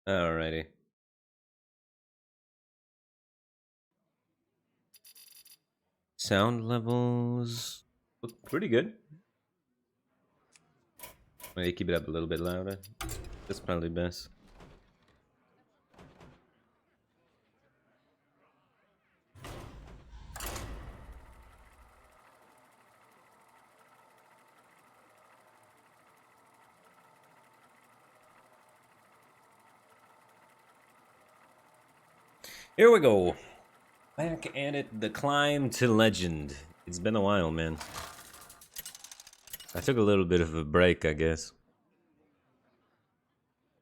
Alrighty. Sound levels look pretty good. Maybe keep it up a little bit louder. That's probably best. Here we go. Back at it, the climb to legend. It's been a while, man. I took a little bit of a break, I guess.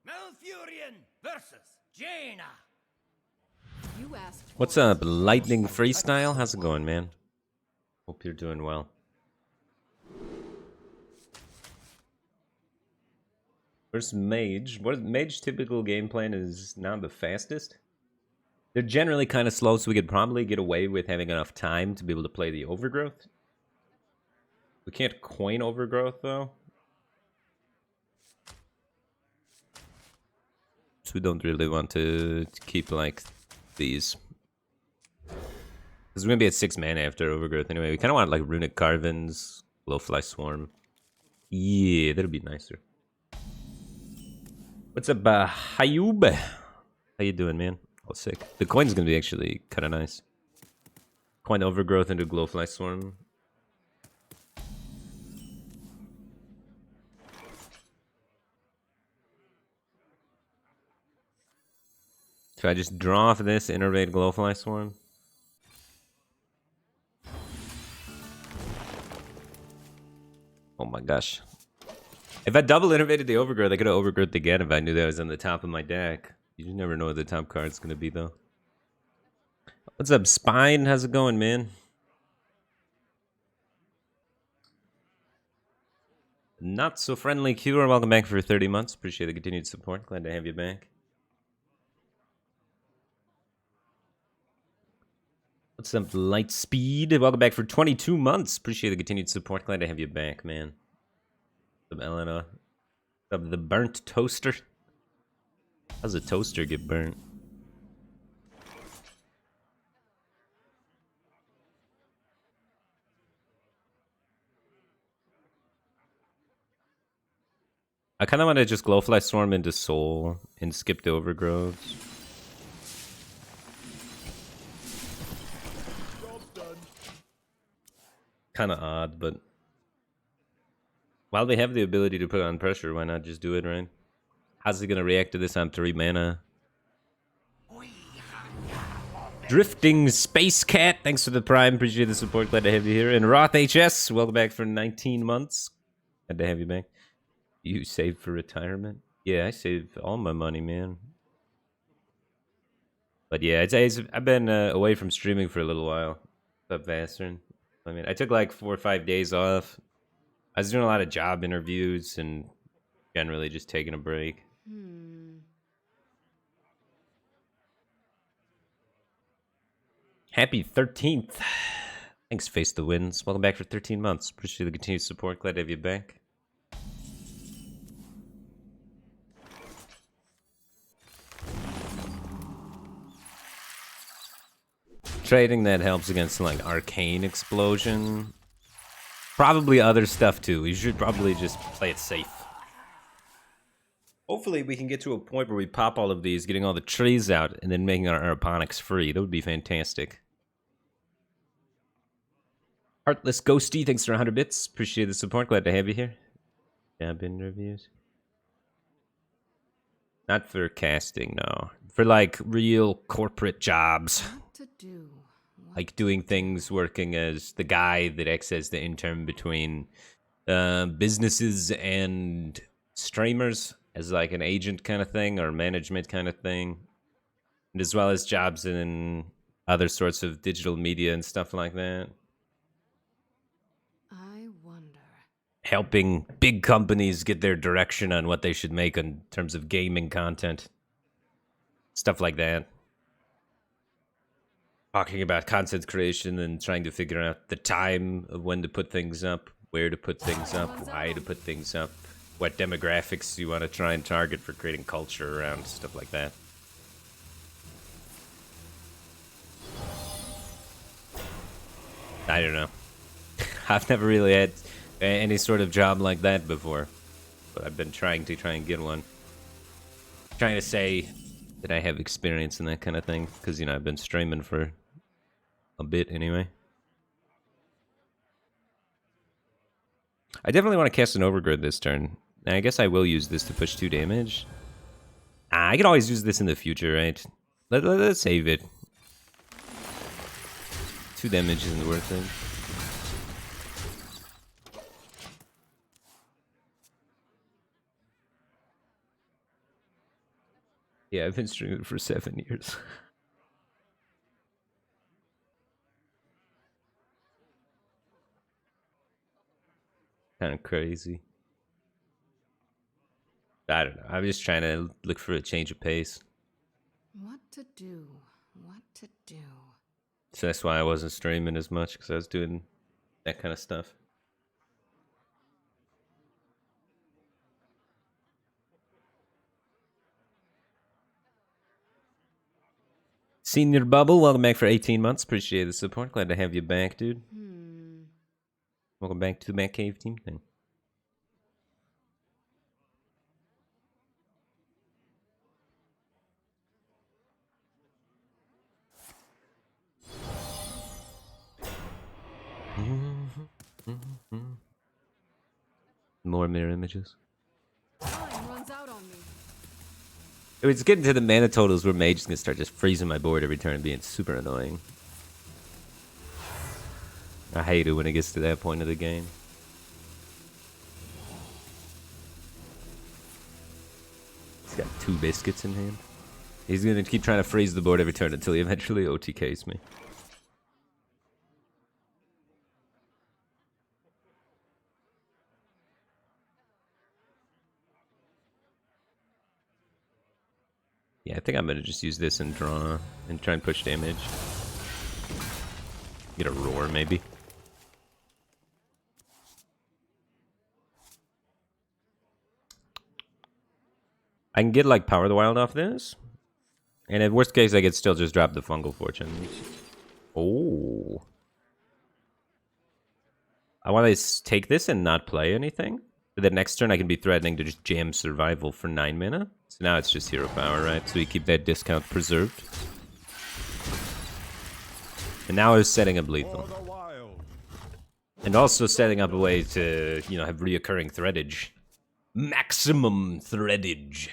Malfurion versus Jaina. What's up, Lightning Freestyle? How's it going, man? Hope you're doing well. Where's Mage? Mage typical game plan is not the fastest. They're generally kind of slow, so we could probably get away with having enough time to be able to play the Overgrowth. We can't coin Overgrowth, though. So we don't really want to keep, like, these. Because we're going to be at 6 mana after Overgrowth anyway. We kind of want, like, Runic Carvins, Glowfly Swarm. Yeah, that'll be nicer. What's up, Hayub? How you doing, man? Oh, sick. The coin's going to be actually kind of nice. Coin Overgrowth into Glowfly Swarm. So I just draw off this, Innervate Glowfly Swarm. Oh my gosh. If I double innervated the Overgrowth, I could have Overgrowth again if I knew that was on the top of my deck. You just never know what the top card's going to be, though. What's up, Spine? How's it going, man? Not so friendly Cure. Welcome back for 30 months. Appreciate the continued support. Glad to have you back. What's up, Lightspeed? Welcome back for 22 months. Appreciate the continued support. Glad to have you back, man. What's up, Elena? What's up, the burnt toaster? How's a toaster get burnt? I kind of want to just Glowfly Swarm into Soul and skip the Overgrowths. Kind of odd, but while they have the ability to put on pressure, why not just do it, right? How's he gonna react to this on 3 mana? Drifting Space Cat, thanks for the Prime. Appreciate the support. Glad to have you here. And Roth HS, welcome back for 19 months. Glad to have you back. You saved for retirement? Yeah, I saved all my money, man. But yeah, I've been away from streaming for a little while. What's up, Vastern? I mean, I took like 4 or 5 days off. I was doing a lot of job interviews and generally just taking a break. Happy 13th. Thanks, Face the Winds. Welcome back for 13 months. Appreciate the continued support. Glad to have you back. Trading that helps against like Arcane Explosion. Probably other stuff too. We should probably just play it safe. Hopefully we can get to a point where we pop all of these, getting all the trees out, and then making our aeroponics free. That would be fantastic. Heartless Ghosty, thanks for 100 bits. Appreciate the support. Glad to have you here. Job interviews. Not for casting, no. For like real corporate jobs. Like doing things, working as the guy that acts as the intern between businesses and streamers, as like an agent kind of thing or management kind of thing, and as well as jobs in other sorts of digital media and stuff like that. I wonder. Helping big companies get their direction on what they should make in terms of gaming content, stuff like that. Talking about content creation and trying to figure out the time of when to put things up, where to put things up, why to put things up, what demographics you want to try and target for creating culture around stuff like that. I don't know. I've never really had any sort of job like that before, but I've been trying to get one. Trying to say that I have experience in that kind of thing, because, you know, I've been streaming for a bit anyway. I definitely want to cast an Overgrowth this turn. And I guess I will use this to push 2 damage. I can always use this in the future, right? Let's save it. 2 damage isn't worth it. Yeah, I've been streaming for 7 years. Kind of crazy. I don't know. I'm just trying to look for a change of pace. What to do? What to do? So that's why I wasn't streaming as much, because I was doing that kind of stuff. Senior Bubble, welcome back for 18 months. Appreciate the support. Glad to have you back, dude. Welcome back to the Bat Cave team thing. More mirror images. Time runs out on me. It's getting to the mana totals where Mage is going to start just freezing my board every turn and being super annoying. I hate it when it gets to that point of the game. He's got 2 biscuits in hand. He's going to keep trying to freeze the board every turn until he eventually OTKs me. Yeah, I think I'm going to just use this and draw and try and push damage. Get a roar, maybe. I can get, like, Power the Wild off this. And in worst case, I could still just drop the Fungal Fortune. Oh. I want to take this and not play anything. The next turn, I can be threatening to just jam Survival for 9 mana. So now it's just Hero Power, right? So you keep that discount preserved. And now it's setting up lethal. And also setting up a way to, you know, have reoccurring threadage. Maximum threadage.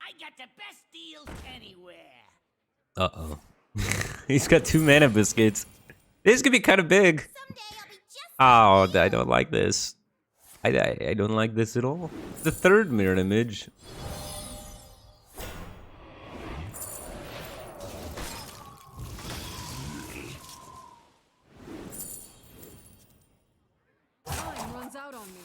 I got the best deals anywhere. Uh-oh. He's got 2 mana biscuits. This could be kind of big. Oh, I don't like this. I don't like this at all. The 3rd mirror image. Time runs out on me.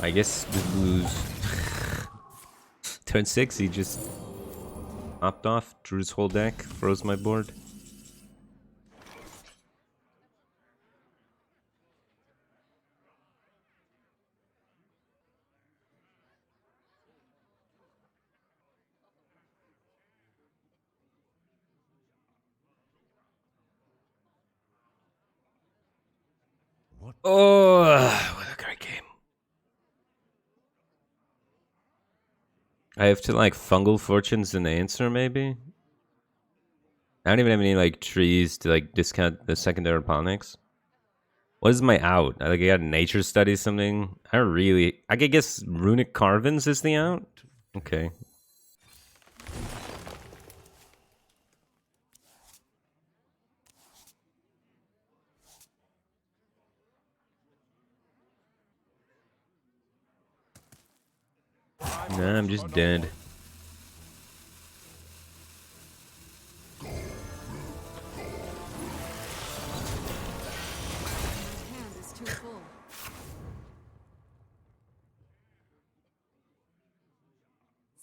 I guess the Blues. Turn 6, he just hopped off, drew his whole deck, froze my board. Oh, what a great game. I have to, like, Fungal Fortunes an answer, maybe? I don't even have any, like, trees to, like, discount the secondary Ponics. What is my out? Like I got nature studies something. I don't really. I could guess runic carvings is the out. Okay. Nah, I'm just dead. Hand is too full.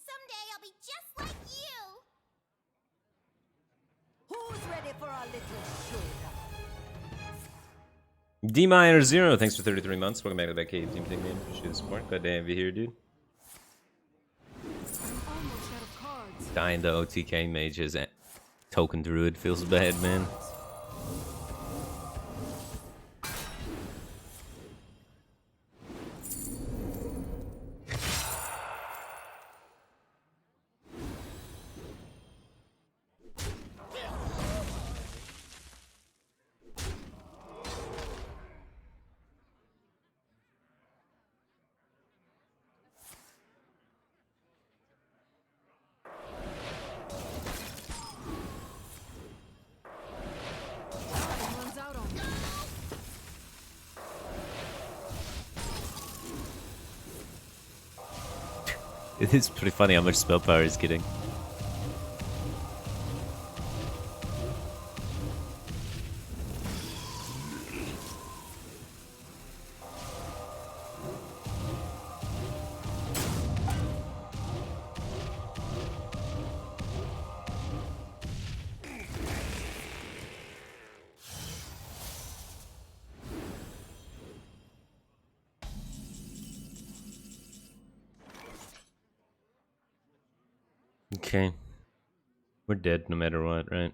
Someday I'll be just like you. Who's ready for a little showdown? D-Miner0, thanks for 33 months. Welcome back to that cave team thing, man. Appreciate the support. Glad to have you here, dude. Almost out of cards. Dying to OTK mages. Token druid feels bad, man. Time runs out on me. It is pretty funny how much spell power he's getting. Okay. We're dead no matter what, right?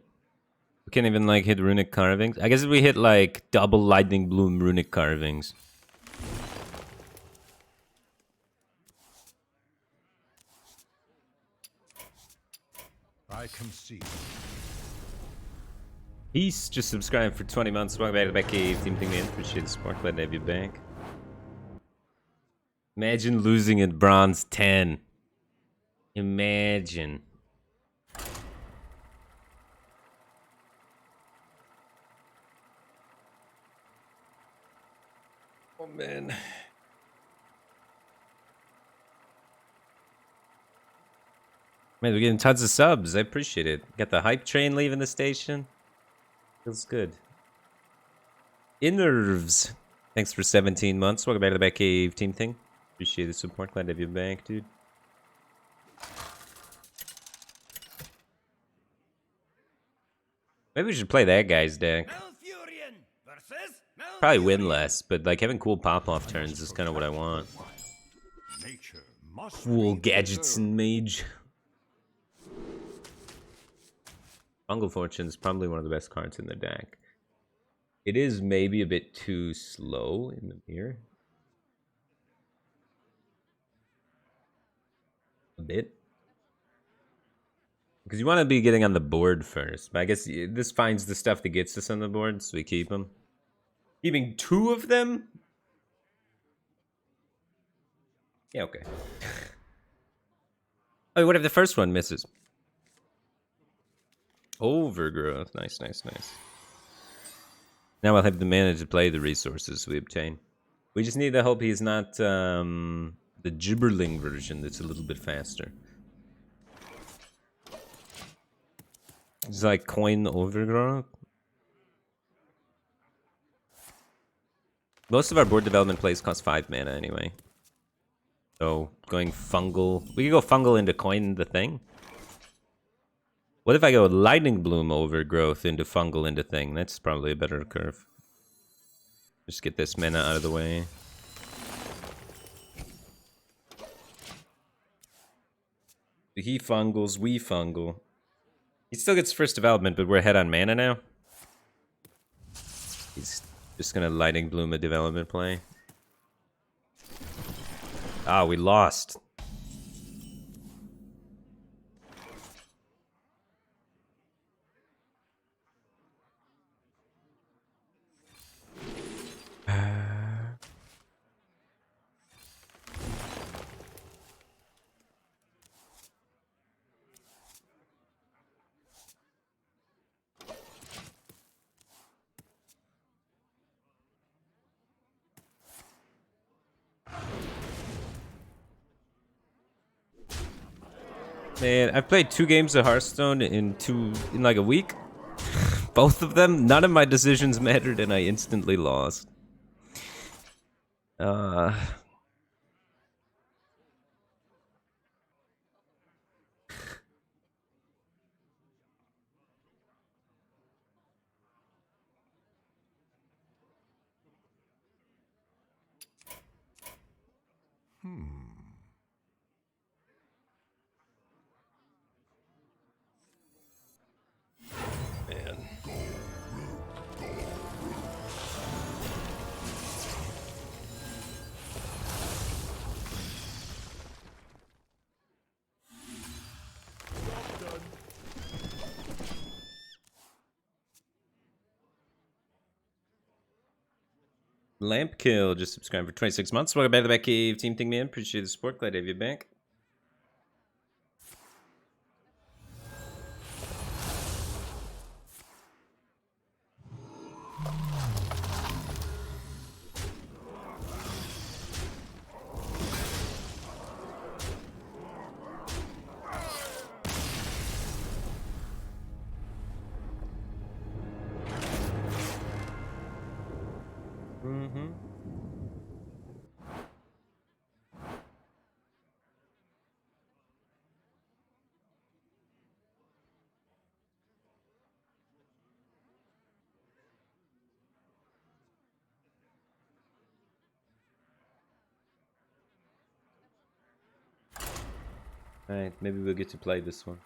We can't even like hit runic carvings. I guess if we hit like double lightning bloom runic carvings. I concede. He's just subscribed for 20 months. Welcome back to the back cave. Team thing, man. Appreciate the support. Glad to have you back. Imagine losing at bronze 10. Imagine. Oh man. Man, we're getting tons of subs. I appreciate it. Got the hype train leaving the station. Feels good. Innerves. Thanks for 17 months. Welcome back to the Batcave team thing. Appreciate the support. Glad to have you back, dude. Maybe we should play that guy's deck. Malfurion versus Probably win Malfurion. less, but like having cool pop-off turns is kind of what I want. Nature must Cool be gadgets preserved. and mage. Fungal Fortune is probably one of the best cards in the deck. It is maybe a bit too slow in the mirror. A bit. Because you want to be getting on the board first. But I guess this finds the stuff that gets us on the board, so we keep them. Keeping 2 of them? Yeah, okay. Oh, what if the first one misses? Overgrowth. Nice, nice, nice. Now I'll have to manage to play the resources we obtain. We just need to hope he's not the Gibberling version that's a little bit faster. It's like coin overgrowth. Most of our board development plays cost 5 mana anyway. So going fungal. We could go fungal into coin the thing. What if I go lightning bloom overgrowth into fungal into thing? That's probably a better curve. Just get this mana out of the way. He fungals, we fungal. He still gets first development, but we're ahead on mana now. He's just gonna lightning bloom a development play. Ah, we lost. Man, I've played 2 games of Hearthstone in like a week. Both of them, none of my decisions mattered, and I instantly lost. Man. Lamp Kill just subscribed for 26 months. Welcome back to the Batcave Team Thing, man. Appreciate the support. Glad to have you back. Alright, maybe we'll get to play this one.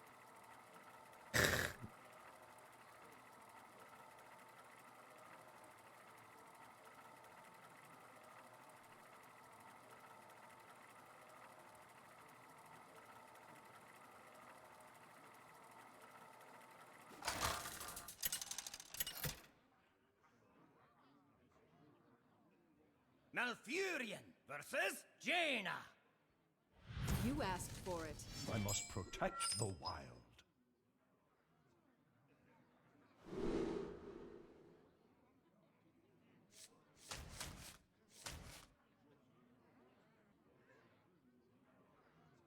Malfurion versus Jaina. You asked for it. I must protect the wild.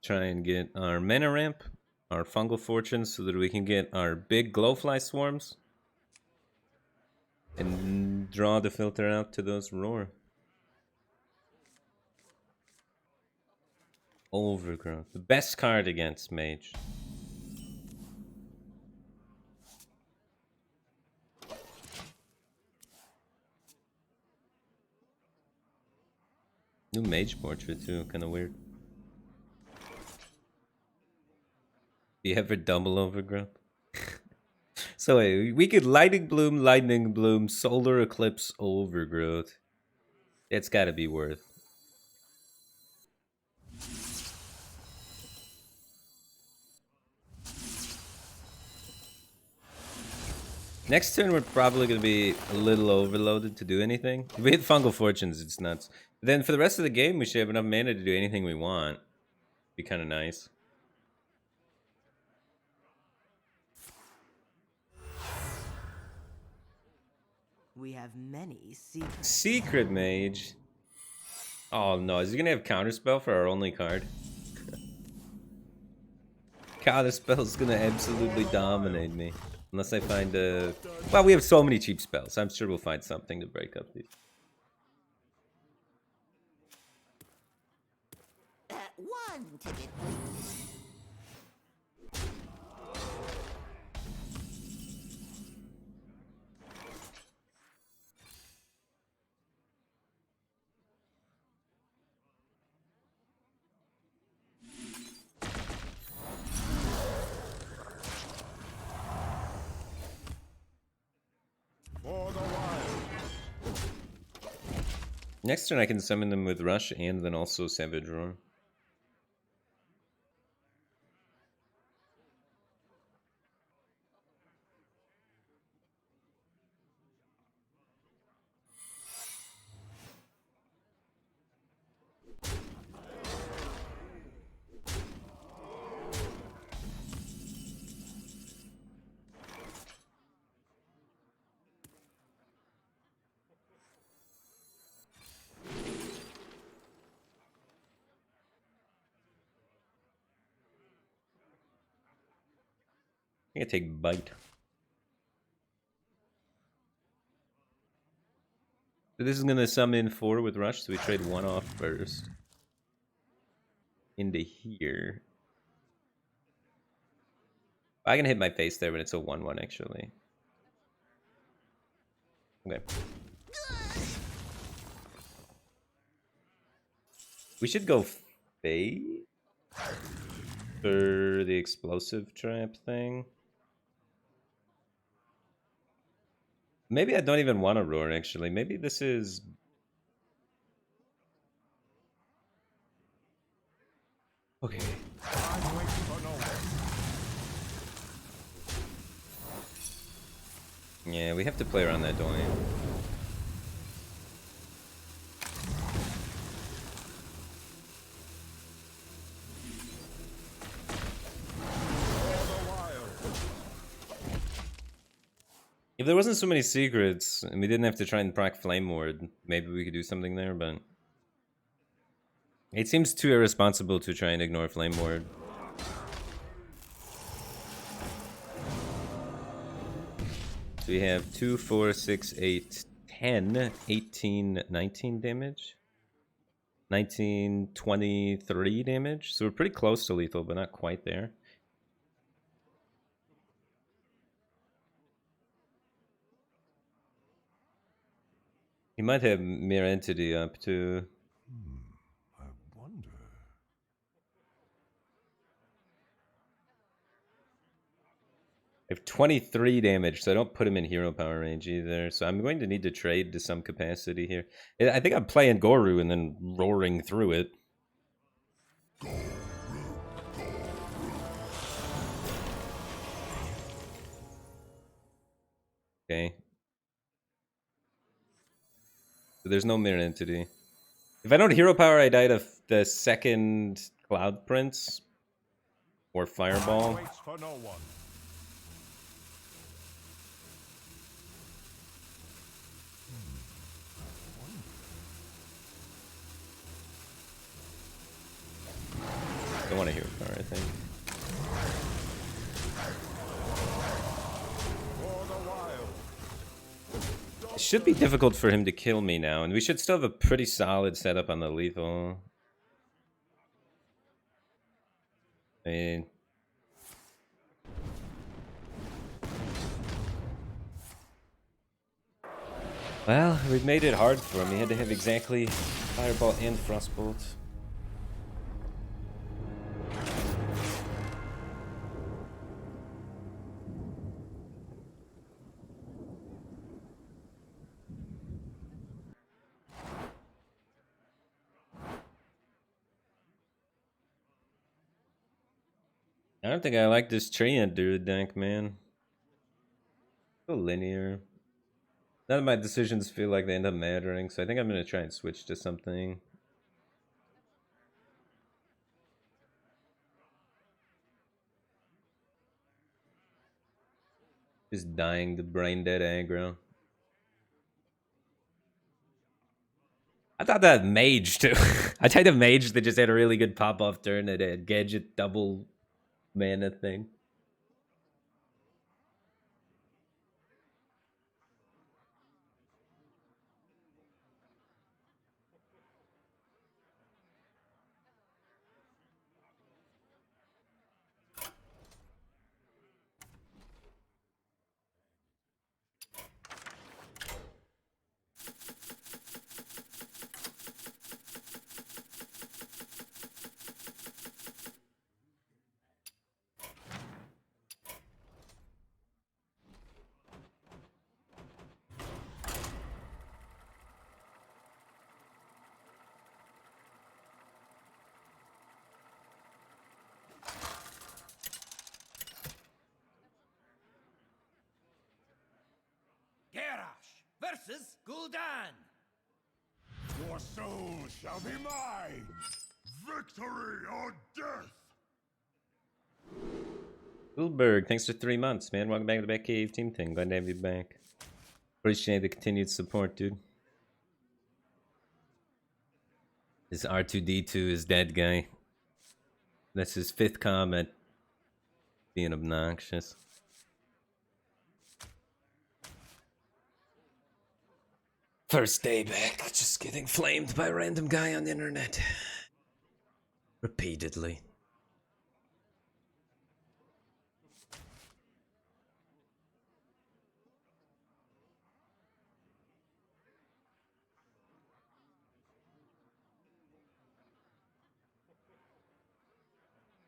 Try and get our mana ramp, our fungal fortunes, so that we can get our big glowfly swarms. And draw the filter out to those roar. Overgrowth. The best card against mage. New mage portrait too, kinda weird. Do you ever double overgrowth? So wait, we could lightning bloom, solar eclipse, overgrowth. It's gotta be worth. Next turn we're probably gonna be a little overloaded to do anything. If we hit fungal fortunes, it's nuts. But then for the rest of the game, we should have enough mana to do anything we want. Be kind of nice. We have many secrets. Secret mage. Oh no, is he gonna have counterspell for our only card? Counterspell's gonna absolutely dominate me. Unless I find a... Well, we have so many cheap spells. I'm sure we'll find something to break up these. One ticket, please. For the wild. Next turn I can summon them with Rush and then also Savage Roar. I take bite. So this is gonna summon 4 with rush, so we trade 1 off first. Into here. I can hit my face there, but it's a 1/1 actually. Okay. We should go fade for the explosive trap thing. Maybe I don't even want to roar actually. Maybe this is. Okay. I'm waiting for no one. Yeah, we have to play around that, don't we? If there wasn't so many secrets and we didn't have to try and proc Flame Ward, maybe we could do something there, but it seems too irresponsible to try and ignore Flame Ward. So we have 2, 4, 6, 8, 10, 18, 19 damage. 19, 23 damage. So we're pretty close to lethal, but not quite there. He might have Mirror Entity up too. I wonder. I have 23 damage, so I don't put him in hero power range either. So I'm going to need to trade to some capacity here. I think I'm playing Goru and then roaring through it. Okay. So there's no Mirror Entity. If I don't hero power, I die to the second Cloud Prince or Fireball. Waits for no one. Don't want to hero power, I think. For the wild. It should be difficult for him to kill me now, and we should still have a pretty solid setup on the lethal. I mean, well, we made it hard for him. He had to have exactly Fireball and Frostbolt. I don't think I like this Treant dude deck, man. So linear. None of my decisions feel like they end up mattering, so I think I'm gonna try and switch to something. Just dying to brain dead aggro. I thought that mage too. I tried a mage that just had a really good pop off turn and a gadget double mana thing. Garrosh versus Gul'dan. Your soul shall be mine. Victory or death. Ulberg, thanks for 3 months, man. Welcome back to the Batcave team thing. Glad to have you back. Appreciate the continued support, dude. This R2D2 is dead guy. That's his 5th comment being obnoxious. First day back, just getting flamed by a random guy on the internet. Repeatedly.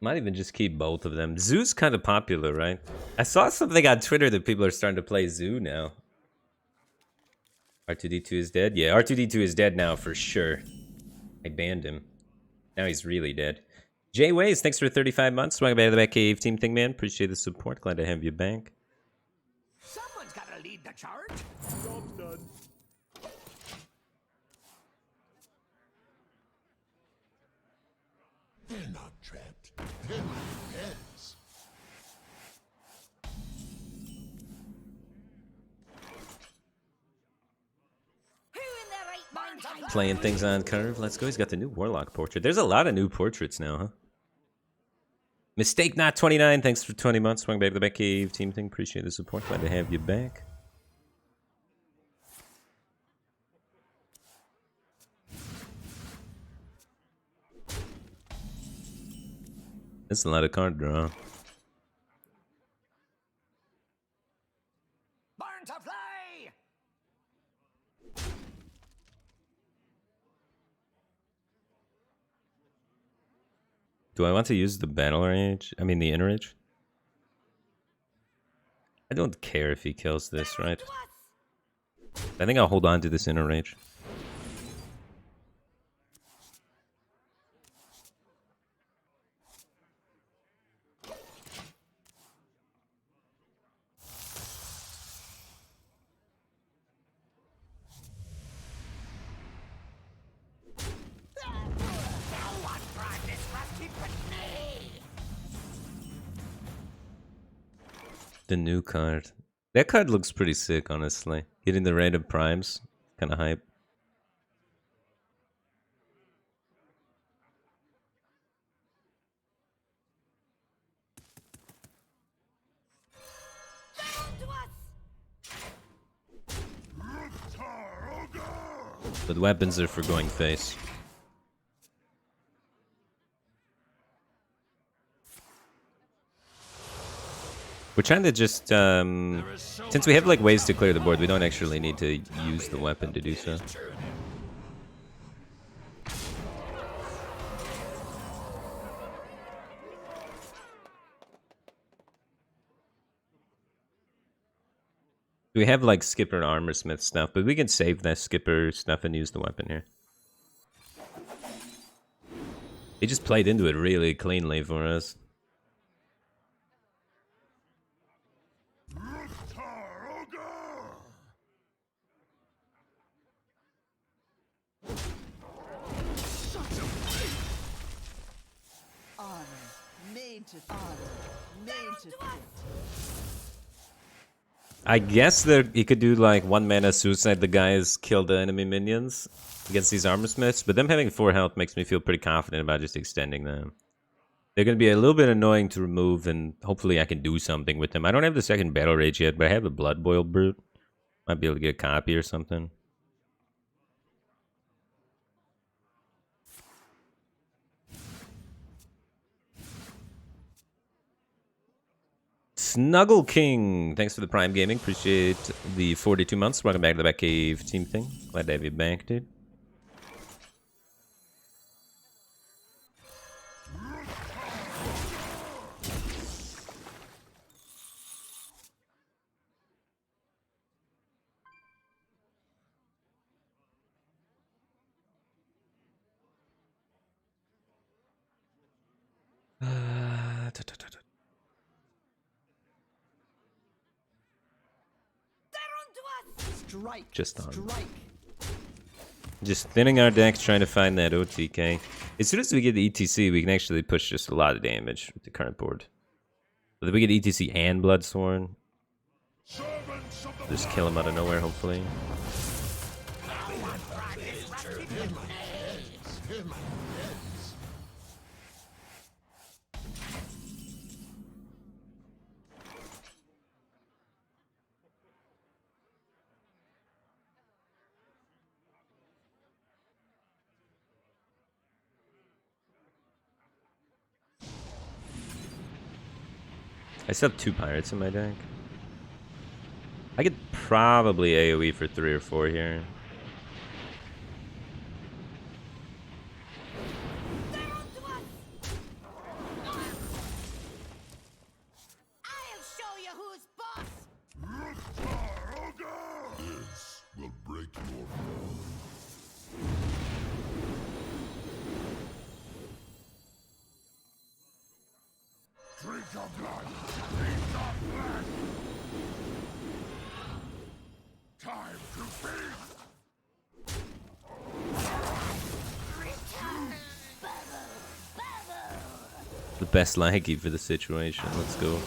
Might even just keep both of them. Zoo's kind of popular, right? I saw something on Twitter that people are starting to play Zoo now. R2D2 is dead? Yeah, R2D2 is dead now for sure. I banned him. Now he's really dead. Jay Ways, thanks for 35 months. Welcome back to the Batcave Team Thing, man. Appreciate the support. Glad to have you back. Someone's gotta lead the charge. Job's done. They're not trapped. They're my pets. Who in their right mind? Playing things on curve. Let's go. He's got the new Warlock portrait. There's a lot of new portraits now, huh? Mistake Not 29. Thanks for 20 months. Welcome back to the Batcave Team Thing. Appreciate the support. Glad to have you back. That's a lot of card draw. Born to fly. Do I want to use the Battle Rage? I mean, the Inner Rage? I don't care if he kills this, right? I think I'll hold on to this Inner Rage. The new card. That card looks pretty sick, honestly. Getting the random primes. Kind of hype. But weapons are for going face. We're trying to just, since we have like ways to clear the board, we don't actually need to use the weapon to do so. We have like Skipper and Armorsmith stuff, but we can save that Skipper stuff and use the weapon here. He just played into it really cleanly for us. I guess that he could do like 1 mana suicide the guys kill the enemy minions against these Armorsmiths, but them having 4 health makes me feel pretty confident about just extending them. They're going to be a little bit annoying to remove, and hopefully I can do something with them. I don't have the second Battle Rage yet, but I have a Blood Boil Brute. Might be able to get a copy or something. Snuggle King, thanks for the Prime Gaming. Appreciate the 42 months. Welcome back to the Batcave Team Thing. Glad to have you back, dude. Just on. Just thinning our decks, trying to find that OTK. As soon as we get the ETC, we can actually push just a lot of damage with the current board. But if we get ETC and Bloodsworn, just kill him out of nowhere, hopefully. I still have 2 pirates in my deck. I could probably AoE for 3 or 4 here. I'll show you who's boss. This will break your fall. Drink of blood! Drink of blood! Time to feast! The best Lanky for the situation. Let's go.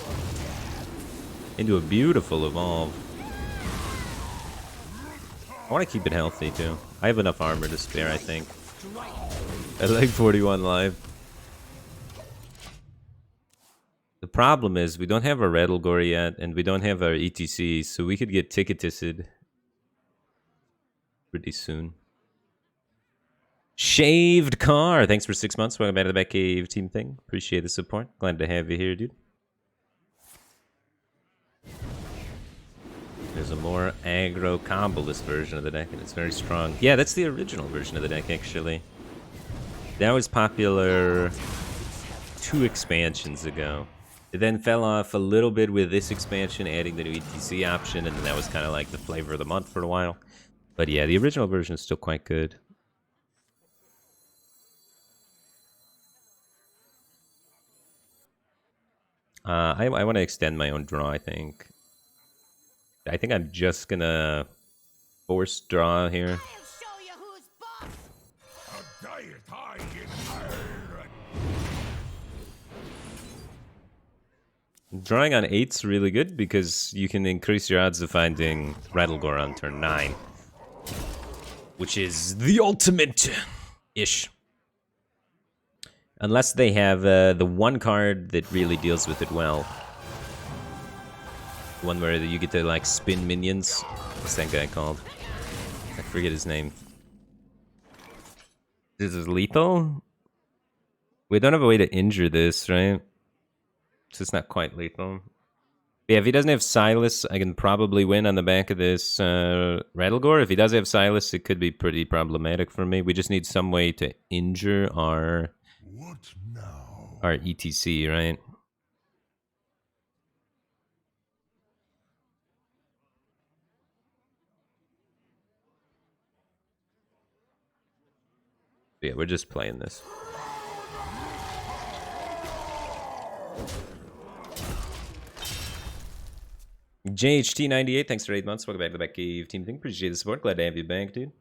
Into a beautiful evolve. I want to keep it healthy too. I have enough armor to spare, I think. At like 41 life. The problem is we don't have our Rattlegore yet, and we don't have our ETC, so we could get ticketed pretty soon. Shaved Car, thanks for 6 months. Welcome back to the Batcave team thing. Appreciate the support. Glad to have you here, dude. There's a more aggro comboless version of the deck, and it's very strong. Yeah, that's the original version of the deck, actually. That was popular 2 expansions ago. It then fell off a little bit with this expansion, adding the new ETC option, and then that was kind of like the flavor of the month for a while. But yeah, the original version is still quite good. I want to extend my own draw, I think. I think I'm just gonna force draw here. I'll show you who's boss. A diet high in iron! Drawing on 8's really good because you can increase your odds of finding Rattlegore on turn 9. Which is the ultimate-ish. Unless they have the one card that really deals with it well. One where you get to like spin minions. What's that guy called? I forget his name. This is lethal? We don't have a way to injure this, right? So it's not quite lethal. Yeah, if he doesn't have Silas, I can probably win on the back of this Rattlegore. If he does have Silas, it could be pretty problematic for me. We just need some way to injure our What now? our ETC, right? Yeah, we're just playing this. JHT98, thanks for 8 months. Welcome back to the Batcave team thing. Appreciate the support. Glad to have you back, dude.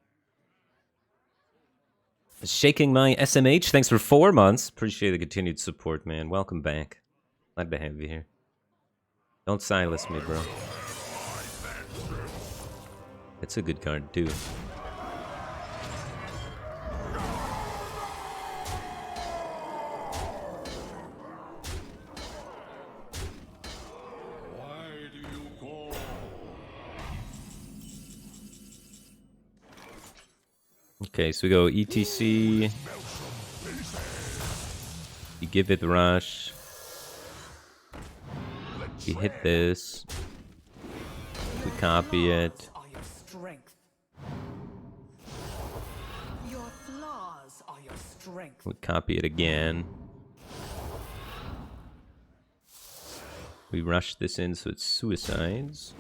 Shaking my SMH, thanks for 4 months. Appreciate the continued support, man. Welcome back. Glad to have you here. Don't silence me, bro. It's a good card, too. Why do you call? Okay, so we go ETC. You give it rush. We hit this. We copy it. Are your strength. Your flaws are your strength. We copy it again. We rush this in so it's suicides.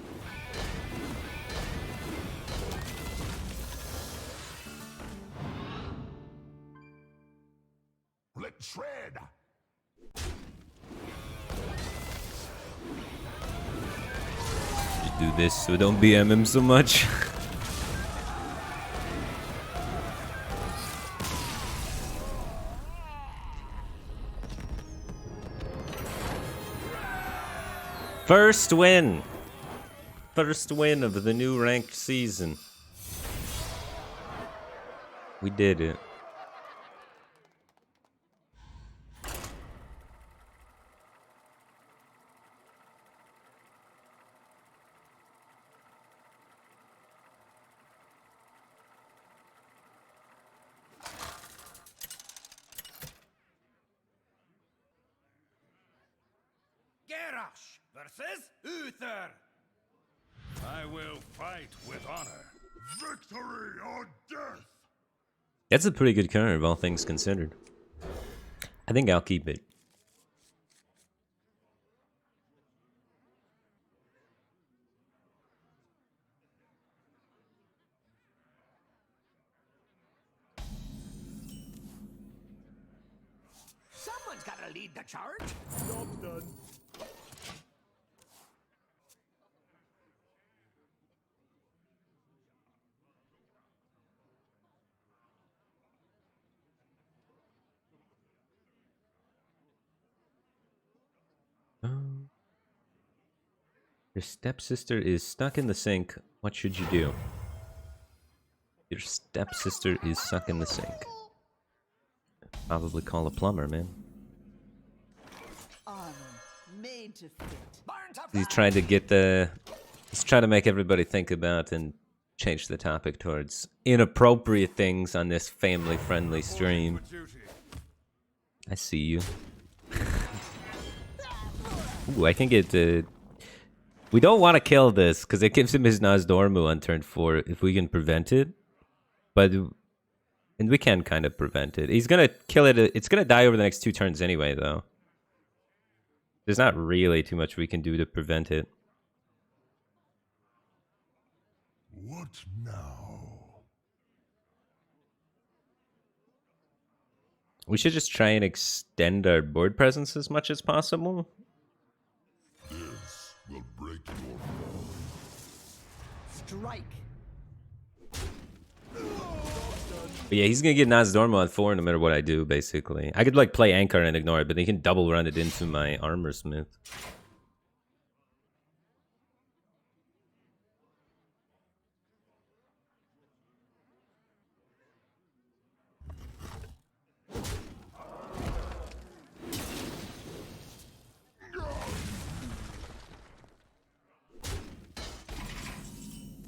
Let's shred! Just do this so don't BM him so much. First win! First win of the new ranked season. We did it. Get Garrosh versus Uther. I will fight with honor. Victory or death! That's a pretty good curve, all things considered. I think I'll keep it. Someone's gotta lead the charge. Job done. Your stepsister is stuck in the sink. What should you do? Your stepsister is stuck in the sink. Probably call a plumber, man. Armor made to fit. He's trying to get the... He's trying to make everybody think about and change the topic towards inappropriate things on this family-friendly stream. I see you. Ooh, I can get... We don't want to kill this, because it gives him his Nozdormu on turn 4, if we can prevent it. But... And we can kind of prevent it. He's gonna kill it. It's gonna die over the next 2 turns anyway, though. There's not really too much we can do to prevent it. What now? We should just try and extend our board presence as much as possible. This will break your bond. Strike. But yeah, he's gonna get Nozdormu on 4 no matter what I do, basically. I could like play Anchor and ignore it, but he can double run it into my Armor Smith.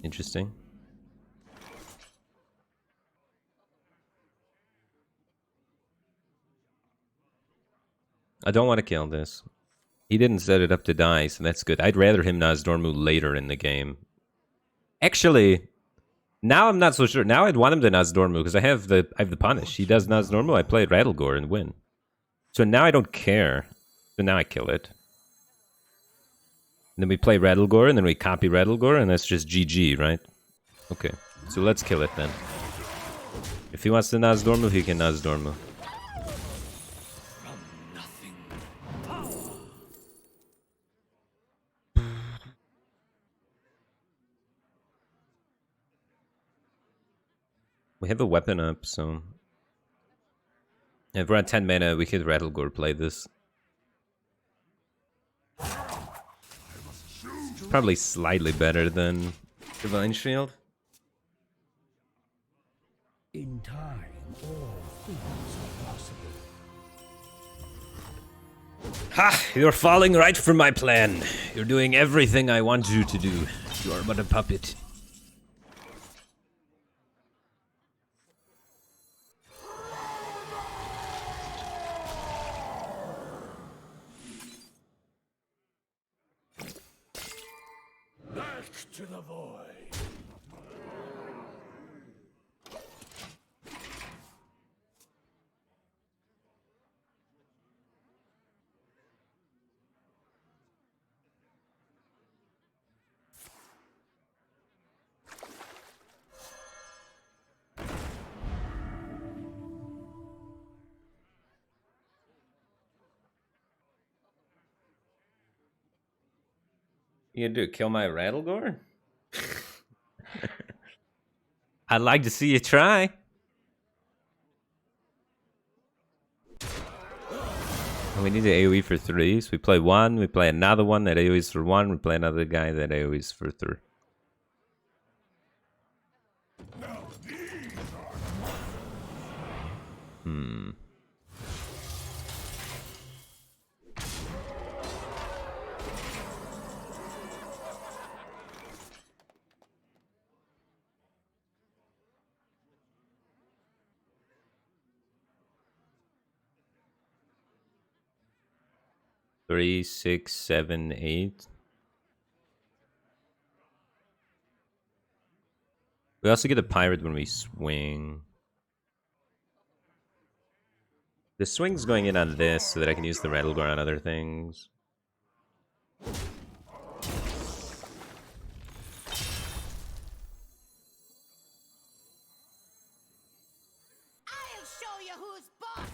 Interesting. I don't want to kill this. He didn't set it up to die, so that's good. I'd rather him Nozdormu later in the game. Actually, now I'm not so sure. Now I'd want him to Nozdormu because I have the punish. He does Nozdormu, I play Rattlegore and win. So now I don't care. So now I kill it. And then we play Rattlegore, and then we copy Rattlegore, and that's just GG, right? Okay, so let's kill it then. If he wants to Nozdormu, he can Nozdormu. We have a weapon up, so... If we're at 10 mana, we could Rattlegore play this. It's probably slightly better than Divine Shield. In time, all things are possible. Ha! You're falling right for my plan. You're doing everything I want you to do. You are but a puppet. Back to the void. You gonna do kill my Rattlegore? I'd like to see you try. We need an AoE for 3, so we play 1, we play another one that AoEs for 1, we play another guy that AoEs for 3. 3, 6, 7, 8. We also get a pirate when we swing. The swing's going in on this so that I can use the Rattlegore on other things. I'll show you who's boss.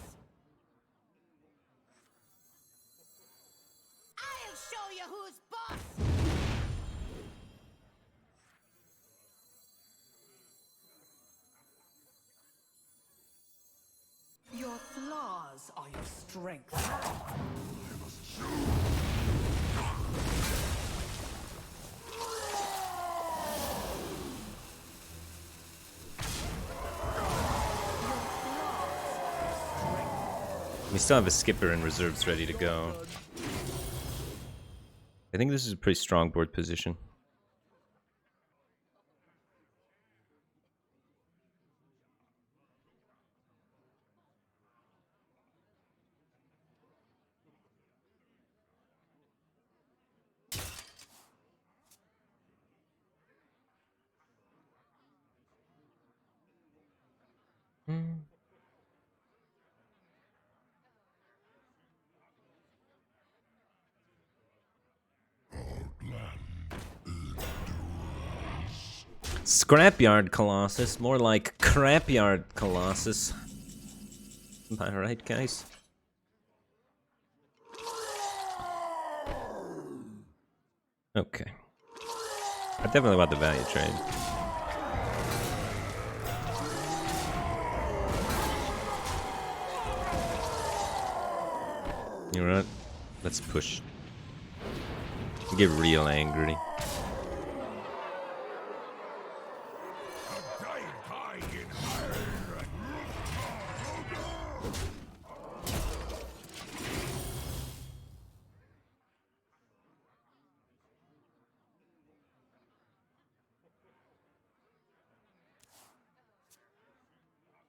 I'll show you who's boss. Your flaws are your strength. We still have a skipper and reserves ready to go. I think this is a pretty strong board position. Scrapyard Colossus, more like Crapyard Colossus. Am I right, guys? Okay. I definitely want the value trade. You know what? Let's push. Get real angry.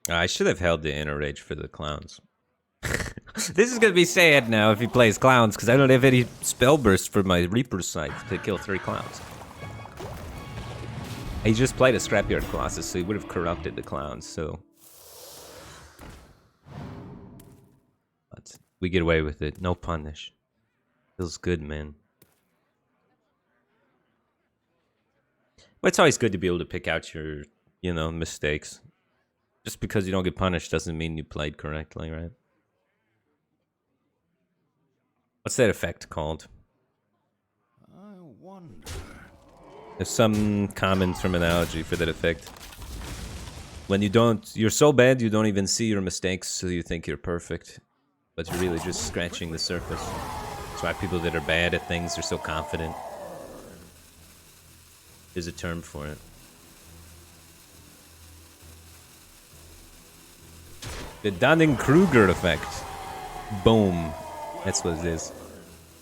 I should have held the inner rage for the clowns. This is gonna be sad now if he plays clowns, because I don't have any spell burst for my Reaper's Sight to kill 3 clowns. He just played a Scrapyard Colossus, so he would have corrupted the clowns, so... But we get away with it. No punish. Feels good, man. But it's always good to be able to pick out your, you know, mistakes. Just because you don't get punished doesn't mean you played correctly, right? What's that effect called? I wonder. There's some common terminology for that effect. When you don't, you're so bad you don't even see your mistakes, so you think you're perfect. But you're really just scratching the surface. That's why people that are bad at things are so confident. There's a term for it. The Dunning-Kruger effect. Boom. That's what it is.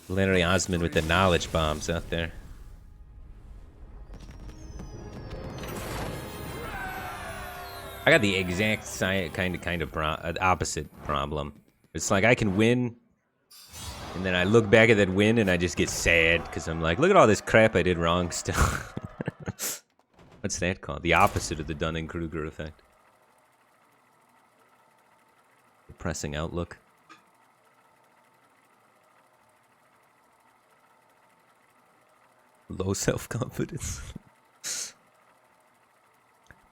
Larry Osmond with the knowledge bombs out there. I got the exact kind of opposite problem. It's like I can win, and then I look back at that win and I just get sad because I'm like, look at all this crap I did wrong still. What's that called? The opposite of the Dunning-Kruger effect. Depressing outlook. Low self-confidence.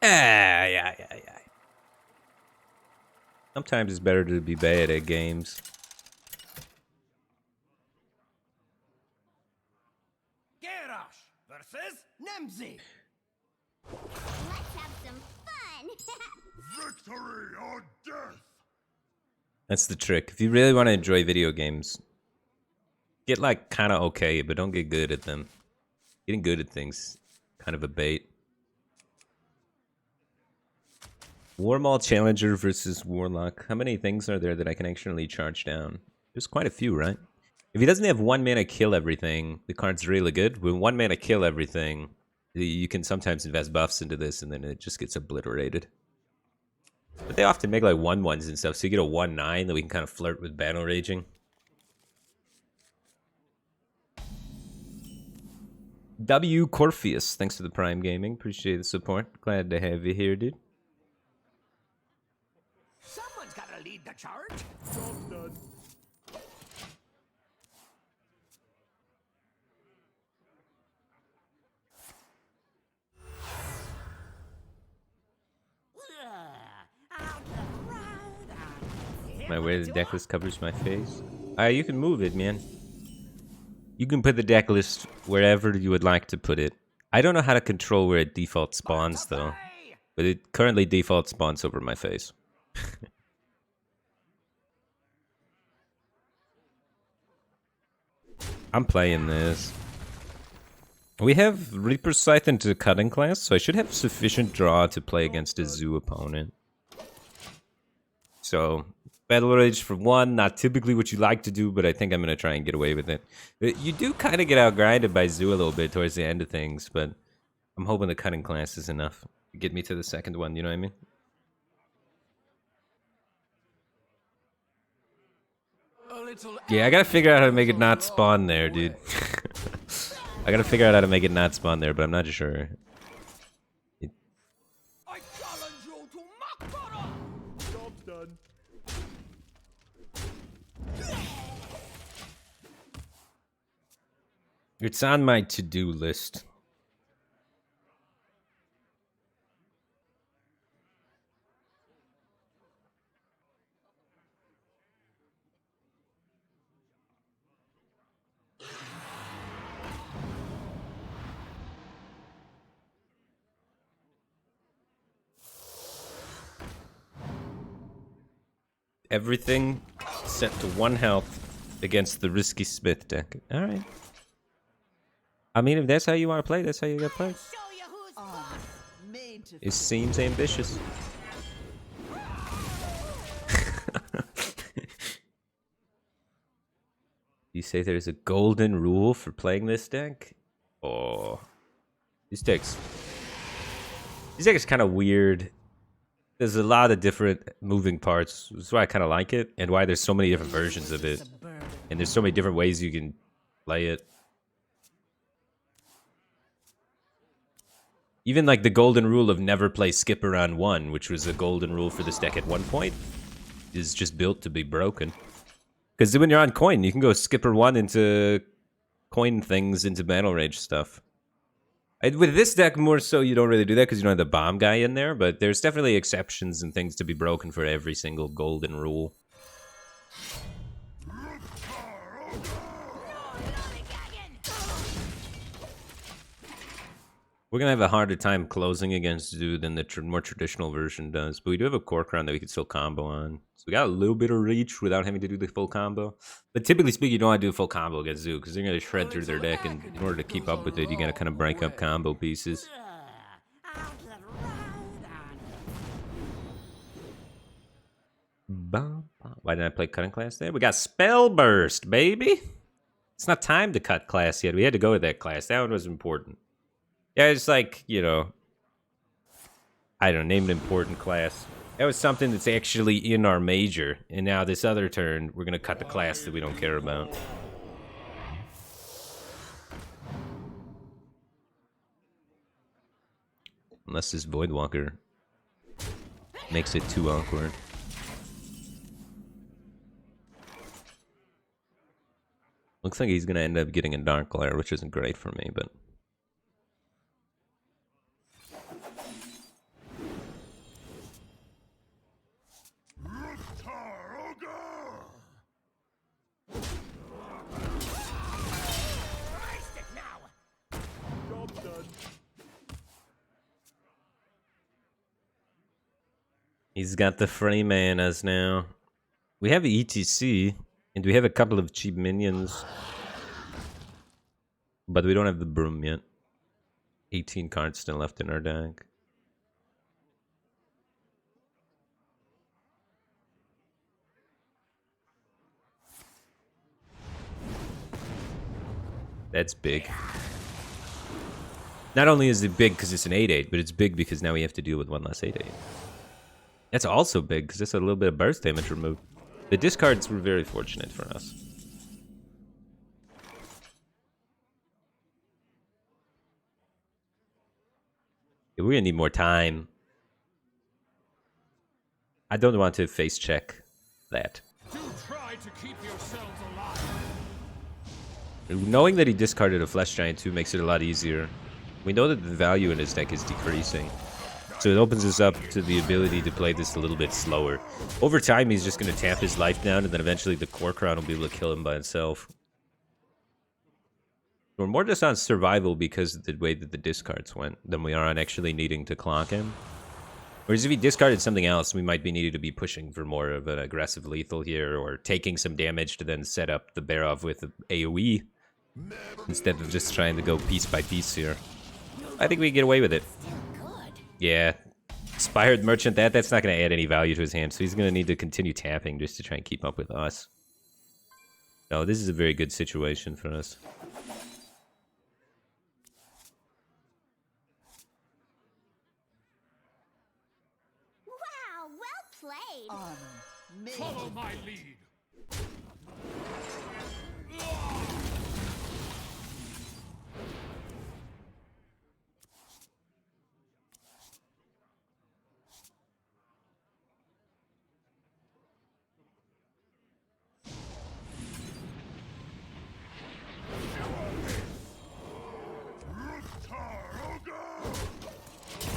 Yeah. Sometimes it's better to be bad at games. Garrosh versus Nemzi. Let's have some fun. Victory or death! That's the trick. If you really want to enjoy video games, get like kind of okay, but don't get good at them. Getting good at things, kind of a bait. Warmaul Challenger versus Warlock. How many things are there that I can actually charge down? There's quite a few, right? If he doesn't have 1 mana kill everything, the card's really good. With 1 mana kill everything, you can sometimes invest buffs into this and then it just gets obliterated. But they often make like 1/1s and stuff, so you get a 1/9 that we can kind of flirt with battle raging. W. Corpheus, thanks for the Prime Gaming. Appreciate the support. Glad to have you here, dude. Someone's gotta lead the charge. Job done. My way the deck list covers my face. You can move it, man. You can put the deck list wherever you would like to put it. I don't know how to control where it default spawns, though. But it currently default spawns over my face. I'm playing this. We have Reaper Scythe into cutting class, so I should have sufficient draw to play against a zoo opponent. So, Battle Rage for 1, not typically what you like to do, but I think I'm going to try and get away with it. You do kind of get outgrinded by zoo a little bit towards the end of things, but I'm hoping the cutting class is enough to get me to the second one, you know what I mean? Yeah, I gotta figure out how to make it not spawn there, dude. I gotta figure out how to make it not spawn there, but I'm not sure. I challenge you to Makbara! Job done. It's on my to-do list. Everything set to 1 health against the Risky Smith deck. Alright. I mean, if that's how you want to play, that's how you gotta play. Show you who's boss. It seems ambitious. You say there's a golden rule for playing this deck? Oh. This deck is kind of weird. There's a lot of different moving parts. That's why I kind of like it, and why there's so many different versions of it. And there's so many different ways you can play it. Even like the golden rule of never play Skipper on 1, which was a golden rule for this deck at one point, is just built to be broken. Because when you're on coin, you can go Skipper 1 into coin things into Battle Rage stuff. With this deck, more so, you don't really do that because you don't have the bomb guy in there, but there's definitely exceptions and things to be broken for every single golden rule. We're going to have a harder time closing against Zoo than the more traditional version does, but we do have a core crown that we can still combo on. So we got a little bit of reach without having to do the full combo. But typically speaking, you don't want to do a full combo against Zoo because they're going to shred through their deck, and in order to keep up with it, you got to kind of break up combo pieces. Why didn't I play cutting class there? We got Spell Burst, baby! It's not time to cut class yet. We had to go with that class. That one was important. Yeah, it's like, you know, I don't know, name an important class. That was something that's actually in our major. And now this other turn, we're going to cut the class that we don't care about. Unless this Voidwalker makes it too awkward. Looks like he's going to end up getting a Dark Glare, which isn't great for me, but... He's got the free manas now. We have ETC, and we have a couple of cheap minions. But we don't have the broom yet. 18 cards still left in our deck. That's big. Not only is it big because it's an 8/8, but it's big because now we have to deal with one less 8/8. That's also big because it's a little bit of burst damage removed. The discards were very fortunate for us. Yeah, we're gonna need more time. I don't want to face check that. Do try to keep yourselves alive. Knowing that he discarded a Flesh Giant too makes it a lot easier. We know that the value in his deck is decreasing. So it opens us up to the ability to play this a little bit slower. Over time, he's just going to tap his life down, and then eventually the Core Crown will be able to kill him by itself. We're more just on survival because of the way that the discards went than we are on actually needing to clock him. Whereas if he discarded something else, we might be needed to be pushing for more of an aggressive lethal here, or taking some damage to then set up the Bear-Off with AoE, instead of just trying to go piece by piece here. I think we can get away with it. Yeah. Inspired Merchant, that's not going to add any value to his hand, so he's going to need to continue tapping just to try and keep up with us. No, this is a very good situation for us. Wow, well played. Follow my lead.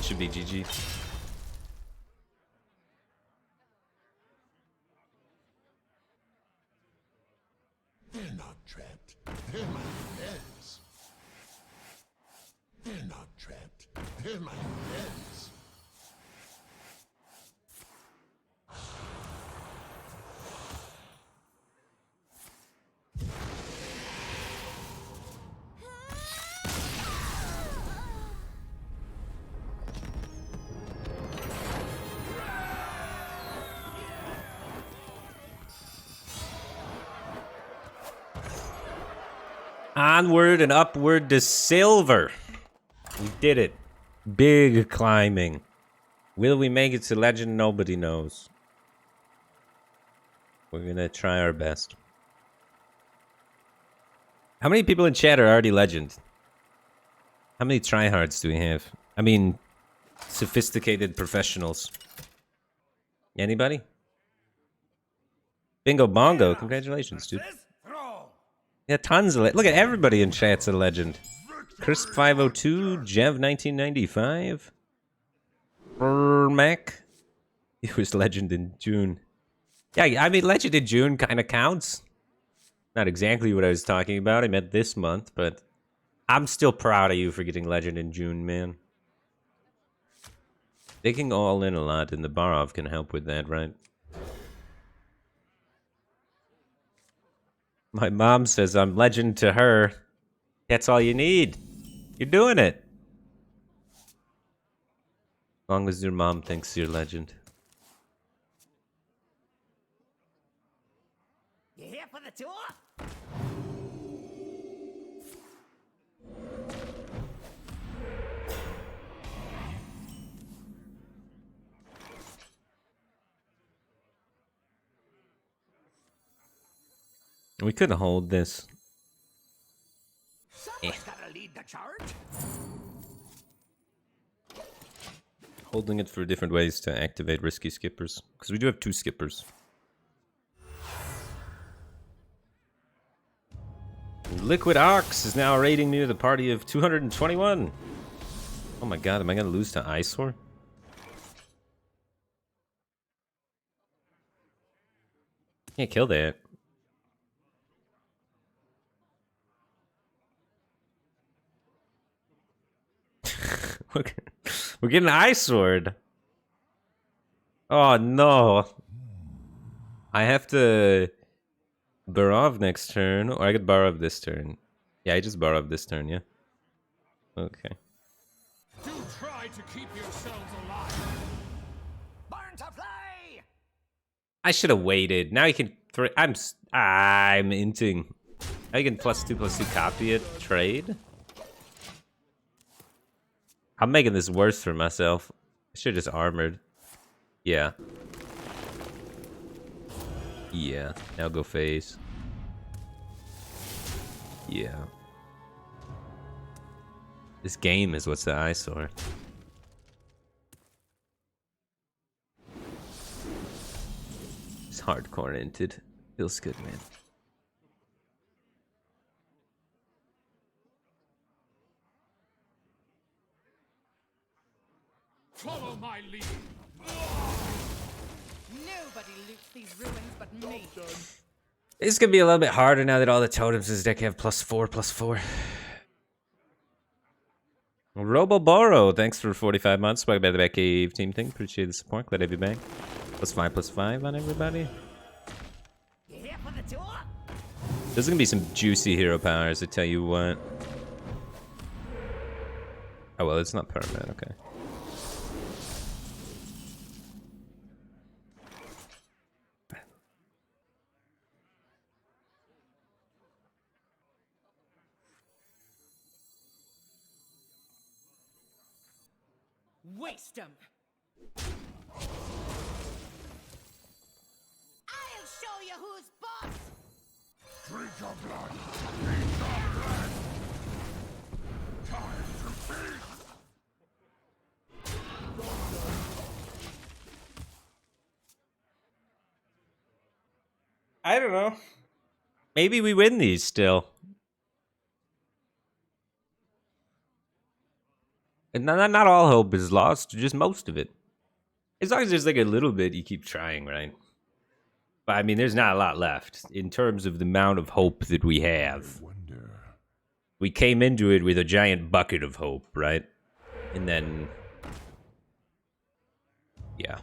Should be GG. They're not trapped. They're my friends. They're not trapped. They're my friends. Onward and upward to silver. We did it. Big climbing. Will we make it to legend? Nobody knows. We're gonna try our best. How many people in chat are already legend? How many tryhards do we have? I mean, sophisticated professionals. Anybody? Bingo bongo. Congratulations, dude. Yeah, tons of it. Look at everybody in chat's a legend. Crisp502, Jev1995, Mac. He was legend in June. Yeah, I mean, legend in June kind of counts. Not exactly what I was talking about. I meant this month, but I'm still proud of you for getting legend in June, man. Taking all in a lot, and the Barov can help with that, right? My mom says I'm legend to her. That's all you need. You're doing it. As long as your mom thinks you're legend. You here for the tour? We couldn't hold this. Someone's gotta lead the charge. Holding it for different ways to activate risky skippers. Because we do have 2 skippers. Liquid Ox is now raiding me with a party of 221. Oh my god, am I going to lose to Eyesore? Can't kill that. We're getting Ice Sword. Oh no. I have to Barov next turn, or I could Barov this turn. Yeah, I just Barov this turn, yeah. Okay. Do try to keep yourselves alive. Burn to fly! I should have waited. Now you can I'm inting. Now you can +2/+2 copy it, trade. I'm making this worse for myself. I should have just armored. Yeah. Yeah. Now go phase. Yeah. This game is what's the eyesore. hardcore inted. Feels good, man. Follow my lead. Nobody loots these ruins but me. It's gonna be a little bit harder now that all the totems in this deck have +4/+4. Roboboro, thanks for 45 months. Welcome back to the Batcave team thing. Appreciate the support. Glad to have you back. +5/+5 on everybody. You here for the tour? There's gonna be some juicy hero powers, I tell you what. Oh well, it's not permanent, okay. Waste 'em. I'll show you who's boss. Drink your blood. Drink your blood. Time to feast. I don't know. Maybe we win these still. And not all hope is lost, just most of it. As long as there's like a little bit, you keep trying, right? But I mean, there's not a lot left in terms of the amount of hope that we have. We came into it with a giant bucket of hope, right? And then, yeah.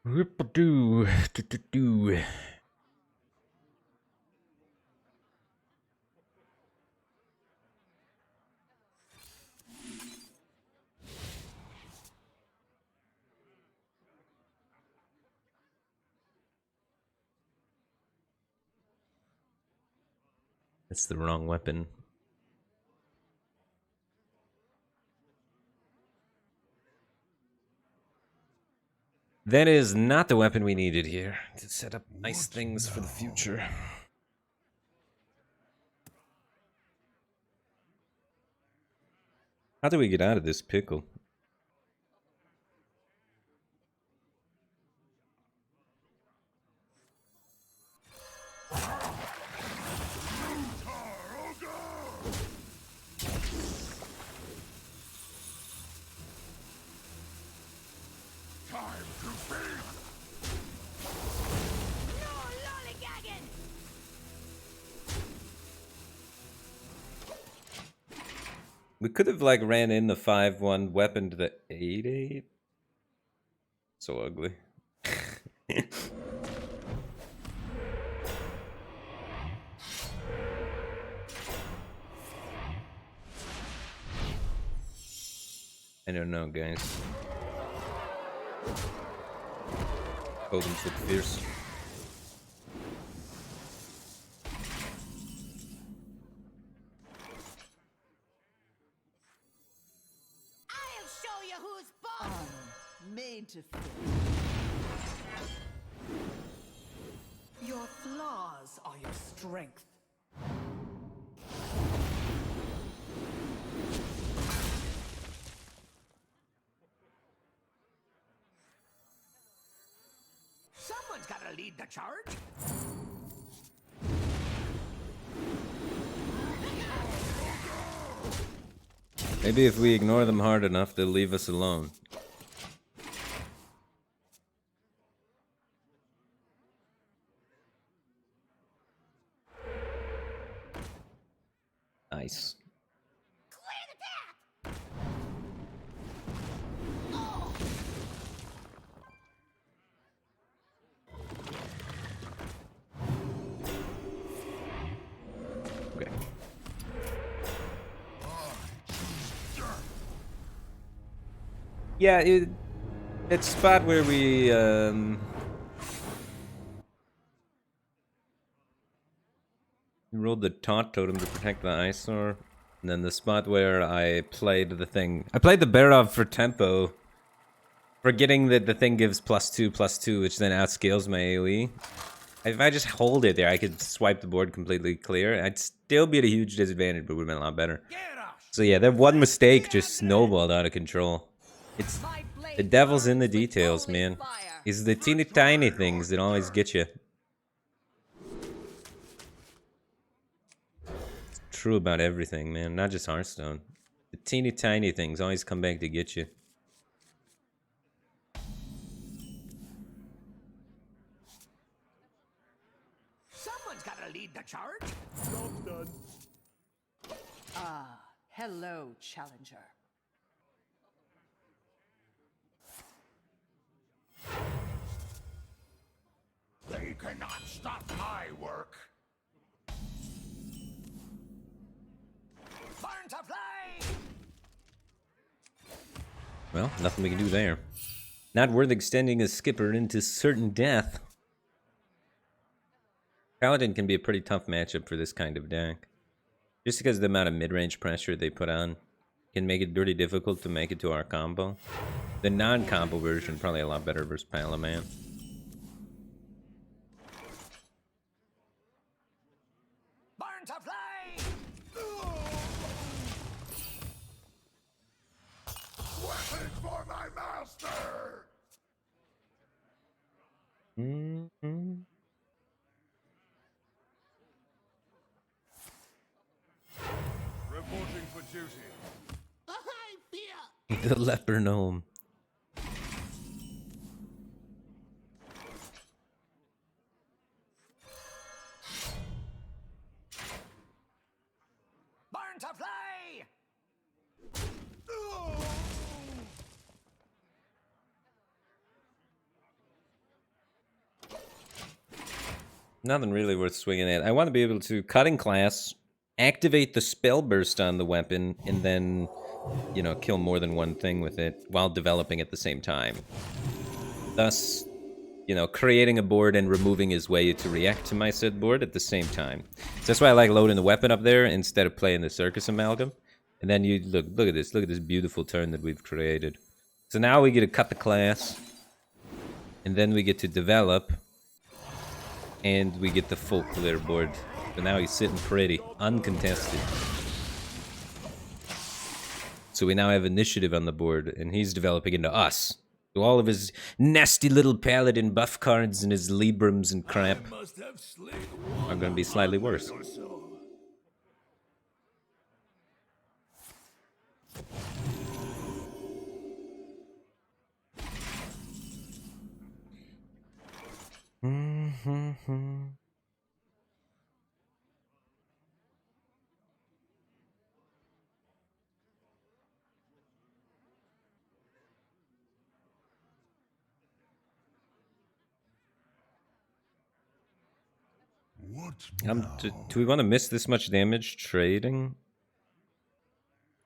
Rip-a-doo, do-do-do. That's the wrong weapon. That is not the weapon we needed here to set up nice things for the future. How do we get out of this pickle? We could have like ran in the 5/1 weapon to the 8/8. So ugly. I don't know, guys. Totems look fierce. I'll show you who's boss. Made to fit. Your flaws are your strength. Someone's got to lead the charge. Maybe if we ignore them hard enough, they'll leave us alone. Nice. Clear the path. Okay. Yeah, it's a spot where we rolled the taunt totem to protect the eyesore, and then the spot where I played the thing. I played the Barov for tempo Forgetting that the thing gives +2/+2, which then outscales my AoE. If I just hold it there, I could swipe the board completely clear. I'd still be at a huge disadvantage, but it would have been a lot better. So yeah, that one mistake just snowballed out of control. It's the devil's in the details, man. It's the teeny tiny things that always get you. It's true about everything, man. Not just Hearthstone. The teeny tiny things always come back to get you. Someone's gotta lead the charge. Job done. Ah, hello, challenger. They cannot stop my work. Burn to fly. Well, nothing we can do there. Not worth extending a skipper into certain death. Paladin can be a pretty tough matchup for this kind of deck. Just because of the amount of mid-range pressure they put on can make it pretty difficult to make it to our combo. The non-combo version probably a lot better versus Palaman. Burn to fly. Weapons for my master. Mm-hmm. Reporting for duty. The leper gnome. Burn to fly. Nothing really worth swinging at. I want to be able to cut in class, activate the spell burst on the weapon, and then, you know, kill more than one thing with it while developing at the same time. Thus, you know, creating a board and removing his way to react to my said board at the same time. So that's why I like loading the weapon up there instead of playing the Circus Amalgam. And then you look at this beautiful turn that we've created. So now we get to cut the class, and then we get to develop, and we get the full clear board. So now he's sitting pretty, uncontested. So we now have initiative on the board, and he's developing into us. So all of his nasty little paladin buff cards and his Librams and crap are going to be slightly worse. What now? Do we want to miss this much damage trading?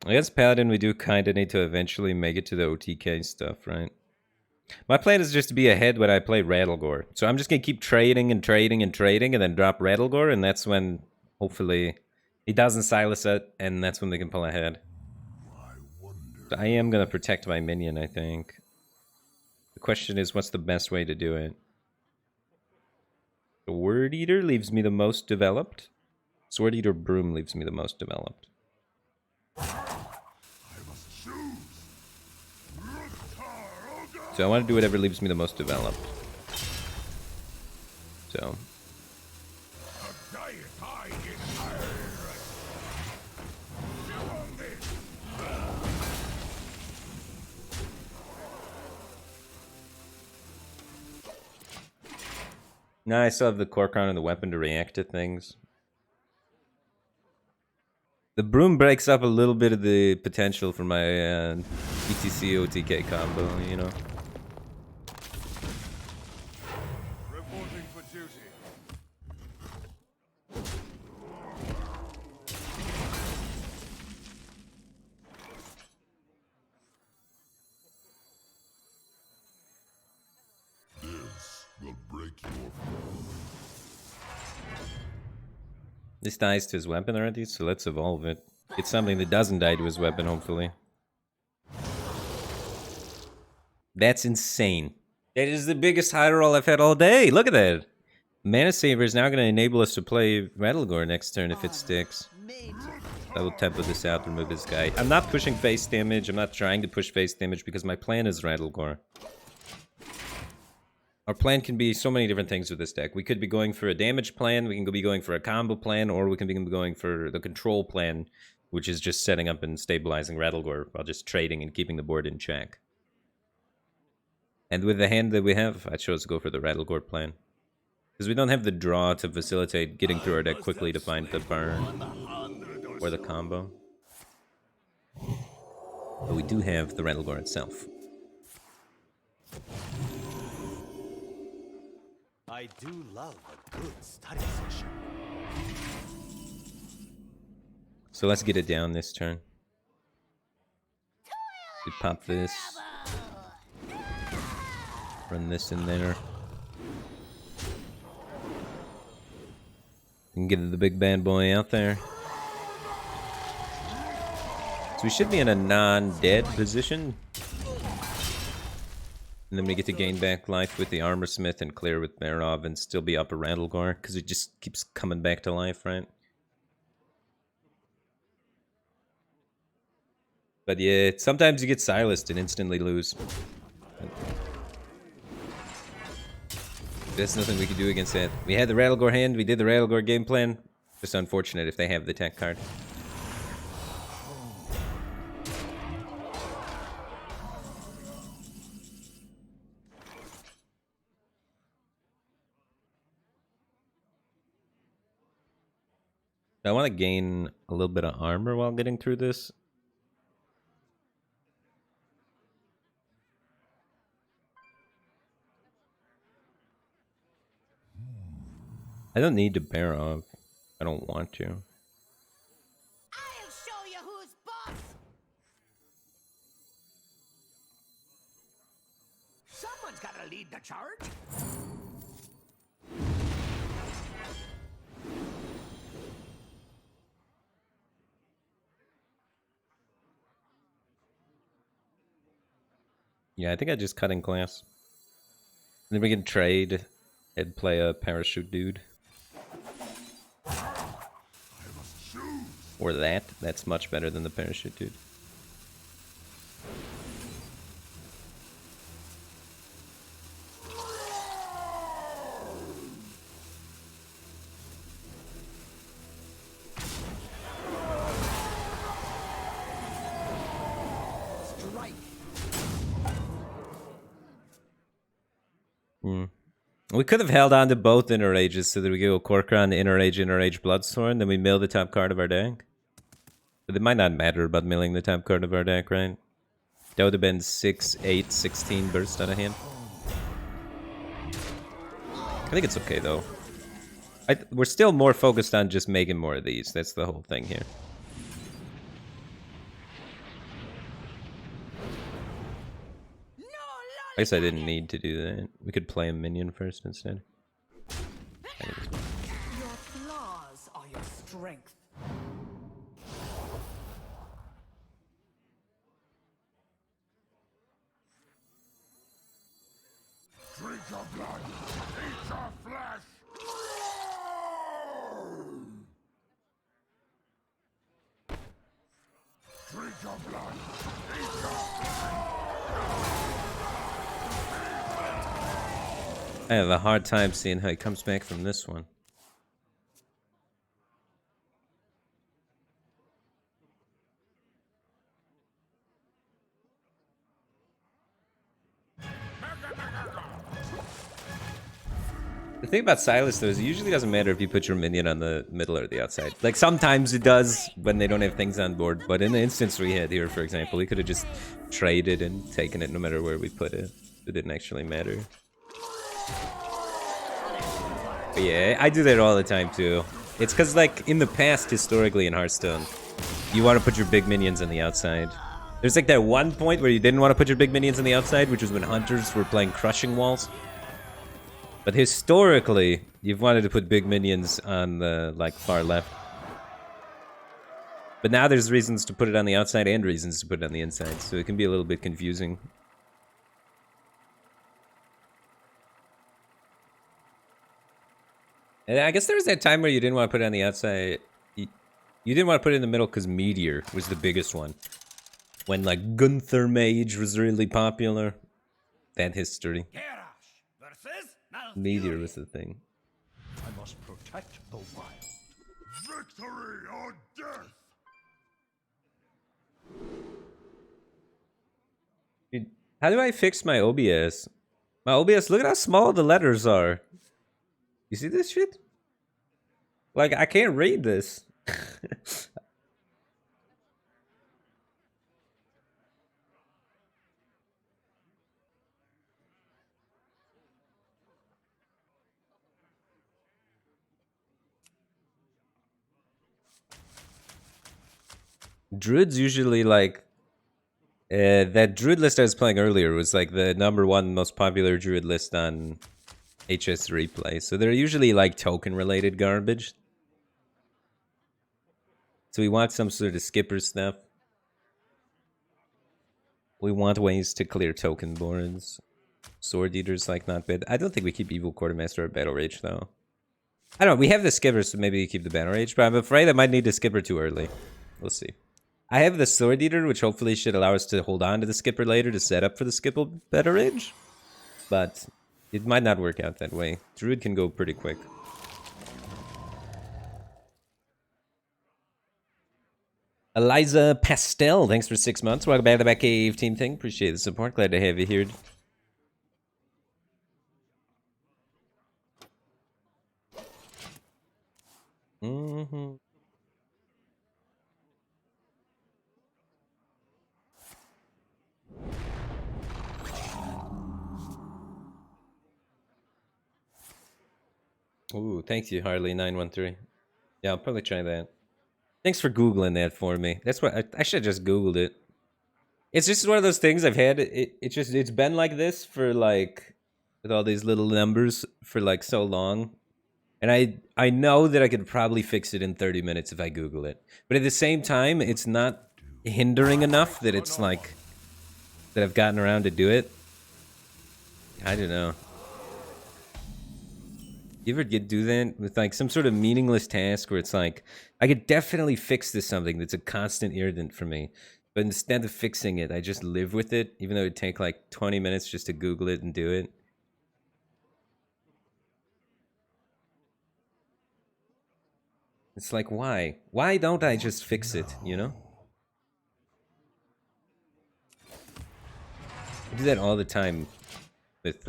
I guess Paladin we do kind of need to eventually make it to the OTK stuff, right? My plan is just to be ahead when I play Rattlegore. So I'm just going to keep trading and trading and trading and then drop Rattlegore, and that's when, hopefully, he doesn't silence it, and that's when they can pull ahead. So I am going to protect my minion, I think. The question is, what's the best way to do it? The Word Eater leaves me the most developed. Sword Eater Broom leaves me the most developed. So I want to do whatever leaves me the most developed. So. Now I still have the core crown and the weapon to react to things. The broom breaks up a little bit of the potential for my ETC OTK combo, you know. Reporting for duty. This will break your fall. This dies to his weapon already, so let's evolve it. It's something that doesn't die to his weapon, hopefully. That's insane. That is the biggest high roll I've had all day. Look at that. Mana Saver is now going to enable us to play Rattlegore next turn if it sticks. I will tempo this out, remove this guy. I'm not pushing face damage. I'm not trying to push face damage because my plan is Rattlegore. Our plan can be so many different things with this deck. We could be going for a damage plan, we can be going for a combo plan, or we can be going for the control plan, which is just setting up and stabilizing Rattlegore while just trading and keeping the board in check. And with the hand that we have, I chose to go for the Rattlegore plan. Because we don't have the draw to facilitate getting through our deck quickly to find the burn or the combo. But we do have the Rattlegore itself. I do love a good study session. So let's get it down this turn. We pop this. Run this in there. And get the big bad boy out there. So we should be in a non-dead position. And then we get to gain back life with the Armor Smith and clear with Barov and still be up a Rattlegore, because it just keeps coming back to life, right? But yeah, sometimes you get silenced and instantly lose. There's nothing we can do against that. We had the Rattlegore hand, we did the Rattlegore game plan. Just unfortunate if they have the tech card. I want to gain a little bit of armor while getting through this. I don't need to bear off. I don't want to. I'll show you who's boss. Someone's got to lead the charge. Yeah, I think I just cut in class. And then we can trade and play a parachute dude. Or that. That's much better than the parachute dude. We could have held on to both Inner Rages so that we go Corker on the Inner Rage, Bloodstorm, then we mill the top card of our deck. But it might not matter about milling the top card of our deck, right? That would have been 6, 8, 16 burst out of hand. I think it's okay, though. We're still more focused on just making more of these. That's the whole thing here. I guess I didn't need to do that. We could play a minion first instead. Your flaws are your strength. Drink your blood, eat your flesh. Drink your blood, eat your flesh. I have a hard time seeing how he comes back from this one. The thing about Silas, though, is it usually doesn't matter if you put your minion on the middle or the outside. Like, sometimes it does when they don't have things on board, but in the instance we had here, for example, we could have just traded and taken it no matter where we put it. It didn't actually matter. But yeah, I do that all the time, too. It's because, like, in the past, historically in Hearthstone, you want to put your big minions on the outside. There's, like, that one point where you didn't want to put your big minions on the outside, which was when Hunters were playing Crushing Walls. But historically, you've wanted to put big minions on the, like, far left. But now there's reasons to put it on the outside and reasons to put it on the inside, so it can be a little bit confusing. And I guess there was that time where you didn't want to put it on the outside. You didn't want to put it in the middle because Meteor was the biggest one. When, like, Gunther Mage was really popular. That history. Meteor was the thing. I must protect the wild. Victory or death! Dude, how do I fix my OBS? My OBS, look at how small the letters are. You see this shit? Like, I can't read this. Druid's usually like that Druid list I was playing earlier was like the #1 most popular Druid list on HS Replay. So they're usually like token related garbage. So we want some sort of skipper stuff. We want ways to clear token boards. Sword Eater's like not bad. I don't think we keep Evil Quartermaster or Battle Rage though. I don't know, we have the skipper, so maybe we keep the Battle Rage, but I'm afraid I might need the skipper too early. We'll see. I have the Sword Eater, which hopefully should allow us to hold on to the skipper later to set up for the skipper Battle Rage. But it might not work out that way. Druid can go pretty quick. Eliza Pastel, thanks for 6 months. Welcome back to the Batcave team thing. Appreciate the support. Glad to have you here. Mm-hmm. Ooh, thank you, Harley913. Yeah, I'll probably try that. Thanks for Googling that for me. That's what I should have just Googled it. It's just one of those things I've had. It's been like this for like, with all these little numbers for like so long. And I know that I could probably fix it in 30 minutes if I Google it. But at the same time, it's not hindering enough that it's like, that I've gotten around to do it. I don't know. You ever do that with like some sort of meaningless task where it's like, I could definitely fix this something that's a constant irritant for me. But instead of fixing it, I just live with it, even though it'd take like 20 minutes just to Google it and do it. It's like, why? Why don't I just fix it, you know? I do that all the time with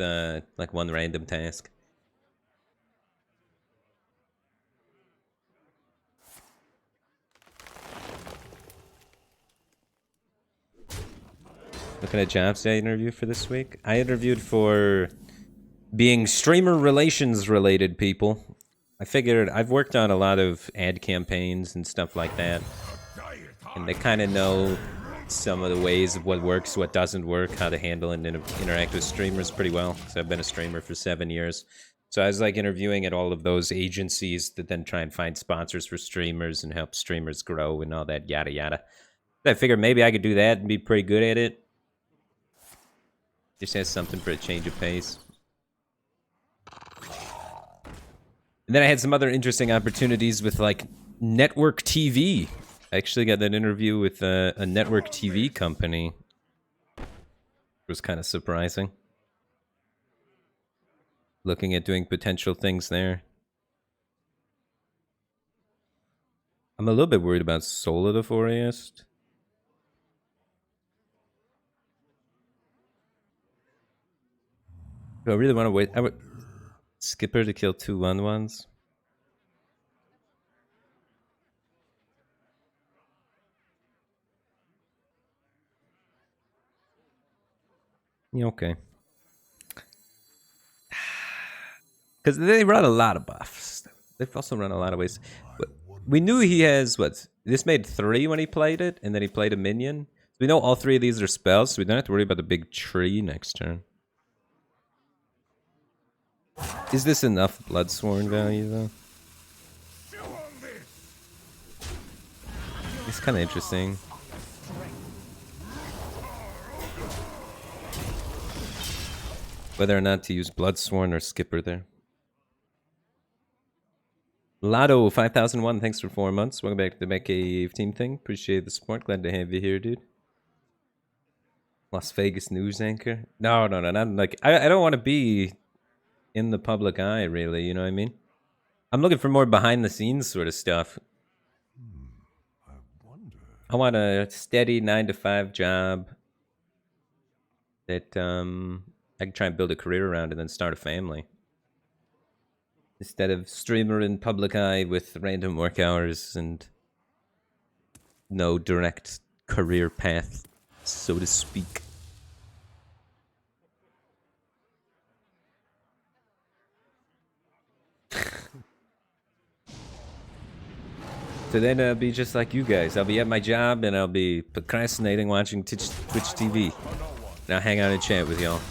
like one random task. Looking at jobs I interviewed for this week. I interviewed for being streamer relations related people. I figured I've worked on a lot of ad campaigns and stuff like that. And they kind of know some of the ways of what works, what doesn't work, how to handle and interact with streamers pretty well. So I've been a streamer for 7 years. So I was like interviewing at all of those agencies that then try and find sponsors for streamers and help streamers grow and all that yada yada. I figured maybe I could do that and be pretty good at it. Just has something for a change of pace. And then I had some other interesting opportunities with like network TV. I actually got that interview with a network TV company. It was kind of surprising. Looking at doing potential things there. I'm a little bit worried about Sola the Forest. Do I really want to wait? I would skipper to kill 2 1/1s. Yeah, okay. Because they run a lot of buffs. They've also run a lot of ways. But we knew he has, what? This made 3 when he played it, and then he played a minion. So we know all 3 of these are spells, so we don't have to worry about the big tree next turn. Is this enough Bloodsworn value, though? It's kind of interesting. Whether or not to use Bloodsworn or Skipper there. Lotto 5001, thanks for 4 months. Welcome back to the Metcave team thing. Appreciate the support. Glad to have you here, dude. Las Vegas news anchor. No, not like I don't want to be in the public eye, really. You know what I mean? I'm looking for more behind the scenes sort of stuff. I wonder. I want a steady 9-to-5 job that I can try and build a career around and then start a family. Instead of streamer in public eye with random work hours and no direct career path, so to speak. So then I'll be just like you guys. I'll be at my job and I'll be procrastinating watching Twitch TV. And I'll hang out and chat with y'all.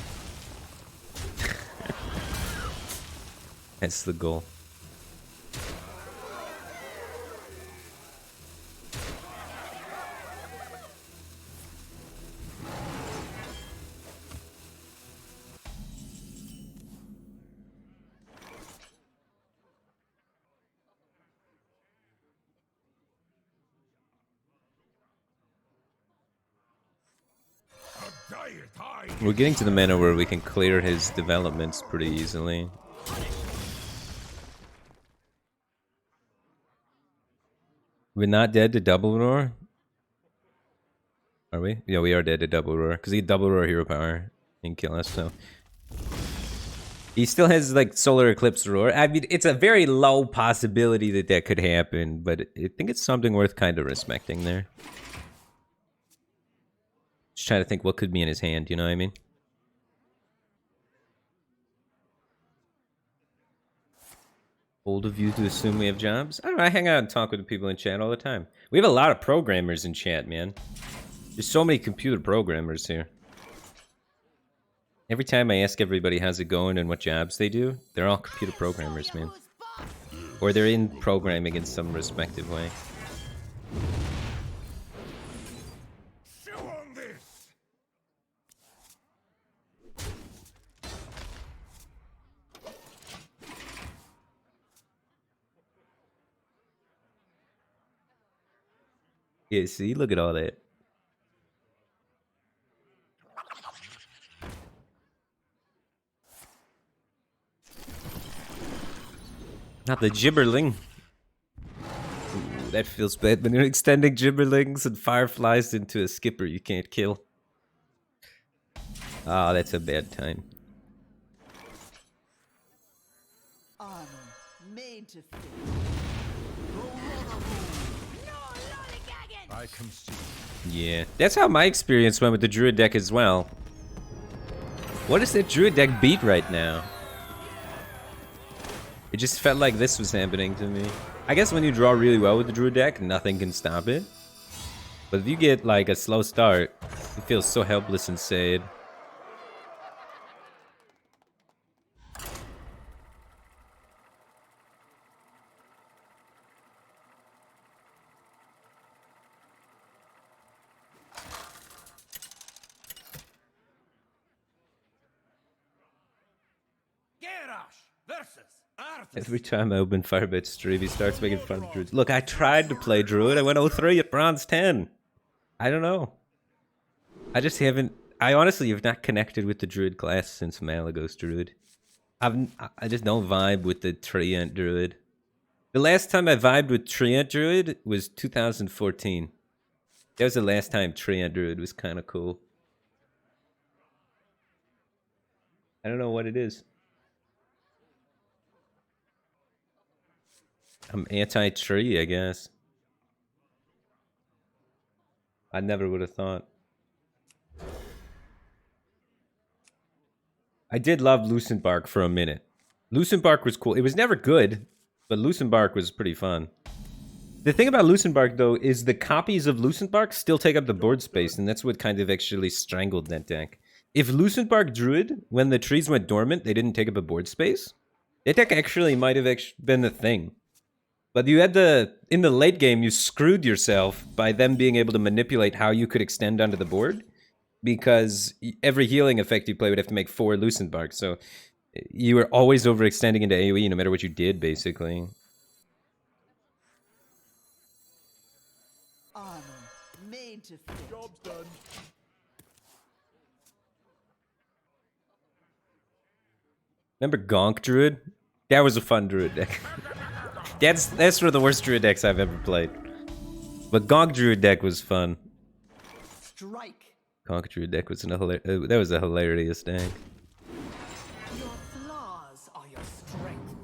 That's the goal. We're getting to the meta where we can clear his developments pretty easily. We're not dead to double roar? Are we? Yeah, we are dead to double roar. Because he double roar hero power and kill us, so. He still has like solar eclipse roar. I mean, it's a very low possibility that that could happen, but I think it's something worth kind of respecting there. Just trying to think what could be in his hand, you know what I mean? Old of you to assume we have jobs? I don't know, I hang out and talk with the people in chat all the time. We have a lot of programmers in chat, man. There's so many computer programmers here. Every time I ask everybody how's it going and what jobs they do, they're all computer programmers, man. Or they're in programming in some respective way. Yeah, see, look at all that. Not the gibberling. Ooh, that feels bad when you're extending gibberlings and fireflies into a skipper you can't kill. Ah, that's a bad time. Armor made to fit. I concede. Yeah, that's how my experience went with the druid deck as well. What is that druid deck beat right now? It just felt like this was happening to me. I guess when you draw really well with the druid deck, nothing can stop it. But if you get like a slow start, it feels so helpless and sad. Every time I open Firebat stream, he starts making fun of druids. Look, I tried to play druid. I went 0-3 at bronze 10. I don't know. I just haven't. I honestly have not connected with the druid class since Malagos druid. I just don't vibe with the Treant druid. The last time I vibed with Treant druid was 2014. That was the last time Treant druid was kind of cool. I don't know what it is. I'm anti-tree, I guess. I never would have thought. I did love Lucent Bark for a minute. Lucent Bark was cool. It was never good, but Lucent Bark was pretty fun. The thing about Lucent Bark, though, is the copies of Lucent Bark still take up the board space, and that's what kind of actually strangled that deck. If Lucent Bark Druid, when the trees went dormant, they didn't take up a board space, that deck actually might have been the thing. But you had in the late game, you screwed yourself by them being able to manipulate how you could extend onto the board. Because every healing effect you play would have to make 4 Lucent Bark. So you were always overextending into AoE no matter what you did, basically. Armor made to fit. Job's done. Remember Gonk Druid? That was a fun Druid deck. That's one of the worst Druid decks I've ever played. But Gonk Druid deck was fun. Strike. Gonk Druid deck was that was a hilarious deck. Your flaws are your strength.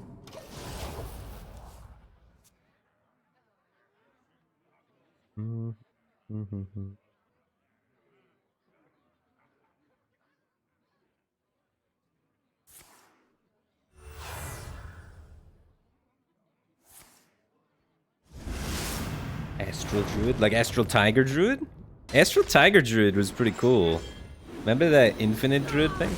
Astral Druid? Like Astral Tiger Druid? Astral Tiger Druid was pretty cool. Remember that Infinite Druid thing?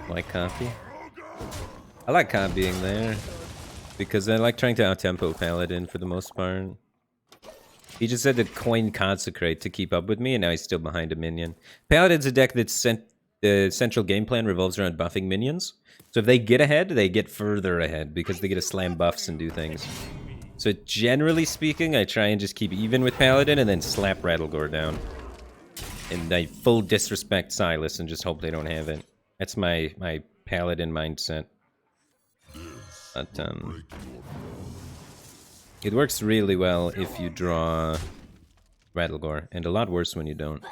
Like copy? I like copying there. Because I like trying to out-tempo Paladin for the most part. He just had to coin Consecrate to keep up with me, and now he's still behind a minion. Paladin's a deck that's the central game plan revolves around buffing minions. So if they get ahead, they get further ahead because they get to slam buffs and do things. So generally speaking, I try and just keep even with Paladin and then slap Rattlegore down. And I full disrespect Silas and just hope they don't have it. That's my Paladin mindset. But it works really well if you draw Rattlegore, and a lot worse when you don't.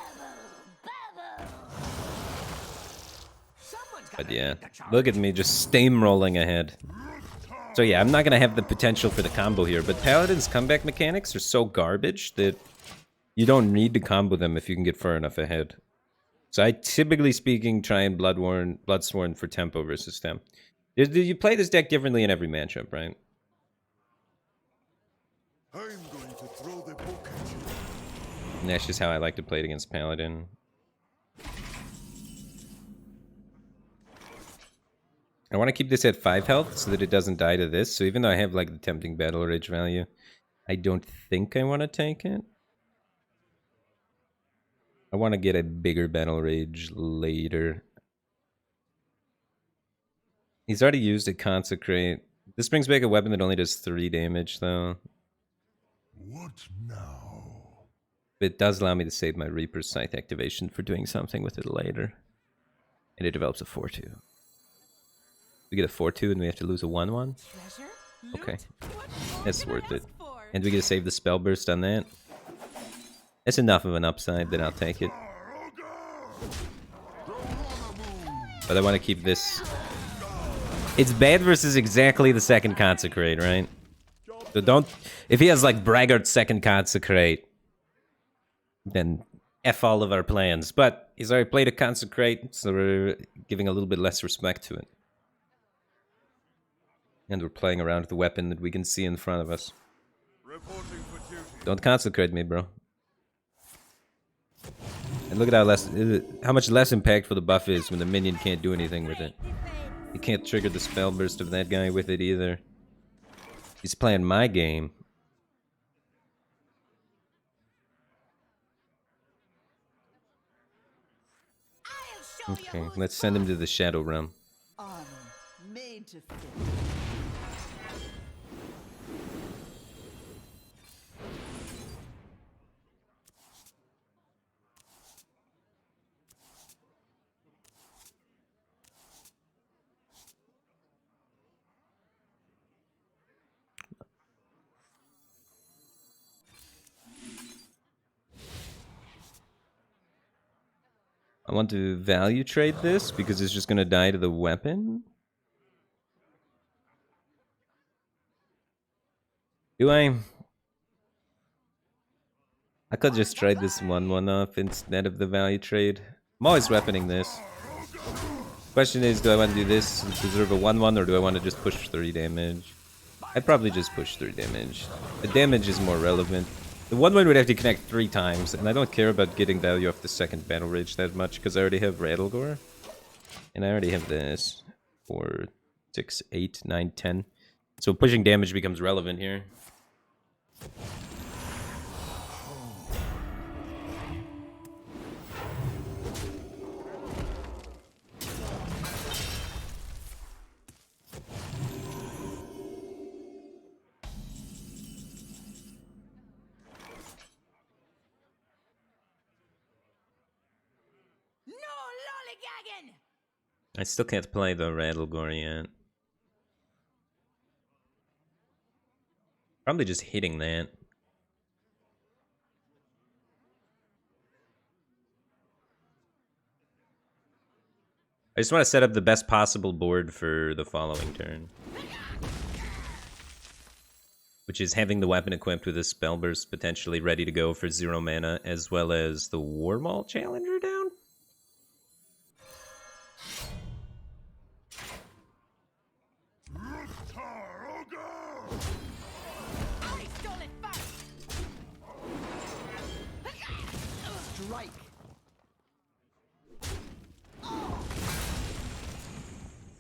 But yeah, look at me just steamrolling ahead. So yeah, I'm not going to have the potential for the combo here, but Paladin's comeback mechanics are so garbage that you don't need to combo them if you can get far enough ahead. So I, typically speaking, try and Bloodsworn for tempo versus them. You play this deck differently in every matchup, right? I'm going to throw the book at you. And that's just how I like to play it against Paladin. I want to keep this at 5 health so that it doesn't die to this. So even though I have like the tempting battle rage value, I don't think I want to take it. I want to get a bigger battle rage later. He's already used a Consecrate. This brings back a weapon that only does 3 damage though. What now? But it does allow me to save my Reaper's Scythe activation for doing something with it later. And it develops a 4-2. We get a 4-2 and we have to lose a 1-1? Okay. That's worth it. And we get to save the spell burst on that. That's enough of an upside that I'll take it. But I want to keep this. It's bad versus exactly the second Consecrate, right? So don't. If he has like Braggart's second Consecrate, then F all of our plans. But he's already played a Consecrate, so we're giving a little bit less respect to it. And we're playing around with the weapon that we can see in front of us. Don't Consecrate me, bro. And look at how much less impactful the buff is when the minion can't do anything with it. You can't trigger the spell burst of that guy with it either. He's playing my game. Okay, let's send him to the Shadow Realm. Armor made to fit. I want to value trade this because it's just going to die to the weapon. Do I? I could just trade this 1-1 off instead of the value trade. I'm always weaponing this. Question is, do I want to do this and preserve a 1-1 or do I want to just push 3 damage? I'd probably just push 3 damage. The damage is more relevant. The 1-1 would have to connect 3 times, and I don't care about getting value off the second Battle Rage that much, because I already have Rattlegore. And I already have this. 4, 6, 8, 9, 10. So pushing damage becomes relevant here. lollygagging! I still can't play the Rattlegore yet. Probably just hitting that. I just want to set up the best possible board for the following turn. Which is having the weapon equipped with a spell burst potentially ready to go for 0 mana, as well as the Warmaul Challenger down? I stole it first! Strike.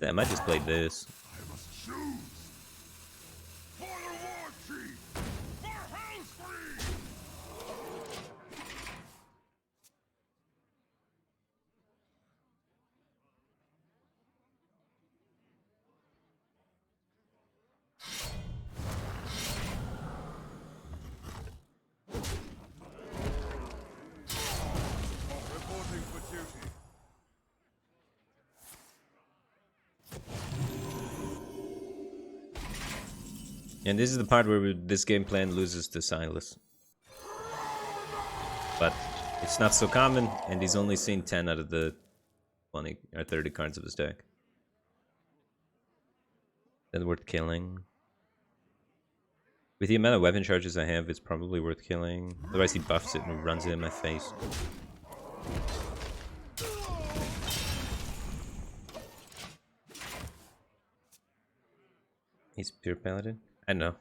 Damn, I just played this. I must choose. For the war chief. For Hellsfree. Reporting for duty. And this is the part where this game plan loses to Silas. But it's not so common, and he's only seen 10 out of the 20 or 30 cards of his deck. That's worth killing. With the amount of weapon charges I have, it's probably worth killing. Otherwise he buffs it and runs it in my face. He's pure paladin? I know.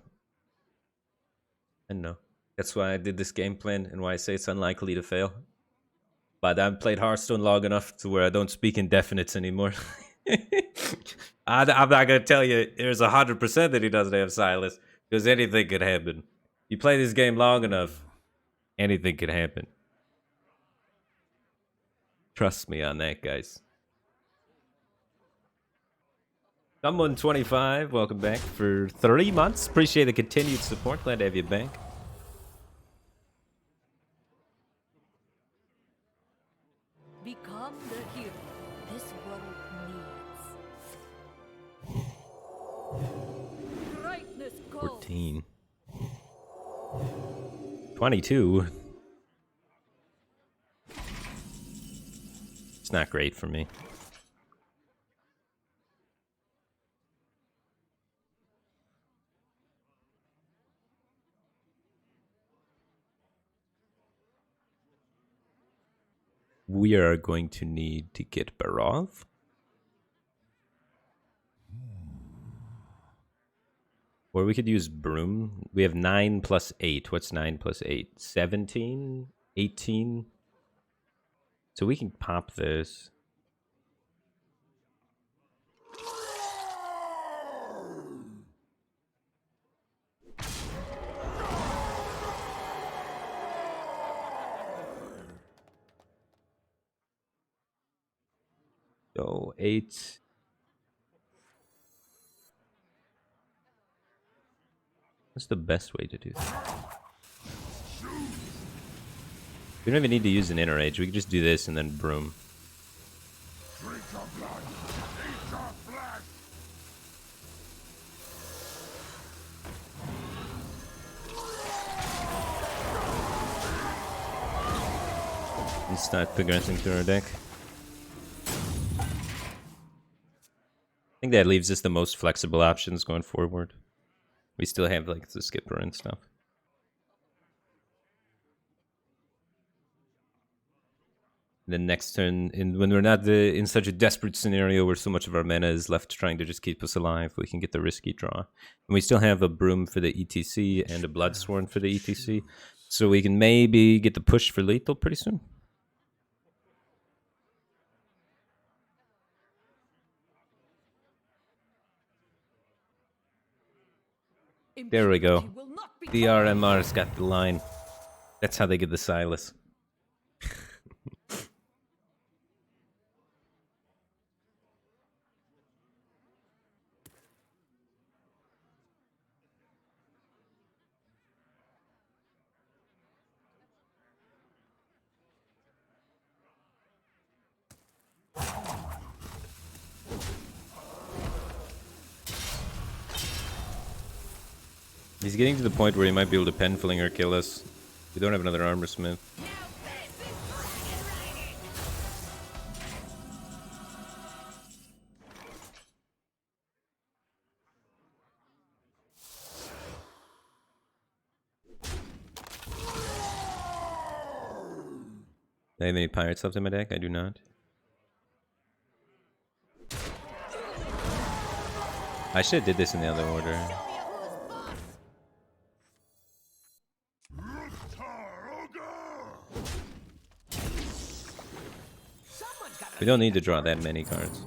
I know. That's why I did this game plan and why I say it's unlikely to fail. But I've played Hearthstone long enough to where I don't speak in definites anymore. I'm not gonna tell you there's 100% that he doesn't have Silas, because anything could happen. You play this game long enough, anything could happen. Trust me on that, guys. Someone25, welcome back for 3 months. Appreciate the continued support. Glad to have you back. Become the hero this world needs. Brightness goes. 14. 22. It's not great for me. We are going to need to get Barov. Or we could use Broom. We have 9 plus 8. What's 9 plus 8? 17? 18? So we can pop this. So 8. What's the best way to do that? We don't even need to use an inner age. We can just do this and then Broom. Drink your blood. Eat your flesh. And start progressing through our deck. I think that leaves us the most flexible options going forward. We still have like the skipper and stuff. Then next turn, when we're not in such a desperate scenario where so much of our mana is left trying to just keep us alive, we can get the risky draw. And we still have a Broom for the ETC and a Bloodsworn for the ETC. So we can maybe get the push for lethal pretty soon. There we go. The RMR's got the line. That's how they get the Silas. He's getting to the point where he might be able to pen flinger kill us. We don't have another armor smith. Do I have any pirates left in my deck? I do not. I should have did this in the other order. We don't need to draw that many cards.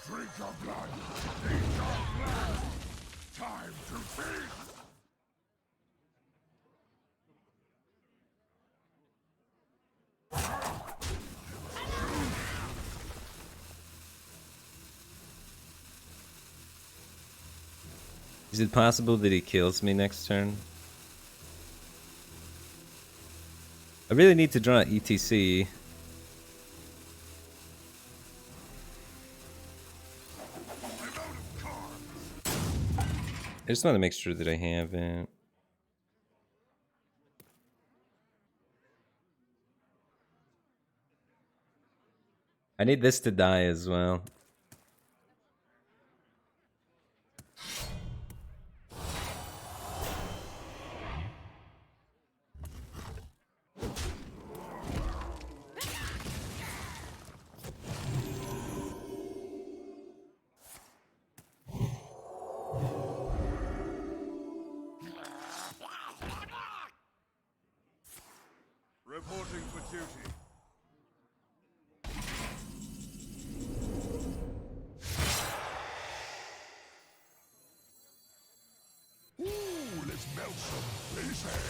Drink your blood! Eat your blood! Time to feast! Is it possible that he kills me next turn? I really need to draw ETC. I just want to make sure that I have it. I need this to die as well. Reporting for duty. Ooh, let's melt some faces.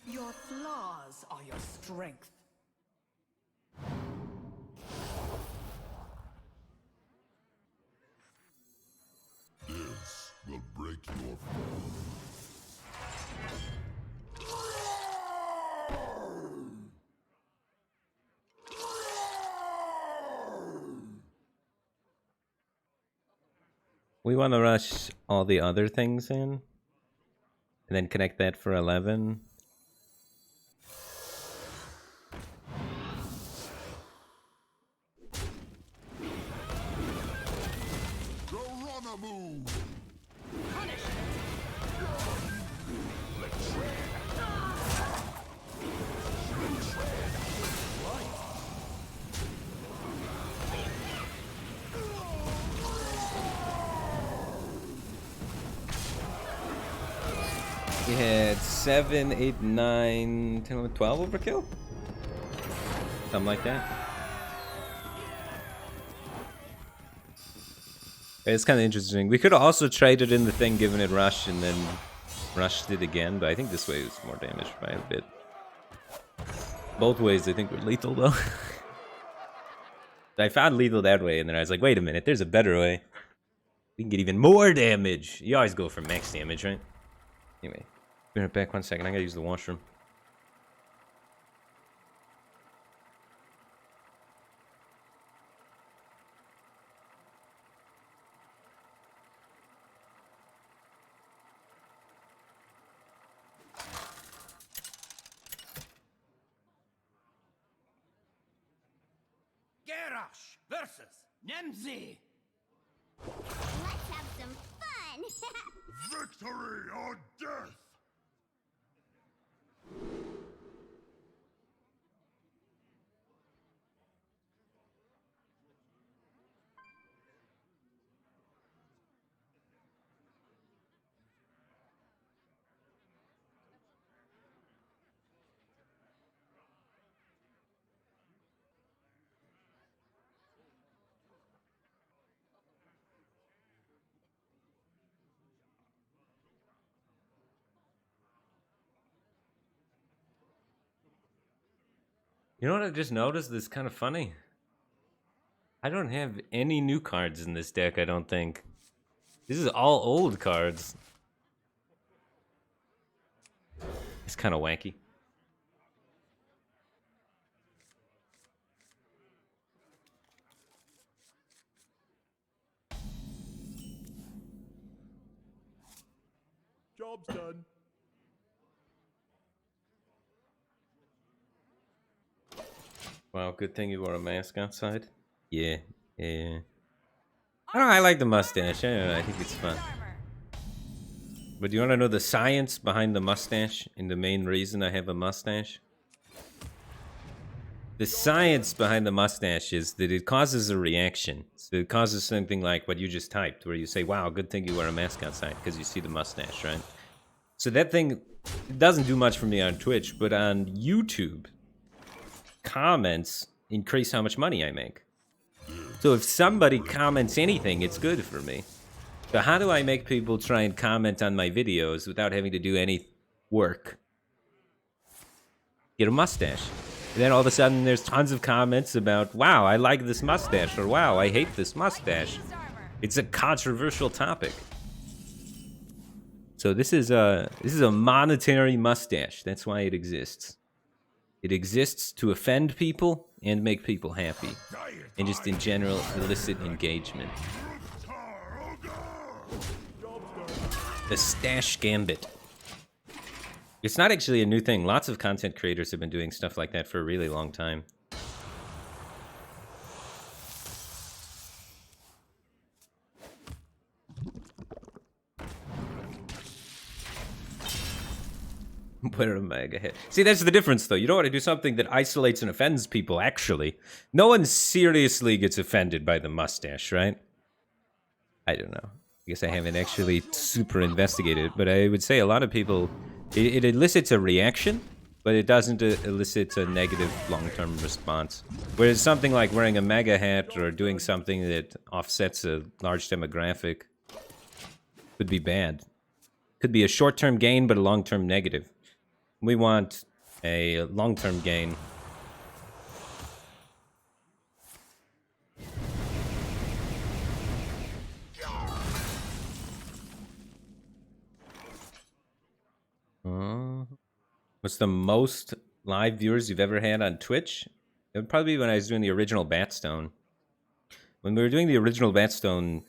Your flaws are your strength. This will break your fall. We want to rush all the other things in. And then connect that for 11. Geronimo! We had 7, 8, 9, 10, 11, 12 overkill? Something like that. It's kind of interesting. We could have also traded in the thing, given it rush, and then rushed it again, but I think this way is more damage by a bit. Both ways I think we're lethal, though. I found lethal that way, and then I was like, wait a minute, there's a better way. We can get even more damage. You always go for max damage, right? Anyway, be right back 1 second. I gotta use the washroom. Garrosh versus Nemzi. Let's have some fun. Victory or death! You know what I just noticed that's kind of funny? I don't have any new cards in this deck, I don't think. This is all old cards. It's kind of wanky. Job's done. Wow, good thing you wore a mask outside. Yeah, yeah. I don't know, I like the mustache. I don't know, I think it's fun. But do you want to know the science behind the mustache and the main reason I have a mustache? The science behind the mustache is that it causes a reaction. So it causes something like what you just typed, where you say, wow, good thing you wear a mask outside, because you see the mustache, right? So that thing doesn't do much for me on Twitch, but on YouTube, comments increase how much money I make. So if somebody comments anything, it's good for me. So how do I make people try and comment on my videos without having to do any work? Get a mustache. And then all of a sudden there's tons of comments about, wow, I like this mustache, or wow, I hate this mustache. It's a controversial topic. So this is a monetary mustache. That's why it exists. It exists to offend people and make people happy. And just in general, elicit engagement. The stash gambit. It's not actually a new thing. Lots of content creators have been doing stuff like that for a really long time. Wear a mega head. See, that's the difference, though. You don't want to do something that isolates and offends people, actually. No one seriously gets offended by the mustache, right? I don't know. I guess I haven't actually super investigated, but I would say a lot of people... It elicits a reaction, but it doesn't elicit a negative long-term response. Whereas something like wearing a mega hat or doing something that offsets a large demographic could be bad. Could be a short-term gain, but a long-term negative. We want a long-term gain. What's the most live viewers you've ever had on Twitch? It would probably be when I was doing the original Batstone. When we were doing the original Batstone,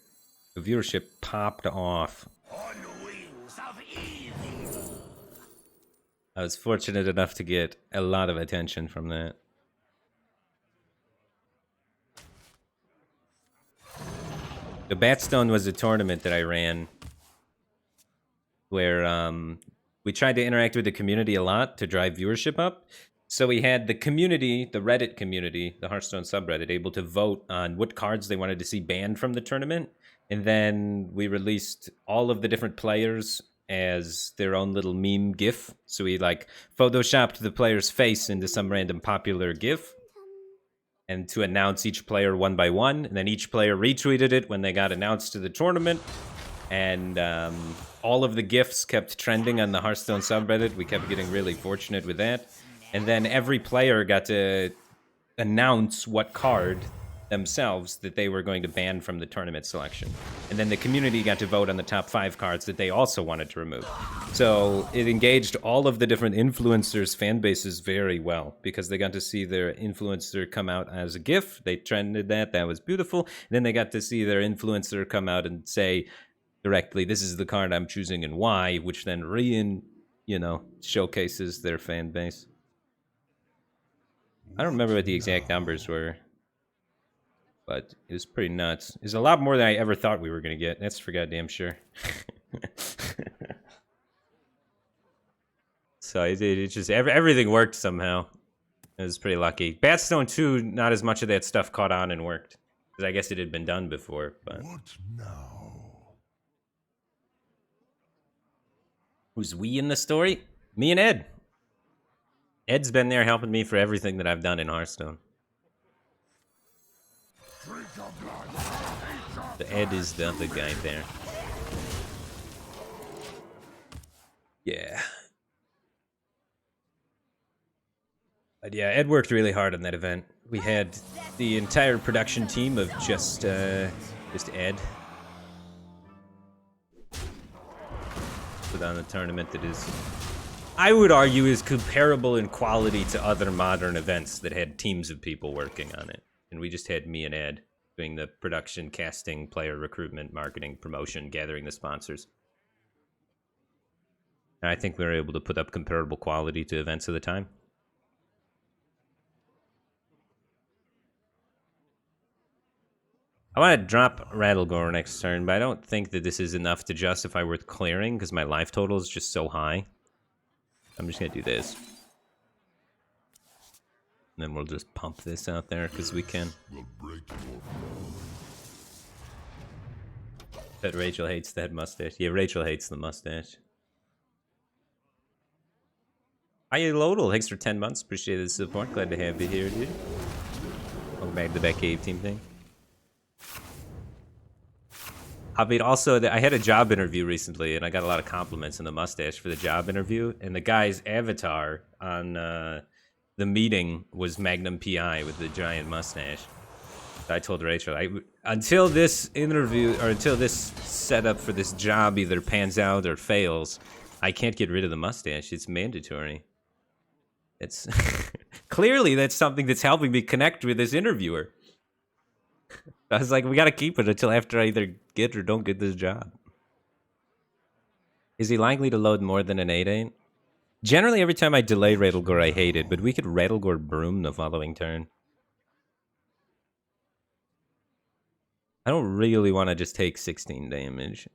the viewership popped off. On wings of evil. I was fortunate enough to get a lot of attention from that. The Batstone was a tournament that I ran where we tried to interact with the community a lot to drive viewership up. So we had the community, the Reddit community, the Hearthstone subreddit, able to vote on what cards they wanted to see banned from the tournament. And then we released all of the different players as their own little meme GIF. So we like photoshopped the player's face into some random popular GIF. And to announce each player one by one. And then each player retweeted it when they got announced to the tournament. And all of the GIFs kept trending on the Hearthstone subreddit. We kept getting really fortunate with that. And then every player got to announce what card themselves that they were going to ban from the tournament selection. And then the community got to vote on the top 5 cards that they also wanted to remove. So it engaged all of the different influencers' fan bases very well because they got to see their influencer come out as a GIF. They trended that. That was beautiful. And then they got to see their influencer come out and say directly, this is the card I'm choosing and why, which then showcases their fan base. I don't remember what the exact numbers were, but it was pretty nuts. It's a lot more than I ever thought we were going to get. That's for goddamn sure. So it just, everything worked somehow. It was pretty lucky. Batstone 2, not as much of that stuff caught on and worked. Because I guess it had been done before, but... What now? Who's we in the story? Me and Ed. Ed's been there helping me for everything that I've done in Hearthstone. The Ed is the other guy there. Yeah. But yeah, Ed worked really hard on that event. We had the entire production team of just Ed. on a tournament that is, I would argue, is comparable in quality to other modern events that had teams of people working on it. And we just had me and Ed doing the production, casting, player recruitment, marketing, promotion, gathering the sponsors. And I think we were able to put up comparable quality to events of the time. I want to drop Rattlegore next turn, but I don't think that this is enough to justify worth clearing because my life total is just so high. I'm just going to do this. And then we'll just pump this out there because we can. Bet Rachel hates that mustache. Yeah, Rachel hates the mustache. Hi, Lodal. Thanks for 10 months. Appreciate the support. Glad to have you here, dude. Welcome back to the Batcave team thing. I mean, also, I had a job interview recently, and I got a lot of compliments on the mustache for the job interview. And the guy's avatar on the meeting was Magnum PI with the giant mustache. I told Rachel, until this interview, or until this setup for this job either pans out or fails, I can't get rid of the mustache. It's mandatory. It's clearly that's something that's helping me connect with this interviewer. I was like, we gotta keep it until after I either get or don't get this job. Is he likely to load more than an 8-8? Generally, every time I delay Rattlegore, I hate it, but we could Rattlegore Broom the following turn. I don't really want to just take 16 damage.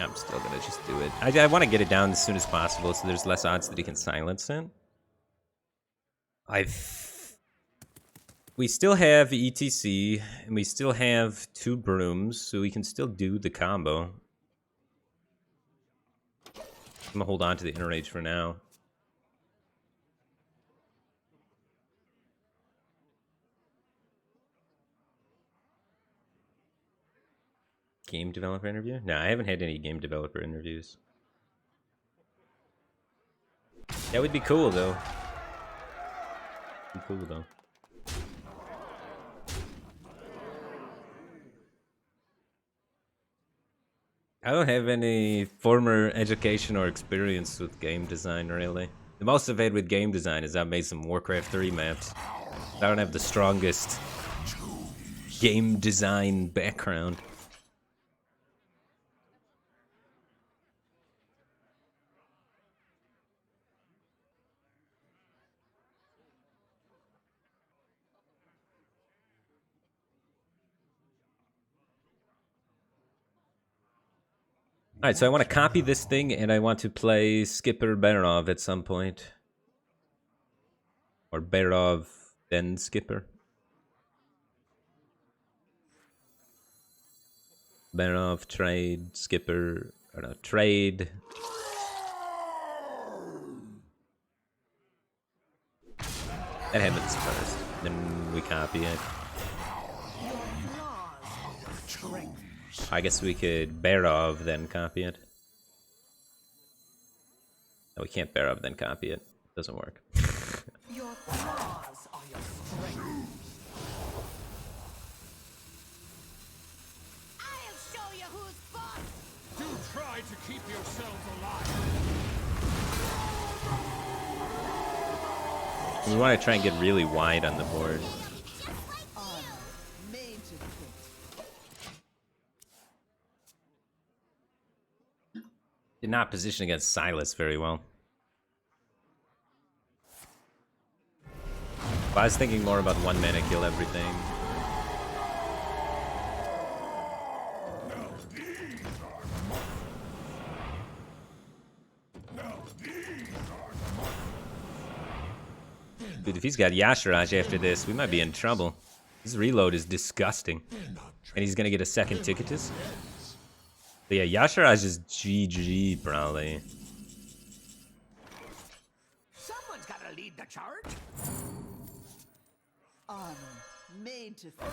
I'm still gonna just do it. I want to get it down as soon as possible so there's less odds that he can silence it. We still have ETC, and we still have 2 brooms, so we can still do the combo. I'm gonna hold on to the Inner Rage for now. Game developer interview? No, I haven't had any game developer interviews. That would be cool, though. Be cool, though. I don't have any former education or experience with game design, really. The most I've had with game design is I've made some Warcraft 3 maps. I don't have the strongest game design background. Alright, so I want to copy this thing, and I want to play Skipper Berov at some point. Or Berov, then Skipper. Berov, trade, Skipper, or no, trade. That happens first, then we copy it. I guess we could Berov, then copy it. No, we can't Berov, then copy it. Doesn't work. Your claws are your strength. I'll show you who's boss. Do try to keep yourselves alive. We want to try and get really wide on the board. Did not position against Silas very well. But I was thinking more about 1 mana kill everything. Dude, if he's got Yashiraj after this, we might be in trouble. His reload is disgusting. And he's gonna get a second Ticketus? But yeah, Yashiraj is GG, probably. Someone's gotta lead the charge. Honor made to fit.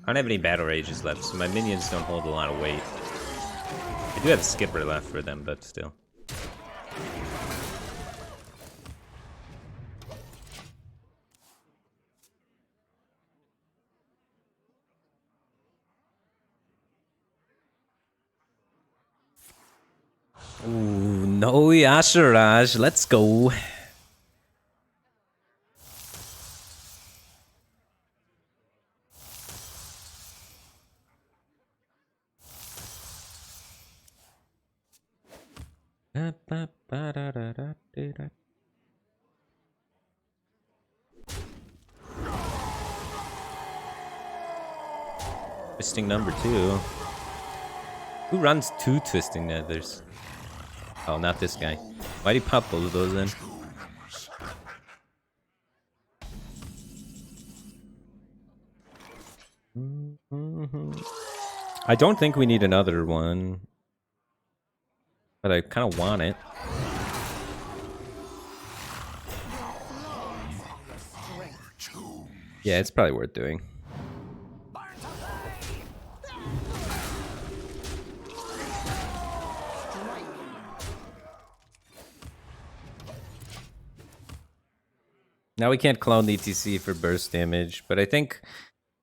I don't have any battle rages left, so my minions don't hold a lot of weight. I do have Skipper left for them, but still. Ooh, no Yasharaj. Let's go. Twisting number 2. Who runs 2 twisting nethers? Oh, not this guy. Why'd he pop both of those in? I don't think we need another one, but I kind of want it. Yeah, it's probably worth doing. Now we can't clone the ETC for burst damage, but I think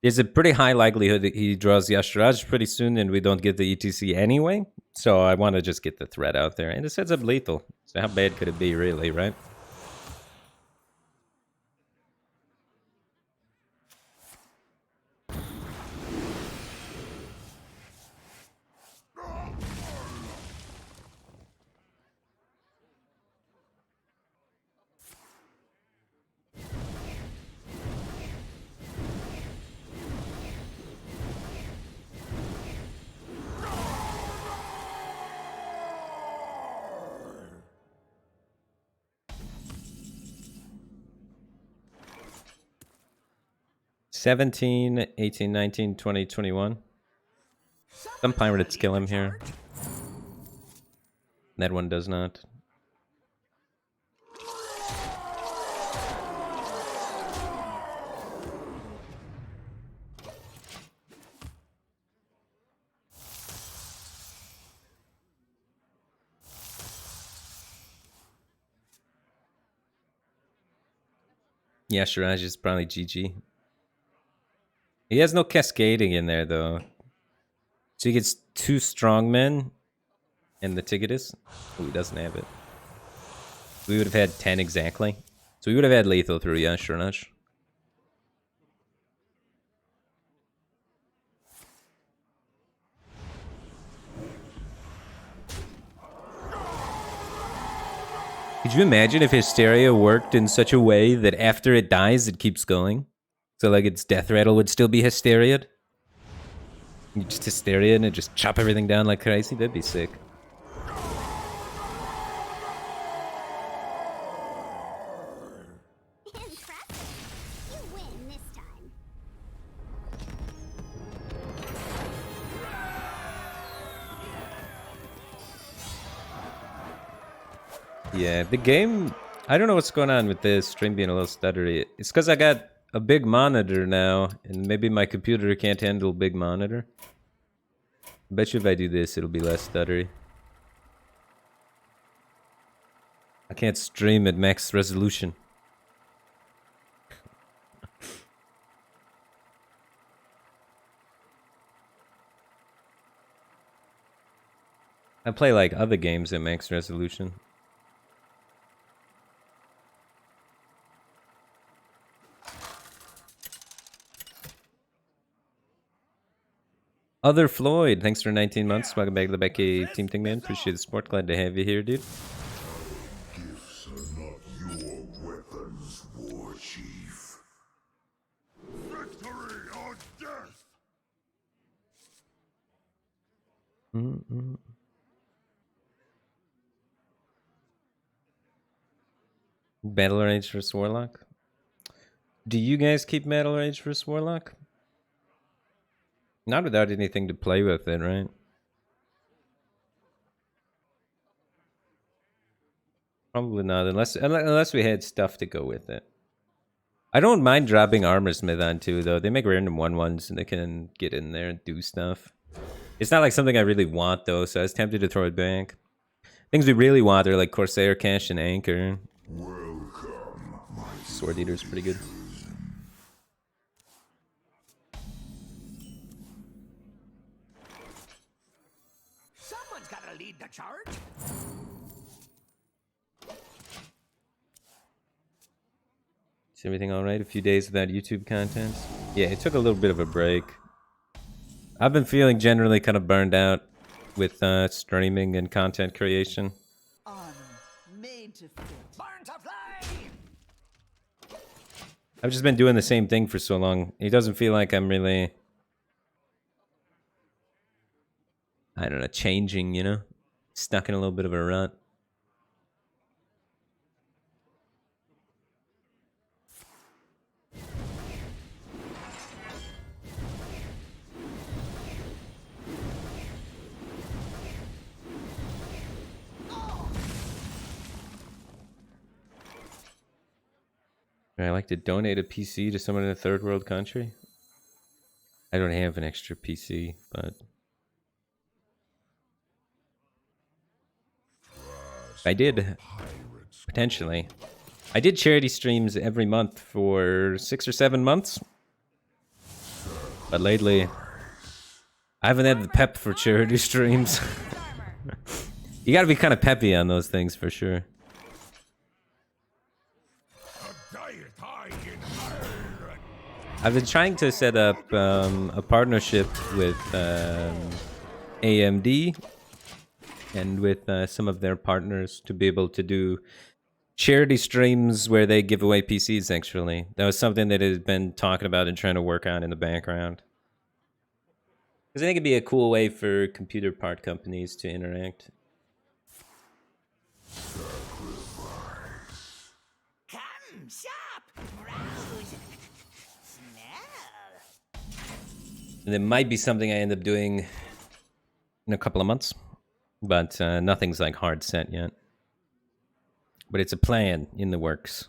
there's a pretty high likelihood that he draws Yasharaj pretty soon and we don't get the ETC anyway. So I want to just get the threat out there. And it sets up lethal. So how bad could it be, really, right? $17, $18, $19, $20, $21. Some pirates kill him here. That one does not. Yeah, Shiraj is probably GG. He has no cascading in there, though. So he gets 2 strongmen and the Tigidus. Oh, he doesn't have it. We would have had 10 exactly. So we would have had lethal through Yasharaj. Could you imagine if Hysteria worked in such a way that after it dies, it keeps going? So like its death rattle would still be Hysteria'd? You just Hysteria and just chop everything down like crazy? That'd be sick. Impressive. You win this time. Yeah, the game... I don't know what's going on with this stream being a little stuttery. It's because I got a big monitor now, and maybe my computer can't handle big monitor. I bet you if I do this, it'll be less stuttery. I can't stream at max resolution. I play like other games at max resolution. Other Floyd, thanks for 19 months. Welcome back to the Becky Team Thing, man. Appreciate the support. Glad to have you here, dude. Gifts are not your weapons, War Chief. Victory or death! Battle Rage versus Warlock. Do you guys keep Battle Rage versus Warlock? Not without anything to play with it, right? Probably not, unless we had stuff to go with it. I don't mind dropping Armor Smith on too, though. They make random 1/1s and they can get in there and do stuff. It's not like something I really want, though, so I was tempted to throw it back. Things we really want are like Corsair, Cash, and Anchor. Welcome, my Sword Eater's pretty good. Someone's gotta lead the charge. Is everything alright? A few days without YouTube content? Yeah, it took a little bit of a break. I've been feeling generally kind of burned out with streaming and content creation. Armor made to fit. Born to fly! I've just been doing the same thing for so long. It doesn't feel like I'm really, I don't know, changing, you know? Stuck in a little bit of a rut. Would I like to donate a PC to someone in a third world country? I don't have an extra PC, but I did, potentially. I did charity streams every month for 6 or 7 months. But lately, I haven't had the pep for charity streams. You gotta be kind of peppy on those things for sure. I've been trying to set up a partnership with AMD and with some of their partners to be able to do charity streams where they give away PCs, actually. That was something that has been talking about and trying to work on in the background. Because I think it'd be a cool way for computer part companies to interact. Come, shop, browse, smell. And it might be something I end up doing in a couple of months. But nothing's like hard set yet. But it's a plan in the works.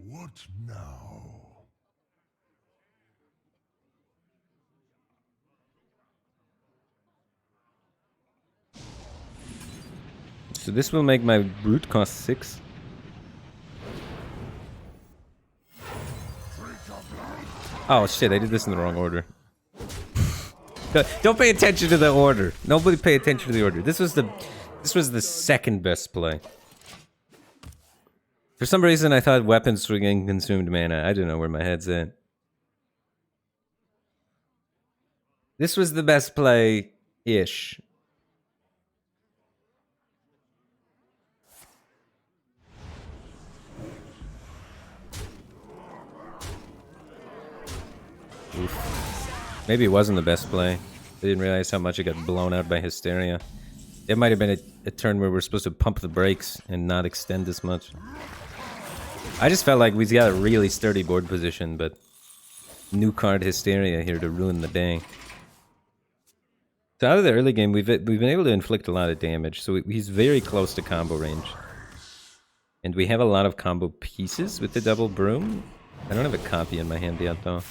What now? So this will make my root cost 6. Oh shit, I did this in the wrong order. Don't pay attention to the order. Nobody pay attention to the order. This was the second best play. For some reason I thought weapon swinging consumed mana. I don't know where my head's at. This was the best play-ish. Oof. Maybe it wasn't the best play. I didn't realize how much it got blown out by Hysteria. It might have been a turn where we're supposed to pump the brakes and not extend as much. I just felt like we got a really sturdy board position, but new card Hysteria here to ruin the day. So out of the early game, we've been able to inflict a lot of damage, so he's very close to combo range. And we have a lot of combo pieces with the double broom. I don't have a copy in my hand yet, though.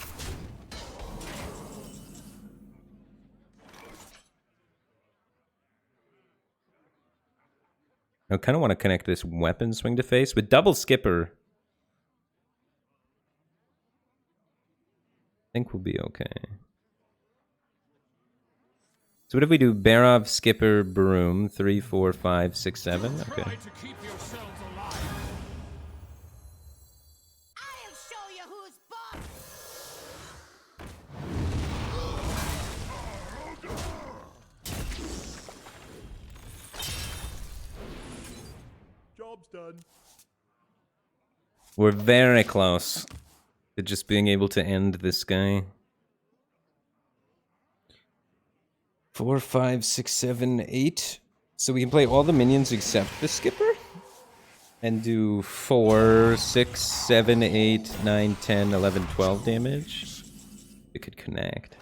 I kind of want to connect this weapon swing to face with double skipper. I think we'll be okay. So what if we do Barov, skipper, broom, 3, 4, 5, 6, 7? Okay. I'll show you who's boss. Job's done. We're very close to just being able to end this guy. 4, 5, 6, 7, 8. So we can play all the minions except the skipper? And do 4, 6, 7, 8, 9, 10, 11, 12 damage. We could connect.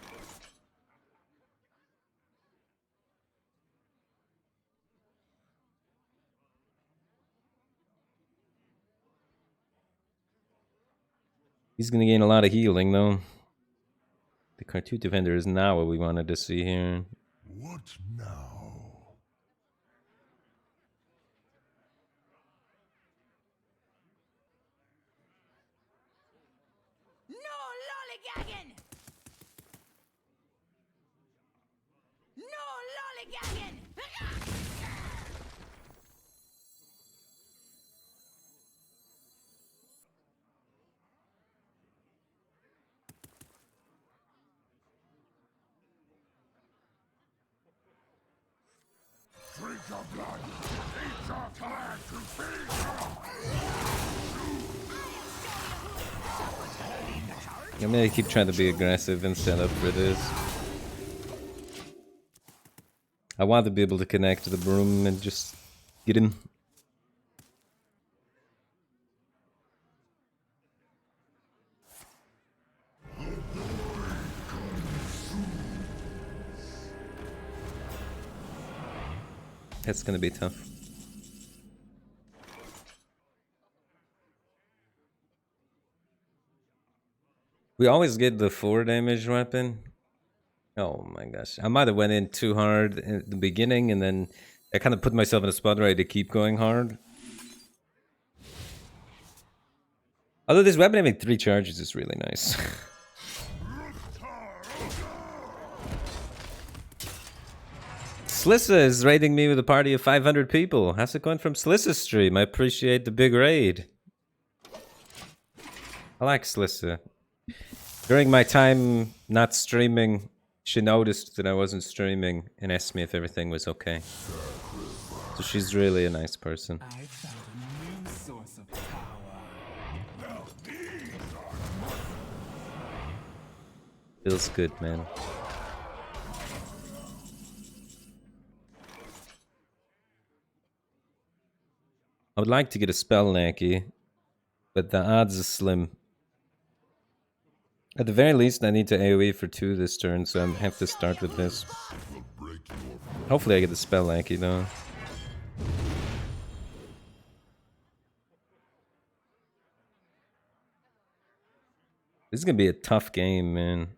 He's gonna gain a lot of healing though. The Cartoon Defender is not what we wanted to see here. What now? No lollygagging! lollygagging! Drink your blood! Eat your time to feed I'm gonna keep trying to be aggressive and set up for this. I want to be able to connect to the broom and just get him. That's gonna be tough. We always get the 4 damage weapon. Oh my gosh. I might have went in too hard at the beginning and then I kind of put myself in a spot where I had to keep going hard. Although this weapon having 3 charges is really nice. Slissa is raiding me with a party of 500 people. How's it going from Slissa's stream? I appreciate the big raid. I like Slissa. During my time not streaming, she noticed that I wasn't streaming and asked me if everything was okay. So she's really a nice person. I found a new source of power. Feels good, man. I would like to get a spell lackey, but the odds are slim. At the very least, I need to AoE for 2 this turn, so I have to start with this. Hopefully I get the spell lackey, though. This is gonna be a tough game, man.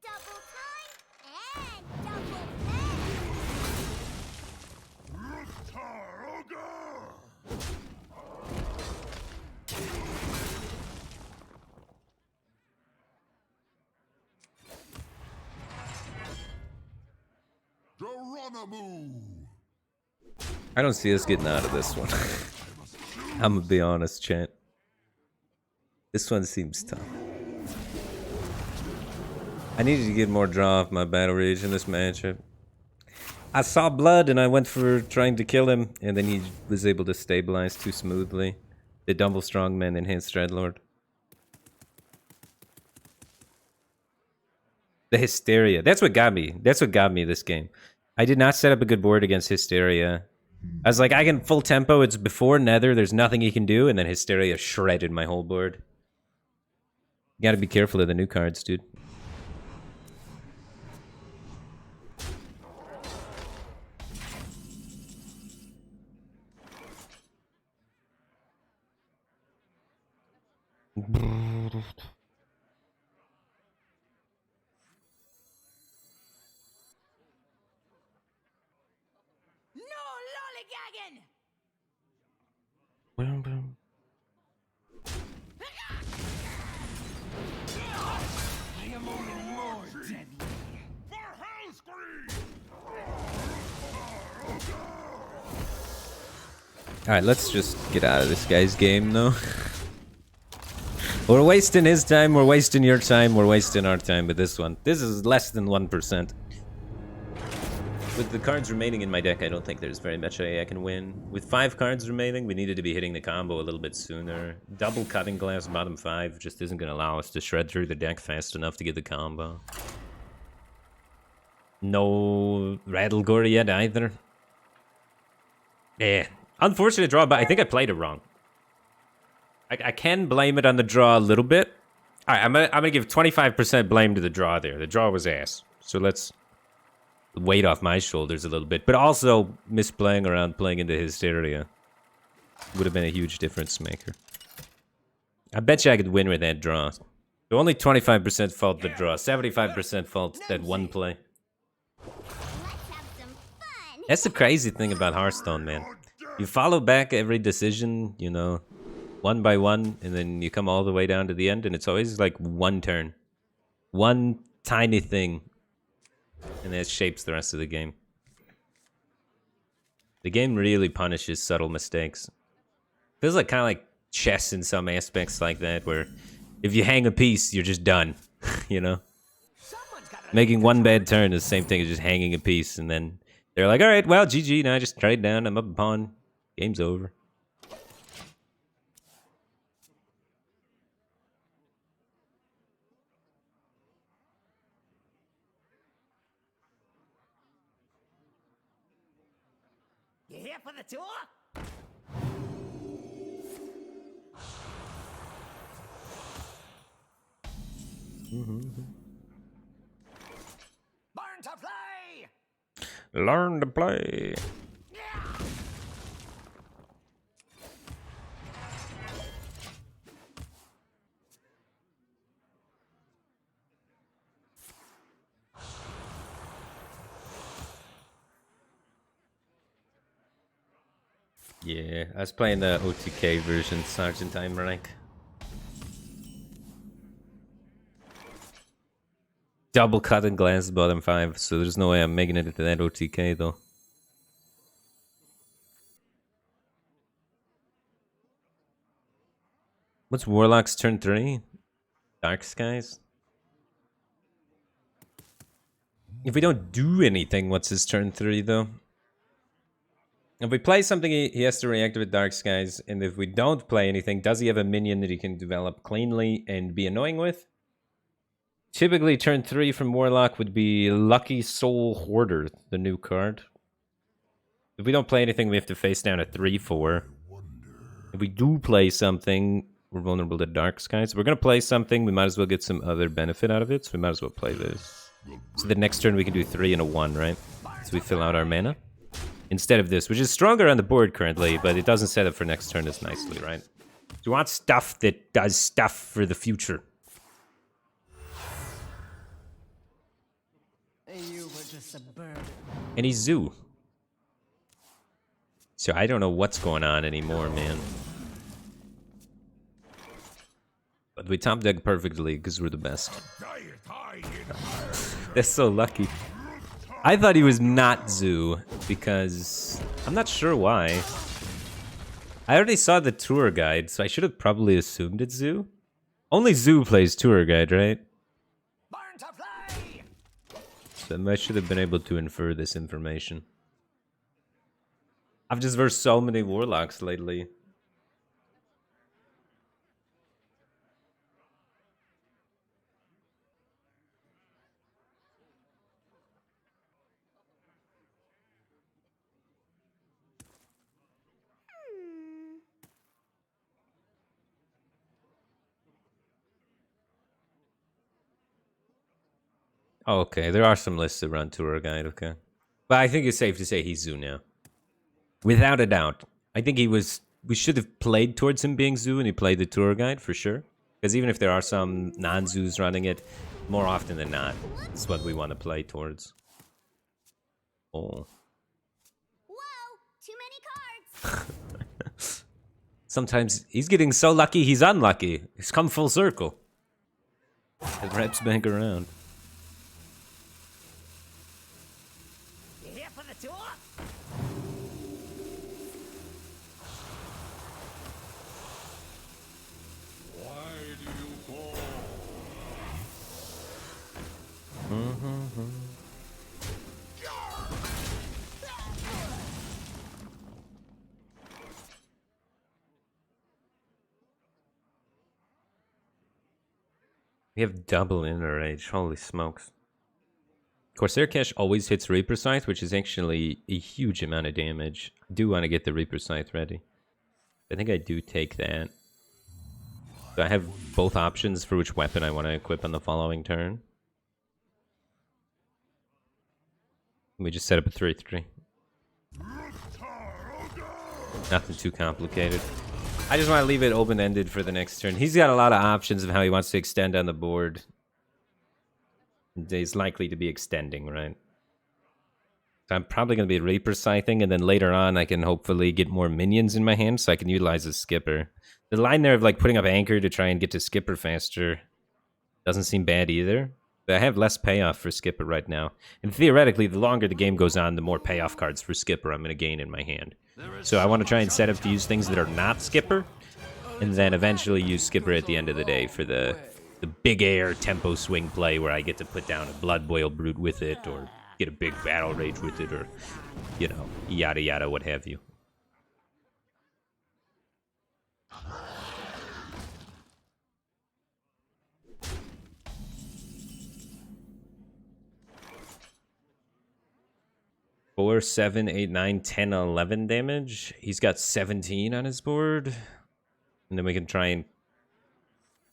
Double time and double pay. Geronimo! I don't see us getting out of this one. I'm gonna be honest, chat. This one seems tough. I needed to get more draw off my battle rage in this matchup. I saw blood and I went for trying to kill him, and then he was able to stabilize too smoothly. The double strongman enhanced dreadlord. The hysteria. That's what got me. That's what got me this game. I did not set up a good board against hysteria. I was like, I can full tempo. It's before Nether. There's nothing he can do, and then hysteria shredded my whole board. You gotta be careful of the new cards, dude. No lollygagging! Boom, boom. I am only more deadly. For Hellscream! Alright, let's just get out of this guy's game, though. We're wasting his time, we're wasting your time, we're wasting our time with this one. This is less than 1%. With the cards remaining in my deck, I don't think there's very much I can win. With 5 cards remaining, we needed to be hitting the combo a little bit sooner. Double cutting glass bottom 5 just isn't going to allow us to shred through the deck fast enough to get the combo. No Rattlegore yet either. Yeah, unfortunate draw, but I think I played it wrong. I can blame it on the draw a little bit. Alright, I'm gonna give 25% blame to the draw there. The draw was ass. So let's weight off my shoulders a little bit. But also, misplaying around playing into Hysteria would have been a huge difference maker. I bet you I could win with that draw. So only 25% fault the draw, 75% fault that one play. Let's have some fun. That's the crazy thing about Hearthstone, man. You follow back every decision, you know. one by one, and then you come all the way down to the end, and it's always like one turn. One tiny thing. And that shapes the rest of the game. The game really punishes subtle mistakes. Feels like kind of like chess in some aspects like that, where if you hang a piece, you're just done. You know? Making one bad turn is the same thing as just hanging a piece, and then they're like, alright, well, GG, now I just trade down, I'm up a pawn. Game's over. You here for the tour? Born to play! Learn to play. Yeah, I was playing the OTK version, Sergeantine rank. Double cut and glass bottom 5, so there's no way I'm making it into that OTK though. What's Warlock's turn 3? Dark Skies? If we don't do anything, what's his turn 3 though? If we play something, he has to react with Dark Skies, and if we don't play anything, does he have a minion that he can develop cleanly and be annoying with? Typically, turn 3 from Warlock would be Lucky Soul Hoarder, the new card. If we don't play anything, we have to face down a 3/4. If we do play something, we're vulnerable to Dark Skies. If we're going to play something, we might as well get some other benefit out of it, so we might as well play this. So the next turn we can do 3 and a 1, right? So we fill out our mana. Instead of this, which is stronger on the board currently, but it doesn't set up for next turn as nicely, right? So you want stuff that does stuff for the future. You were just a bird. And he's Zoo. So I don't know what's going on anymore, man. But we top deck perfectly because we're the best. That's so lucky. I thought he was not Zoo because I'm not sure why. I already saw the tour guide, so I should have probably assumed it's Zoo. Only Zoo plays tour guide, right? Born to play! So I should have been able to infer this information. I've just versed so many Warlocks lately. Oh, okay, there are some lists around tour guide, okay. But I think it's safe to say he's Zoo now. Without a doubt. I think he was... We should have played towards him being Zoo and he played the tour guide, for sure. Because even if there are some non-Zoos running it, more often than not, it's what we want to play towards. Oh. Whoa, too many cards. Sometimes he's getting so lucky he's unlucky. He's come full circle. It wraps back around. You here for the tour? Why do you call? We have double inner rage. Holy smokes. Corsair Cash always hits Reaper Scythe, which is actually a huge amount of damage. I do want to get the Reaper Scythe ready. I think I do take that. So I have both options for which weapon I want to equip on the following turn. We just set up a 3-3. Nothing too complicated. I just want to leave it open-ended for the next turn. He's got a lot of options of how he wants to extend on the board. He's likely to be extending, right? So I'm probably going to be Reaper Scything, and then later on I can hopefully get more minions in my hand so I can utilize a skipper. The line there of like putting up anchor to try and get to Skipper faster doesn't seem bad either. But I have less payoff for Skipper right now. And theoretically, the longer the game goes on, the more payoff cards for Skipper I'm going to gain in my hand. So I want to try and set up to use things that are not Skipper, and then eventually use Skipper at the end of the day for the big air tempo swing play where I get to put down a Blood Boil Brute with it, or get a big Battle Rage with it, or, you know, yada yada, what have you. Four, 7, 8, 9, 10, 11 damage. He's got 17 on his board. And then we can try and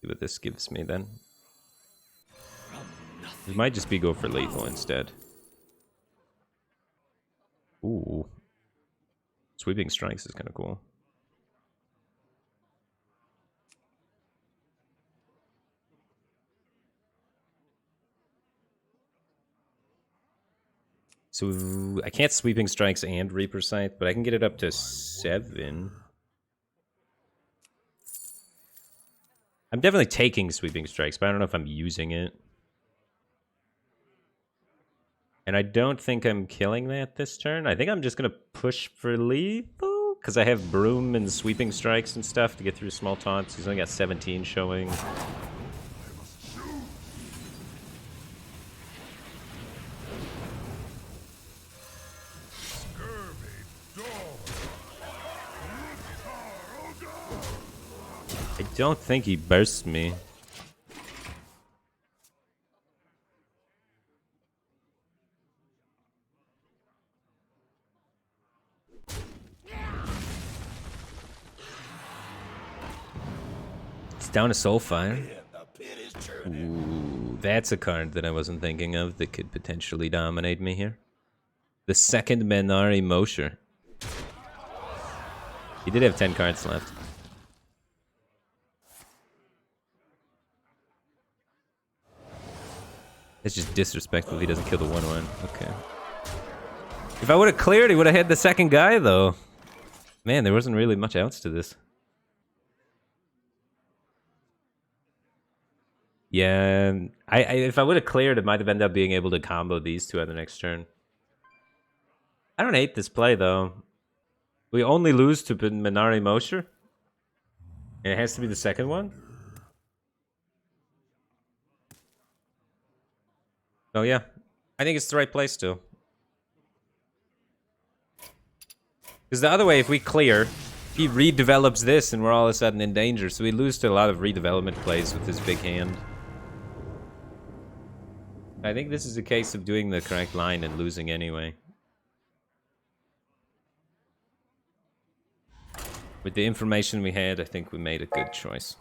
see what this gives me then. It might just be go for lethal instead. Ooh. Sweeping Strikes is kind of cool. So I can't Sweeping Strikes and Reaper Sight, but I can get it up to 7. I'm definitely taking Sweeping Strikes, but I don't know if I'm using it. And I don't think I'm killing that this turn. I think I'm just going to push for lethal, because I have Broom and Sweeping Strikes and stuff to get through small taunts. He's only got 17 showing. I don't think he bursts me. It's down to Soulfire. Ooh, that's a card that I wasn't thinking of that could potentially dominate me here. The second Menari Mosher. He did have 10 cards left. It's just disrespectful if he doesn't kill the 1/1. Okay. If I would have cleared, he would have had the second guy, though. Man, there wasn't really much else to this. Yeah, if I would have cleared, it might have ended up being able to combo these two on the next turn. I don't hate this play, though. We only lose to Minari Mosher. And it has to be the second one? Oh, yeah. I think it's the right play still. Because the other way, if we clear, he redevelops this and we're all of a sudden in danger. So we lose to a lot of redevelopment plays with his big hand. I think this is a case of doing the correct line and losing anyway. With the information we had, I think we made a good choice.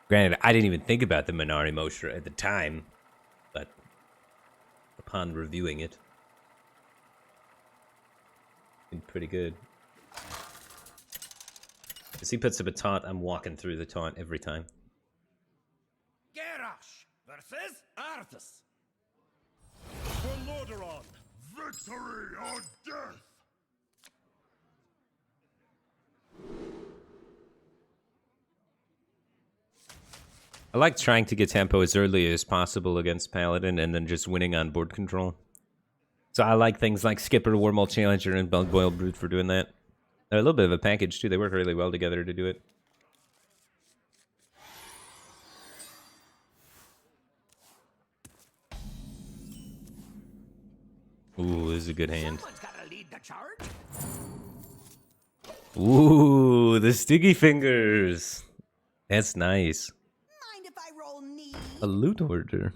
Granted, I didn't even think about the Minari Mosher at the time, but upon reviewing it, it's pretty good. As he puts up a taunt, I'm walking through the taunt every time. Garrosh versus Arthas. For Lordaeron, victory or death! I like trying to get tempo as early as possible against Paladin and then just winning on board control. So I like things like Skipper, Wormhole Challenger, and Blood Boil Brute for doing that. They're a little bit of a package too. They work really well together to do it. Ooh, this is a good hand. Someone's gotta lead the charge. Ooh, the Sticky Fingers. That's nice. Mind if I roll knee? A loot order.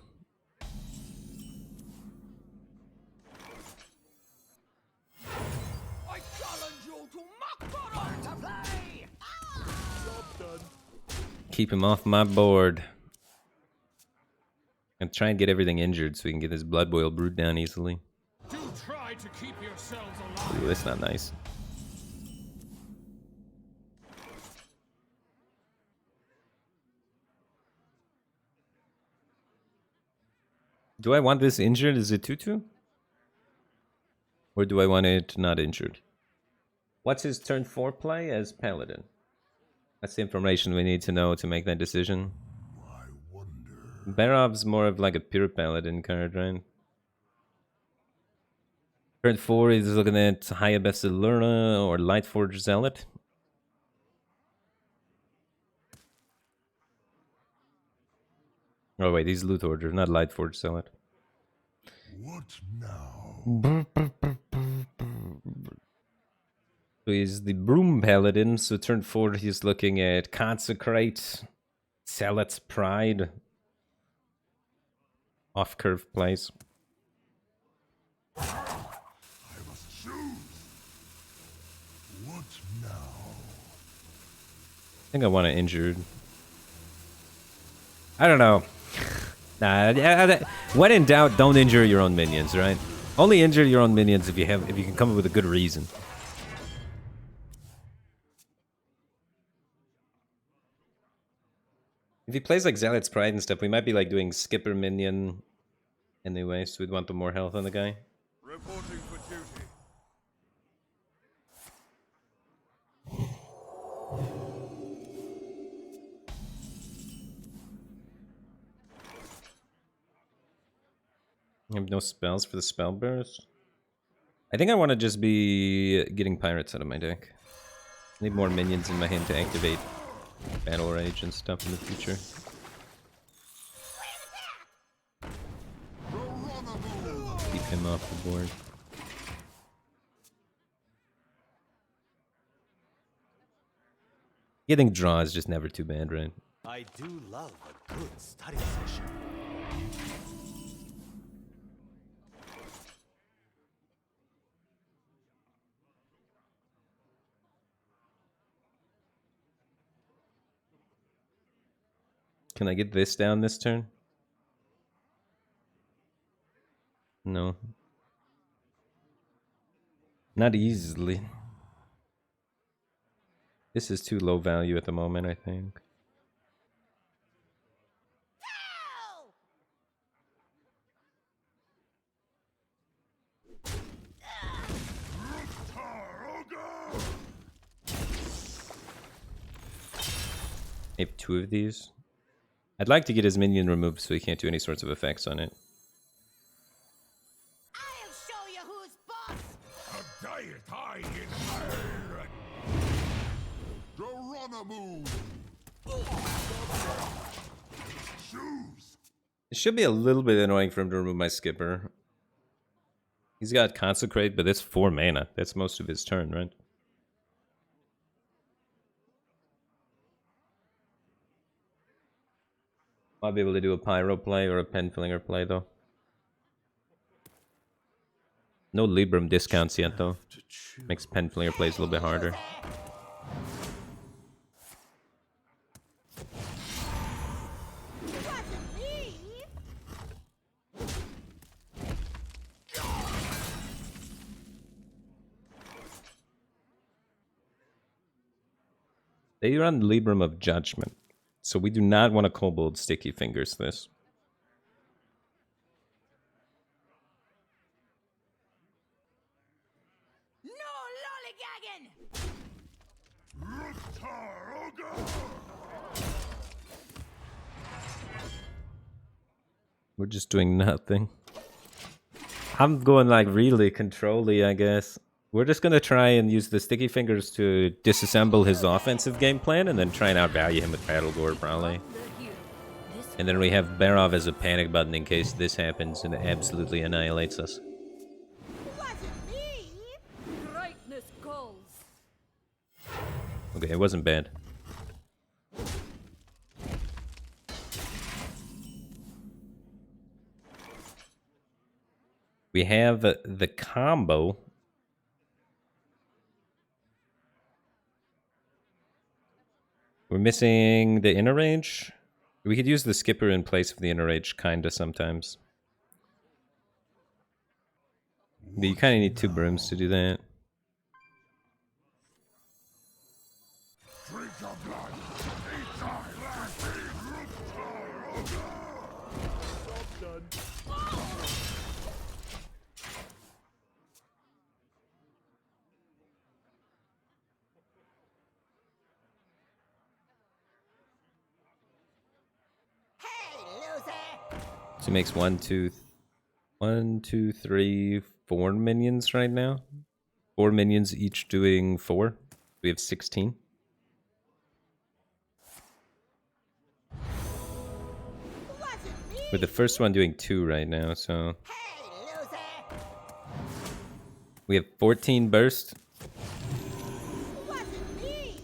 I challenge you to mock to play. Keep him off my board. And try and get everything injured so we can get this Blood Boil Brute down easily. Do try to keep yourselves alive. Ooh, that's not nice. Do I want this injured as a 2/2? Or do I want it not injured? What's his turn 4 play as Paladin? That's the information we need to know to make that decision. I wonder. Barov's more of like a pure Paladin card, right? Turn 4 is looking at Firebat Lurna or Lightforge Zealot. Oh wait, he's Loot Order, not Lightforge Zealot. What now? So he's the Broom Paladin, so turn 4 he's looking at Consecrate, Zealot's Pride, off-curve plays. I must choose. What now? I think I want to injured. I don't know. Nah, when in doubt, don't injure your own minions, right? Only injure your own minions if you can come up with a good reason. If he plays like Zealot's Pride and stuff, we might be like doing skipper minion anyway, so we'd want the more health on the guy. Reporting for duty. I have no spells for the spell burst. I think I want to just be getting pirates out of my deck. I need more minions in my hand to activate battle rage and stuff in the future. Keep him off the board. Getting draw is just never too bad, right? I do love a good study session. Can I get this down this turn? No. Not easily. This is too low value at the moment, I think. I have 2 of these. I'd like to get his minion removed so he can't do any sorts of effects on it. I'll show you who's boss. A diet high in iron. Geronimo. Choose. It should be a little bit annoying for him to remove my skipper. He's got Consecrate, but that's 4 mana. That's most of his turn, right? Might be able to do a Pyro play or a Penflinger play, though. No Libram discounts yet, though. Makes Penflinger plays a little bit harder. They run Libram of Judgment, so we do not want to Kobold Sticky Fingers this. No lollygagging. We're just doing nothing. I'm going like really control-y, I guess. We're just going to try and use the Sticky Fingers to disassemble his offensive game plan and then try and outvalue him with Battle Gore, probably. And then we have Barov as a panic button in case this happens and it absolutely annihilates us. Greatness calls. Okay, it wasn't bad. We have the combo. We're missing the inner range. We could use the skipper in place of the inner range, kinda, sometimes. But you kinda need 2 brooms to do that. Drink your blood. Eat thy So he makes 1, 2, 3, 4 minions right now. 4 minions each doing 4. We have 16. With the first one doing 2 right now, so Hey, loser! we have 14 burst. Wasn't me!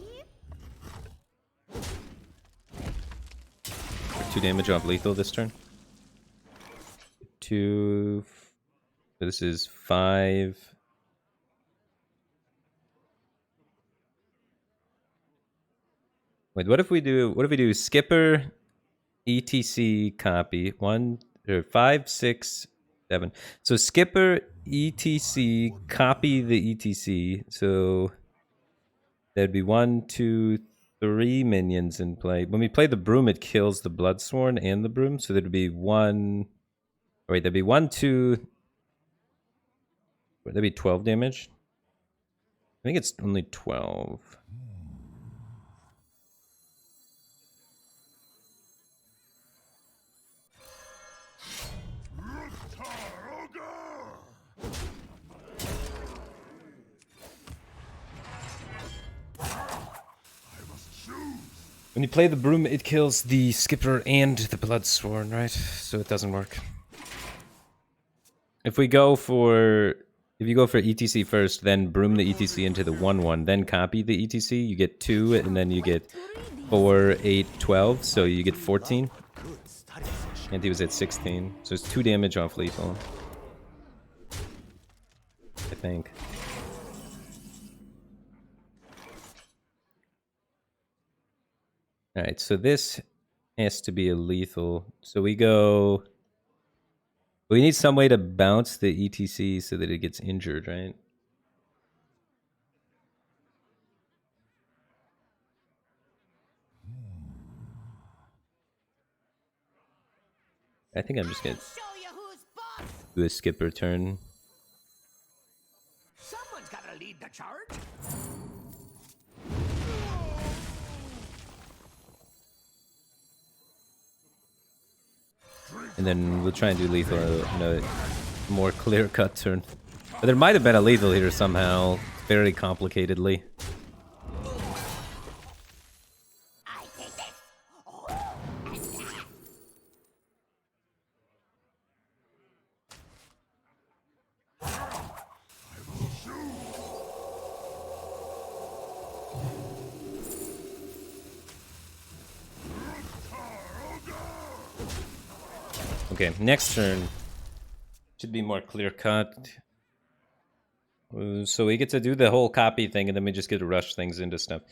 2 damage off lethal this turn. 2. So this is 5. Wait, what if we do skipper, etc copy 1 or 5, 6, 7. So skipper, etc copy the etc. So there'd be 1, 2, 3 minions in play. When we play the broom, it kills the bloodsworn and the broom. So there'd be 1. Oh, wait, there'd be 1, 2. That'd be 12 damage. I think it's only 12. When you play the broom, it kills the skipper and the bloodsworn, right? So it doesn't work. If you go for ETC first, then broom the ETC into the 1/1, then copy the ETC, you get 2, and then you get 4, 8, 12, so you get 14. And he was at 16, so it's 2 damage off lethal. I think. Alright, so this has to be a lethal. So we go... We need some way to bounce the ETC so that it gets injured, right? I think I'm just gonna Show you who's boss. do a skipper turn. Someone's gotta lead the charge. And then we'll try and do lethal in a more clear-cut turn. But there might have been a lethal here somehow, very complicatedly. I take this. Okay, next turn should be more clear-cut. So we get to do the whole copy thing, and then we just get to rush things into stuff.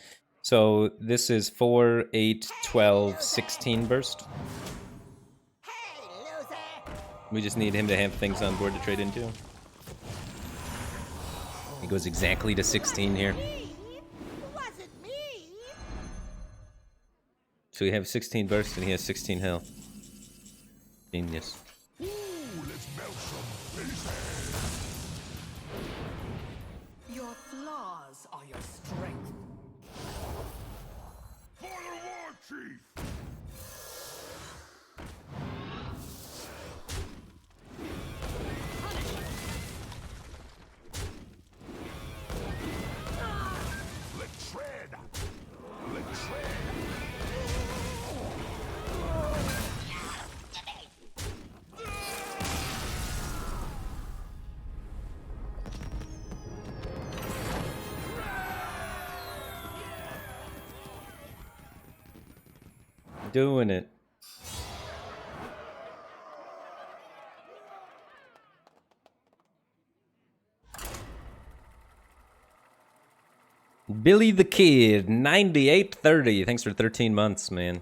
So this is 4, 8, 12, 16 burst. Hey, loser. We just need him to have things on board to trade into. He goes exactly to 16 here. Wasn't me! So we have 16 burst, and he has 16 health. Genius. Ooh, let's melt some faces. Your flaws are your strength. For the war chief. Let's tread. Let's tread. Doing it. Billy the Kid, 9830. Thanks for 13 months, man.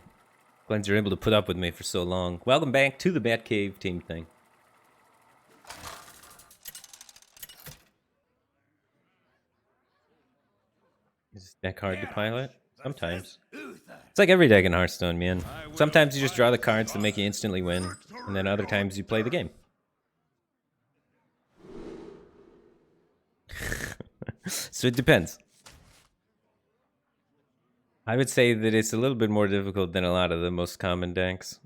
Glad you're able to put up with me for so long. Welcome back to the Batcave team thing. Is that hard to pilot? Sometimes. It's like every deck in Hearthstone, man. Sometimes you just draw the cards that make you instantly win, and then other times you play the game. So it depends. I would say that it's a little bit more difficult than a lot of the most common decks.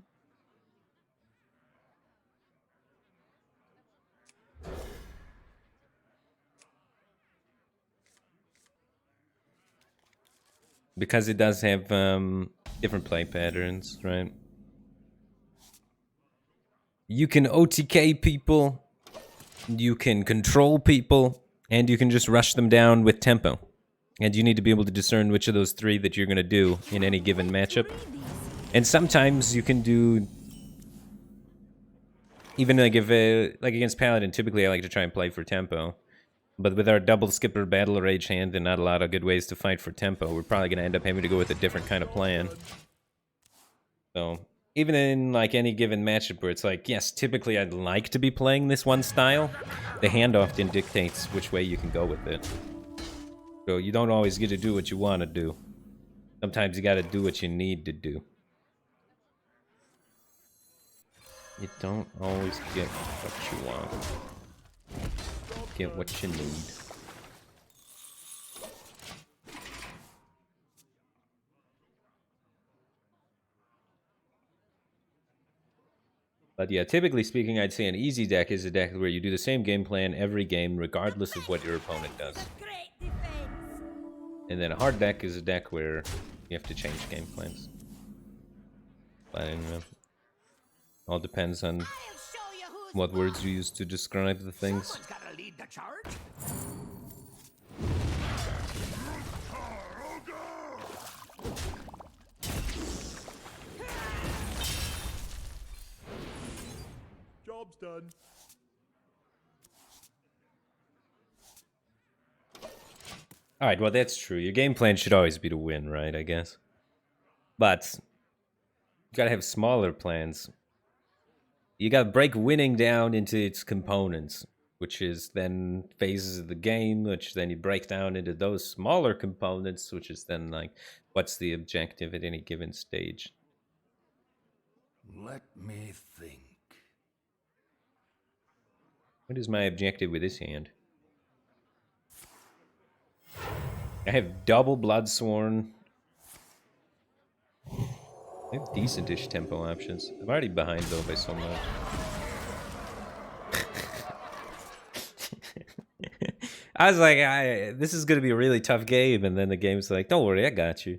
because it does have different play patterns, right? You can OTK people, you can control people, and you can just rush them down with tempo. And you need to be able to discern which of those three that you're going to do in any given matchup. And sometimes you can do... Even like if like against Paladin, typically I like to try and play for tempo. But with our double skipper battle rage hand and not a lot of good ways to fight for tempo, we're probably going to end up having to go with a different kind of plan. So, even in like any given matchup where it's like, yes, typically I'd like to be playing this one style, the hand often dictates which way you can go with it. So you don't always get to do what you want to do. Sometimes you got to do what you need to do. You don't always get what you want. Get what you need. But yeah, typically speaking, I'd say an easy deck is a deck where you do the same game plan every game, regardless of what your opponent does. Great defense. And then a hard deck is a deck where you have to change game plans. But all depends on I'll show you who's what words you use to describe the things. Someone's gotta lead the charge. Job's done. Alright, well that's true. Your game plan should always be to win, right, I guess. But you gotta have smaller plans. You gotta break winning down into its components, which is then phases of the game, which then you break down into those smaller components, which is then like, what's the objective at any given stage? Let me think. What is my objective with this hand? I have double Bloodsworn. I have decent-ish tempo options. I'm already behind though by so much. I was like, this is gonna be a really tough game, and then the game's like, don't worry, I got you.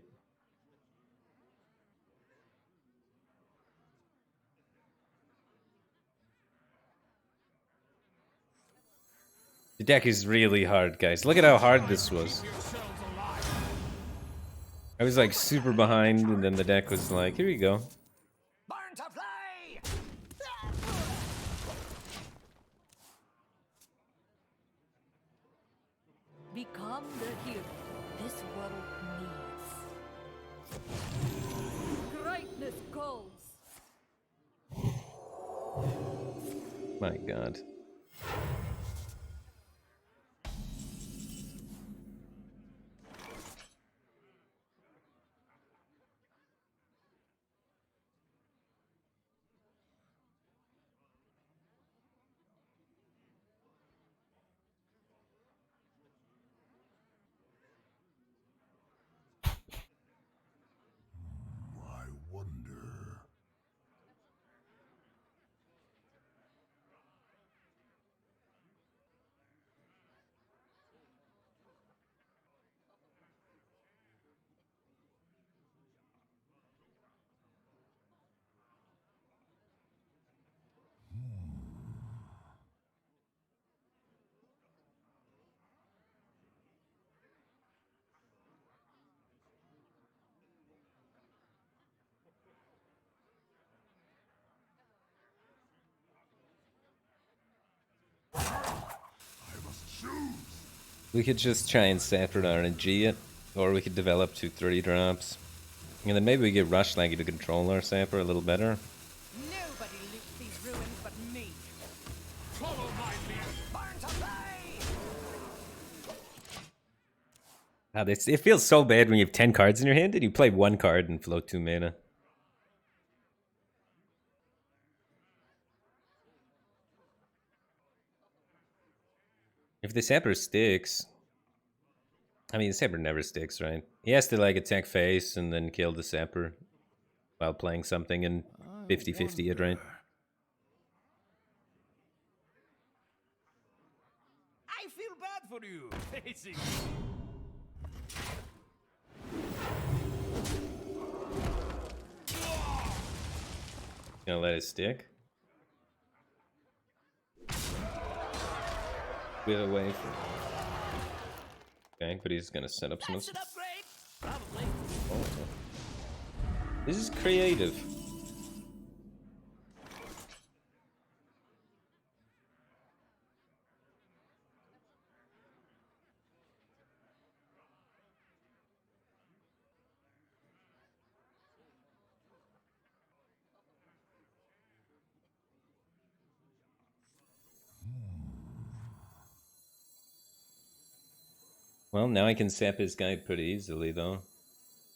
The deck is really hard, guys. Look at how hard this was. I was like super behind, and then the deck was like, here you go. Burn to play. Become the hero this world needs. Greatness calls. My God. I wonder. We could just try and Saffron RNG it, or we could develop 2-3 drops. And then maybe we get Rush Laggy to control our Sapper a little better. Nobody loots these ruins but me. Follow my lead. Burn to play. God, it feels so bad when you have 10 cards in your hand and you play 1 card and float 2 mana. If the Sapper sticks... I mean, the Sapper never sticks, right? He has to, like, attack face and then kill the Sapper while playing something and 50-50 it, right? I feel bad for you. Facing. Gonna let it stick. Bit away from. Okay, but he's gonna set up some. That's an upgrade. Probably. Oh. This is creative. Well, now I can sap his guy pretty easily, though.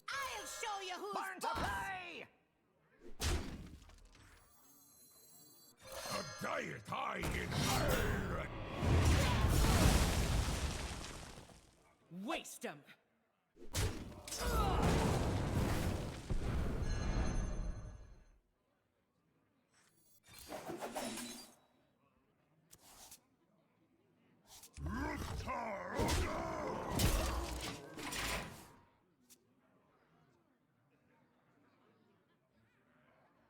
I'll show you who's born to play. A diet high in iron. Waste him.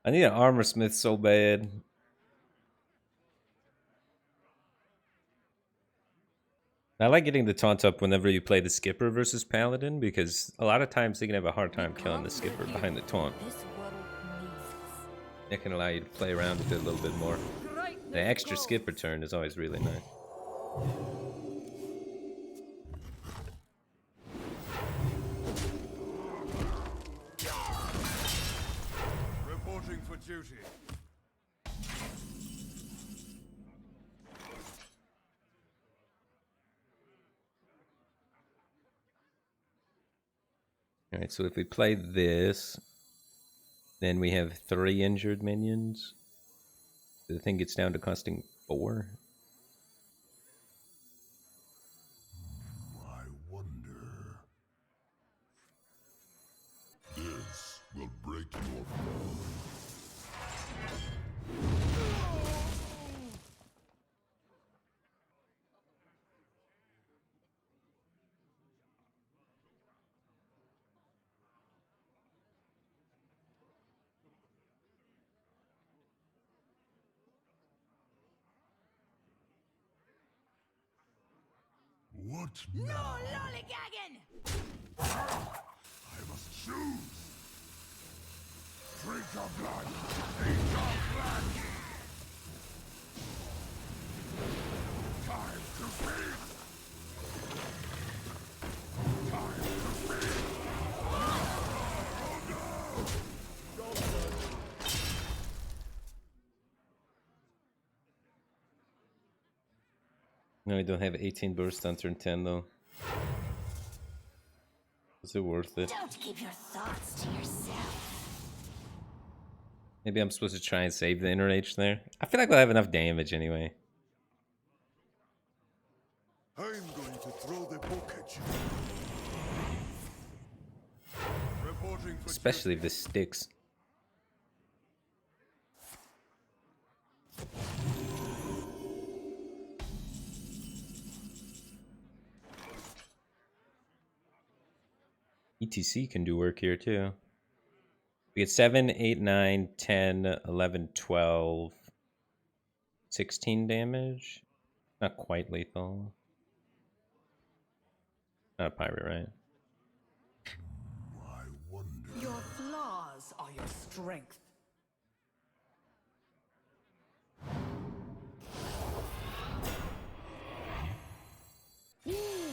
I need an armor smith so bad. I like getting the taunt up whenever you play the skipper versus paladin, because a lot of times they can have a hard time killing the skipper behind the taunt. That can allow you to play around with it a little bit more. The extra skipper turn is always really nice. Reporting for duty. Alright, so if we play this, then we have 3 injured minions. The thing gets down to costing 4. I wonder. This will break your bones. What No now? lollygagging. I must choose. Drink your blood. Eat your blood. Time to feed. Time to feed. No, we don't have 18 burst on turn 10 though. Is it worth it? Don't keep your thoughts to yourself. Maybe I'm supposed to try and save the inner age there. I feel like we'll have enough damage anyway. I'm going to throw the book at you. Reporting for Especially if this sticks. ETC can do work here too. We get 7, 8, 9, 10, 11, 12, 16 damage. Not quite lethal. Not a pirate, right? I wonder. Your flaws are your strength.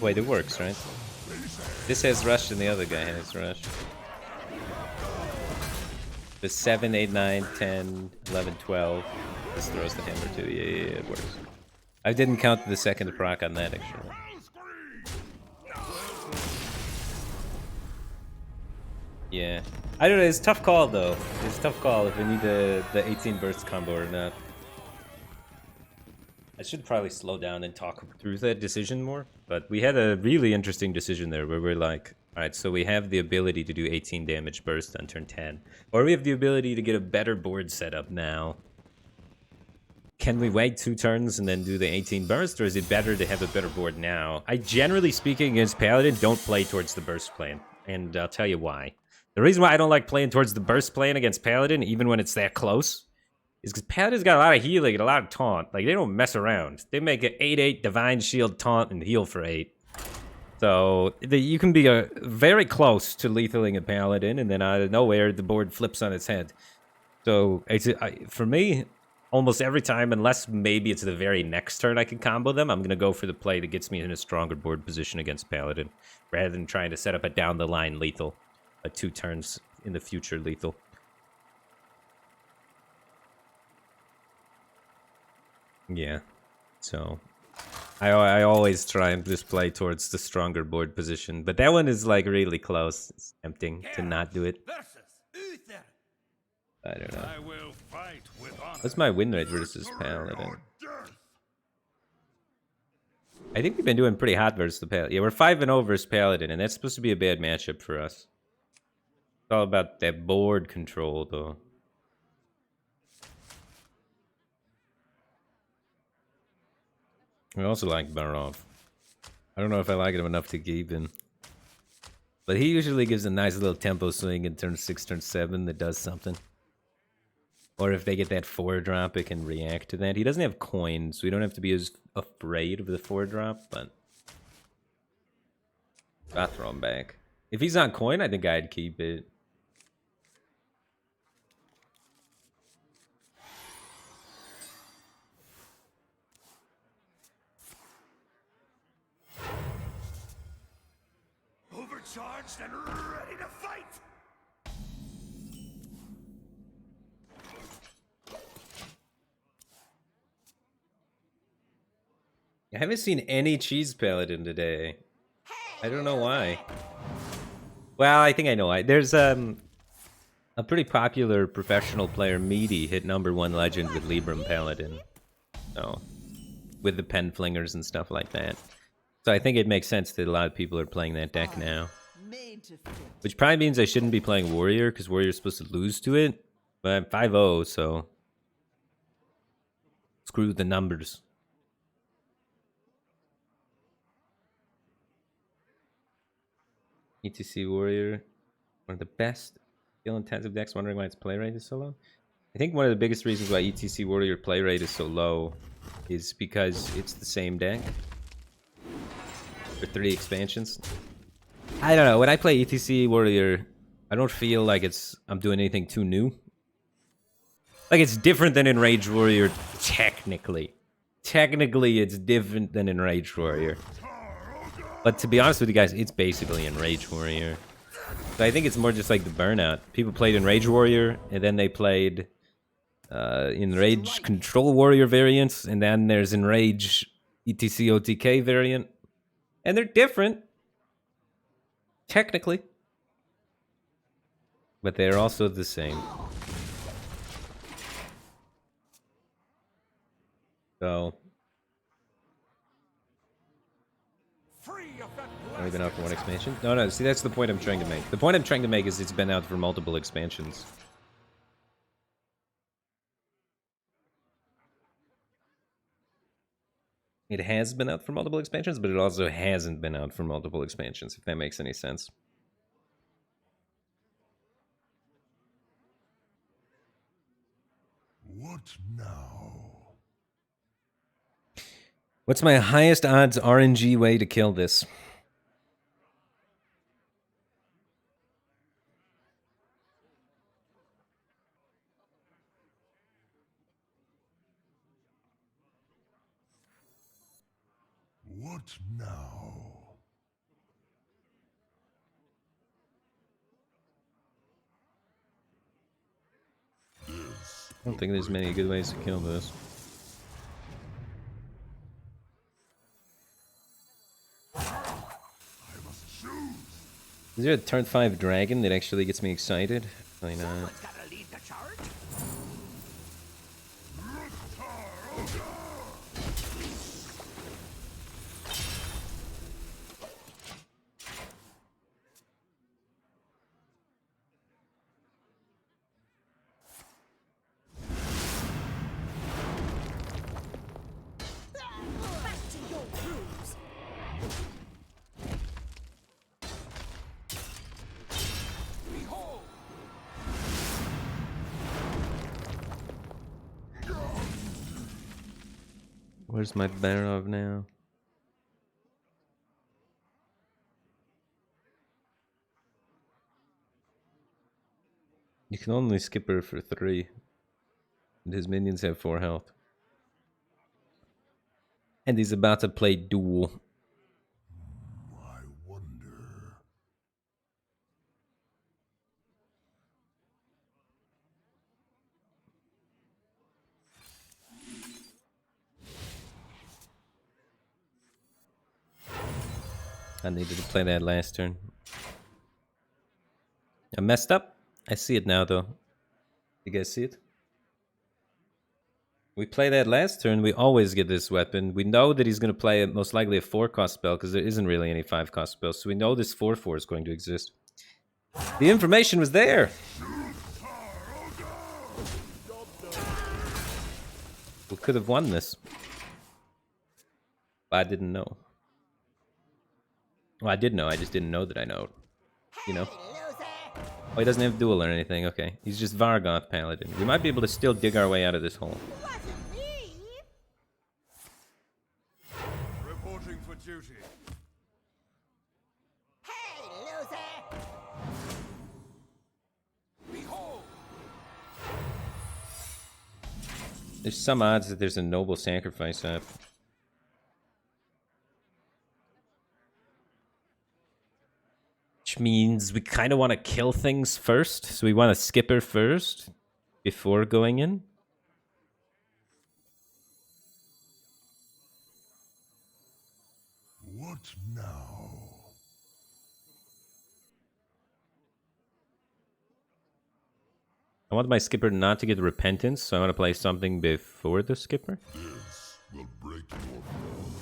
Wait, it works, right? This has rush and the other guy has rush. The 7, 8, 9, 10, 11, 12. This throws the hammer too. Yeah, it works. I didn't count the second proc on that, actually. Yeah. I don't know, it's a tough call, though. It's a tough call if we need the 18 burst combo or not. I should probably slow down and talk through that decision more. But we had a really interesting decision there where we're like, alright, so we have the ability to do 18 damage burst on turn 10. Or we have the ability to get a better board setup now. Can we wait 2 turns and then do the 18 burst, or is it better to have a better board now? I, generally speaking, against Paladin, don't play towards the burst plane. And I'll tell you why. The reason why I don't like playing towards the burst plane against Paladin, even when it's that close, is because Paladin's got a lot of healing and a lot of taunt. Like, they don't mess around. They make an 8/8 Divine Shield taunt and heal for 8. So you can be very close to lethaling a Paladin, and then out of nowhere, the board flips on its head. So for me, almost every time, unless maybe it's the very next turn I can combo them, I'm going to go for the play that gets me in a stronger board position against Paladin, rather than trying to set up a down-the-line lethal, a 2 turns in the future lethal. Yeah, so I always try and just play towards the stronger board position, but that one is like really close. It's tempting to not do it. I don't know. I will fight with honor. What's my win rate versus Paladin? I think we've been doing pretty hot versus the Paladin. Yeah, we're 5-0 versus Paladin, and that's supposed to be a bad matchup for us. It's all about that board control, though. I also like Barov. I don't know if I like him enough to keep him. But he usually gives a nice little tempo swing in turn 6, turn 7 that does something. Or if they get that 4-drop, it can react to that. He doesn't have coins, so we don't have to be as afraid of the 4-drop, but I'll throw him back. If he's on coin, I think I'd keep it. Overcharged and ready to fight! I haven't seen any cheese Paladin today. I don't know why. Well, I think I know why. There's a pretty popular professional player, Meaty, hit #1 legend with Libram Paladin. So, with the pen flingers and stuff like that. So I think it makes sense that a lot of people are playing that deck now. Which probably means I shouldn't be playing Warrior, because Warrior's supposed to lose to it. But I'm 5-0, so screw the numbers. ETC Warrior, one of the best skill-intensive decks. Wondering why its play rate is so low? I think one of the biggest reasons why ETC Warrior play rate is so low is because it's the same deck for 3 expansions. I don't know. When I play ETC Warrior, I don't feel like I'm doing anything too new. Like, it's different than in Rage Warrior, technically. Technically, it's different than in Rage Warrior. But to be honest with you guys, it's basically in Rage Warrior. So I think it's more just like the burnout. People played in Rage Warrior, and then they played in Rage Control Warrior variants, and then there's in Rage ETC OTK variant. And they're different. Technically. But they're also the same. So... only been out for 1 expansion? No, see, that's the point I'm trying to make. The point I'm trying to make is it's been out for multiple expansions. It has been out for multiple expansions, but it also hasn't been out for multiple expansions, if that makes any sense. What now? What's my highest odds RNG way to kill this? What now? I don't think there's many good ways to kill this. Is there a turn 5 dragon that actually gets me excited? Probably not. Where's my Barov now? You can only skip her for 3. And his minions have 4 health. And he's about to play duel. I wonder. I needed to play that last turn. I messed up. I see it now, though. You guys see it? We play that last turn, we always get this weapon. We know that he's going to play most likely a 4-cost spell, because there isn't really any 5-cost spells. So we know this 4/4 is going to exist. The information was there! We could have won this. But I didn't know. Well, I did know, I just didn't know that I know. You know? Oh, he doesn't have duel or anything, okay. He's just Vargoth Paladin. We might be able to still dig our way out of this hole. Reporting for duty. Hey, loser! Behold! There's some odds that there's a noble sacrifice up. Which means we kind of want to kill things first. So we want to skip her first before going in. What now? I want my skipper not to get repentance, so I want to play something before the skipper. This will break your bones.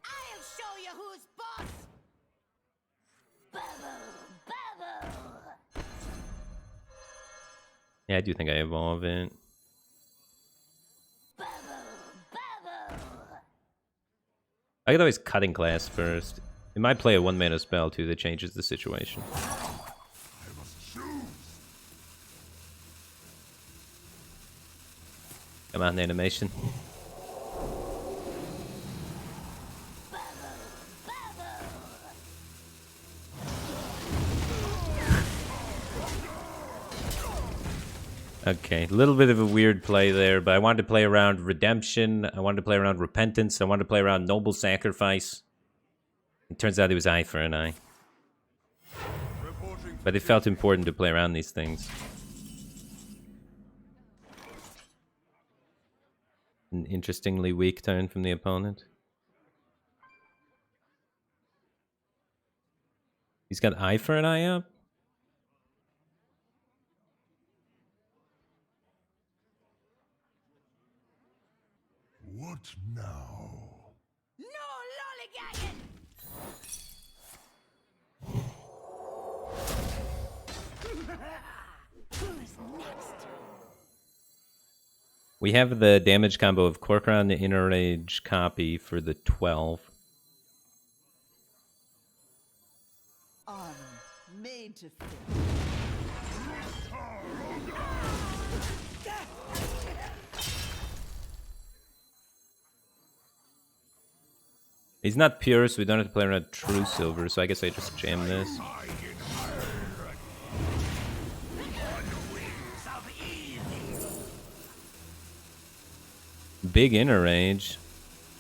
I'll show you who's boss! Bubble! Bubble! Yeah, I do think I evolve it. Bubble! Bubble! I could always cutting class first. It might play a 1-mana spell too that changes the situation. I must choose. Come on, animation. Okay, a little bit of a weird play there, but I wanted to play around Redemption, I wanted to play around Repentance, I wanted to play around Noble Sacrifice. It turns out it was eye for an eye. Reporting But it felt important to play around these things. An interestingly weak turn from the opponent. He's got eye for an eye up? what now? No lollygagging! Who's next? We have the damage combo of Corcoran, the Inner Rage copy for the 12. Armor made to fit. He's not pure, so we don't have to play around true silver, so I guess I just jam this. Big Inner Rage.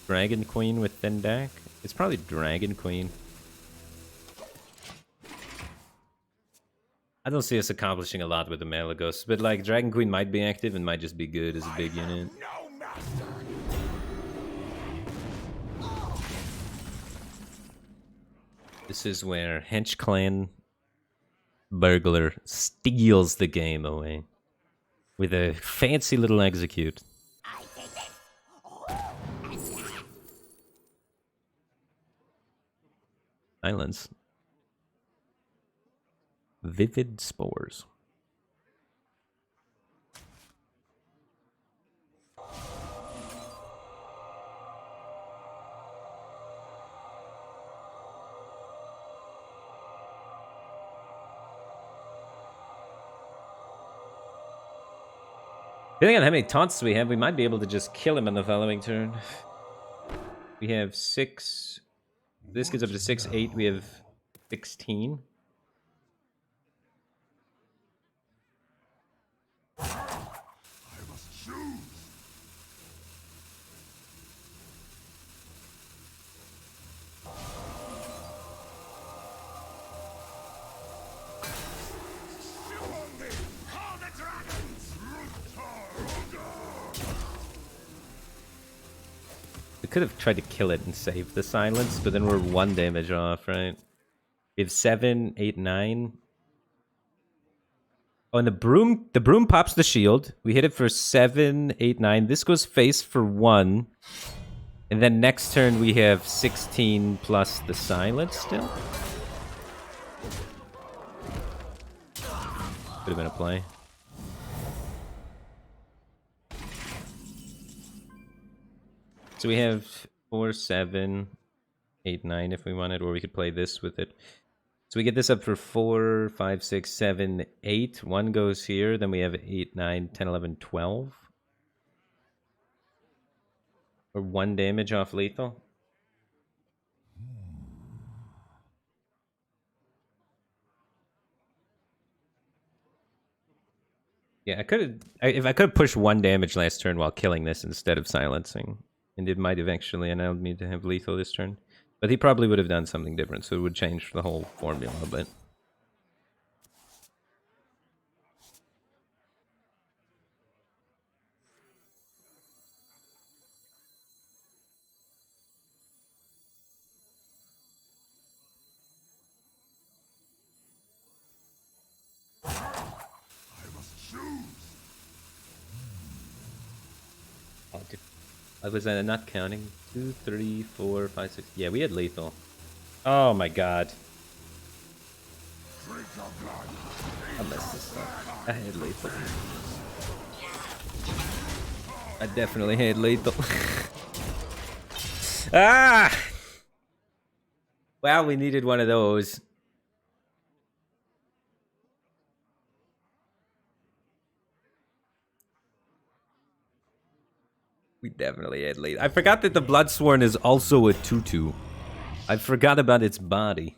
Dragon Queen with thin deck? It's probably Dragon Queen. I don't see us accomplishing a lot with the Malagos, but like Dragon Queen might be active and might just be good as a big unit. No master. This is where Hench Clan Burglar steals the game away with a fancy little execute. I take this! Silence. Vivid Spores. Depending on how many taunts we have, we might be able to just kill him on the following turn. We have 6. This gets up to 6, 8. We have 16. I must choose. Call the dragons! We could have tried to kill it and save the silence, but then we're 1 damage off, right? We have 7, 8, 9. Oh, and the broom pops the shield. We hit it for 7, 8, 9. This goes face for 1. And then next turn we have 16 plus the silence still. Could have been a play. So we have 4, 7, 8, 9 if we wanted, or we could play this with it. So we get this up for 4, 5, 6, 7, 8. 1 goes here, then we have 8, 9, 10, 11, 12. Or 1 damage off lethal. Yeah, if I could have pushed 1 damage last turn while killing this instead of silencing. And it might have actually allowed me to have lethal this turn. But he probably would have done something different, so it would change the whole formula a bit. I must choose. Oh, dude. I was not counting. 2, 3, 4, 5, 6. Yeah, we had lethal. Oh my god. Drink your blood. I messed this up. I had lethal. I definitely had lethal. Ah! Wow, we needed one of those. We definitely had lethal. I forgot that the Bloodsworn is also a 2/2. I forgot about its body.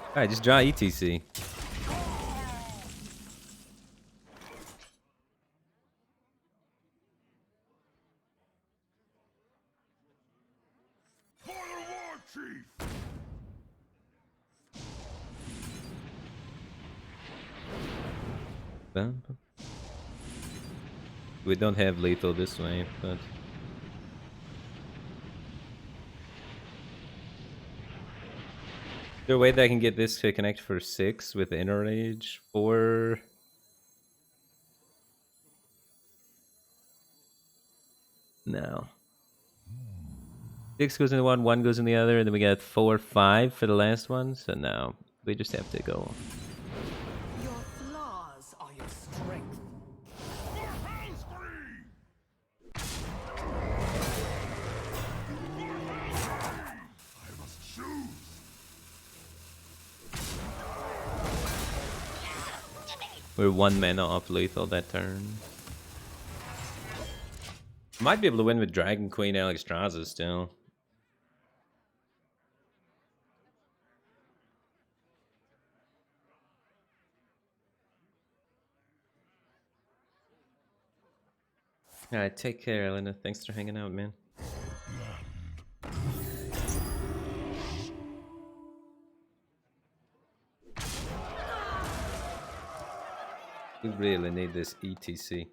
Alright, just draw ETC. For the war chief. We don't have lethal this way, but... Is there a way that I can get this to connect for 6 with Inner Rage? 4... No. 6 goes in one, 1 goes in the other, and then we got 4, 5 for the last one, so no. We just have to go. Your flaws are your strength. I must choose. We're 1 mana off lethal that turn. Might be able to win with Dragon Queen Alexstrasza still. Alright, take care, Elena. Thanks for hanging out, man. We really need this ETC.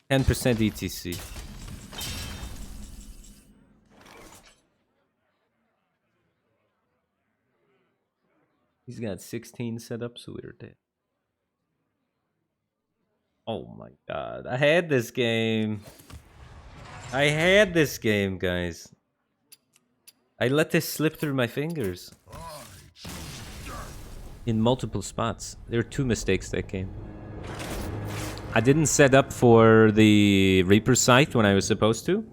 %, ETC. He's got 16 set up, so we're dead. Oh my god. I had this game. I had this game, guys. I let this slip through my fingers. In multiple spots. There were 2 mistakes that game. I didn't set up for the Reaper Scythe when I was supposed to.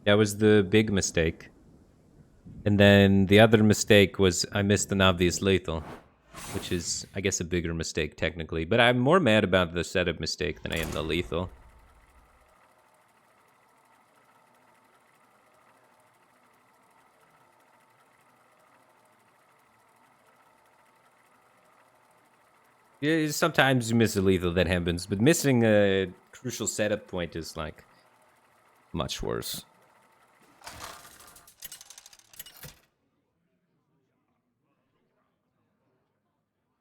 That was the big mistake. And then the other mistake was I missed an obvious lethal, which is, I guess, a bigger mistake technically. But I'm more mad about the setup mistake than I am the lethal. Yeah, sometimes you miss a lethal, that happens, but missing a crucial setup point is, like, much worse.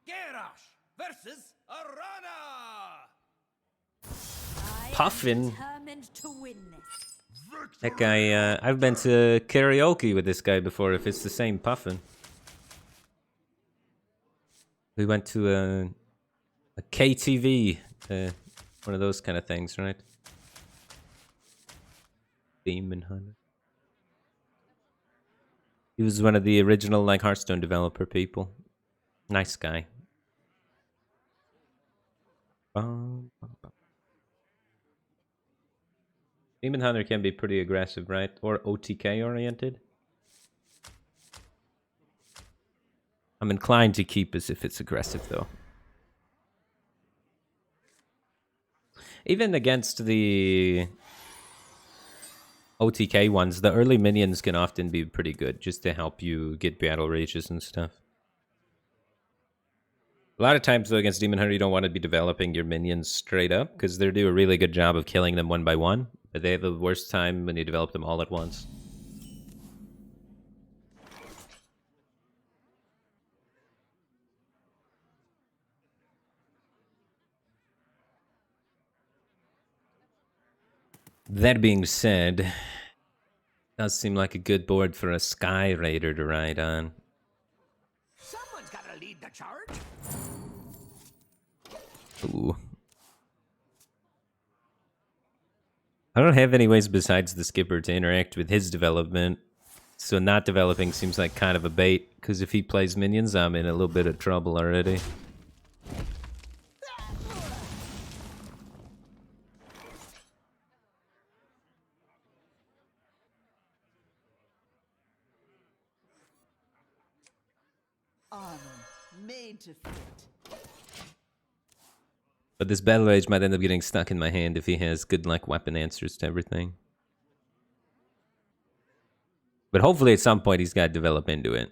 Garrosh versus Arana! Puffin? Determined to win this. That guy, I've been to karaoke with this guy before, if it's the same Puffin. We went to a KTV, one of those kind of things, right? Demon Hunter. He was one of the original, like, Hearthstone developer people. Nice guy. Demon Hunter can be pretty aggressive, right? Or OTK oriented. I'm inclined to keep as if it's aggressive, though. Even against the OTK ones, the early minions can often be pretty good, just to help you get battle rages and stuff. A lot of times, though, against Demon Hunter, you don't want to be developing your minions straight up, because they do a really good job of killing them one by one, but they have the worst time when you develop them all at once. That being said, does seem like a good board for a Sky Raider to ride on. Someone's gotta lead the charge. Ooh. I don't have any ways besides the skipper to interact with his development, so not developing seems like kind of a bait, because if he plays minions, I'm in a little bit of trouble already. Armor made to fit. But this Battle Rage might end up getting stuck in my hand if he has good, like, weapon answers to everything. But hopefully at some point he's got to develop into it.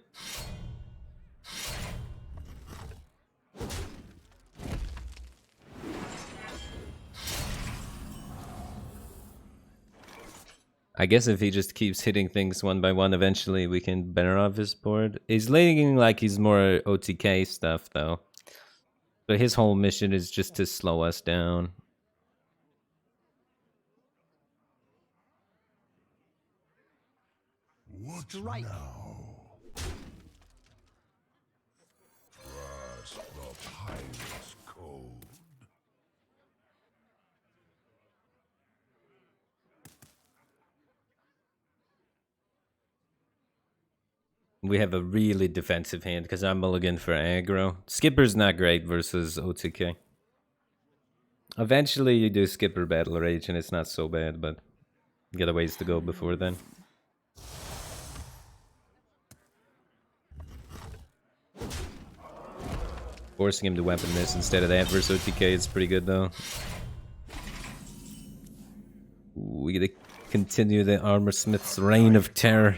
I guess if he just keeps hitting things one by one, eventually we can better off his board. He's leaning like he's more OTK stuff, though. But his whole mission is just to slow us down. What Strike. now? Trust the pirate's code. We have a really defensive hand because I'm mulligan for aggro. Skipper's not great versus OTK. Eventually you do Skipper Battle Rage and it's not so bad, but you got a ways to go before then. Forcing him to weapon this instead of that versus OTK is pretty good though. Ooh, we gotta continue the Armor Smith's reign of terror.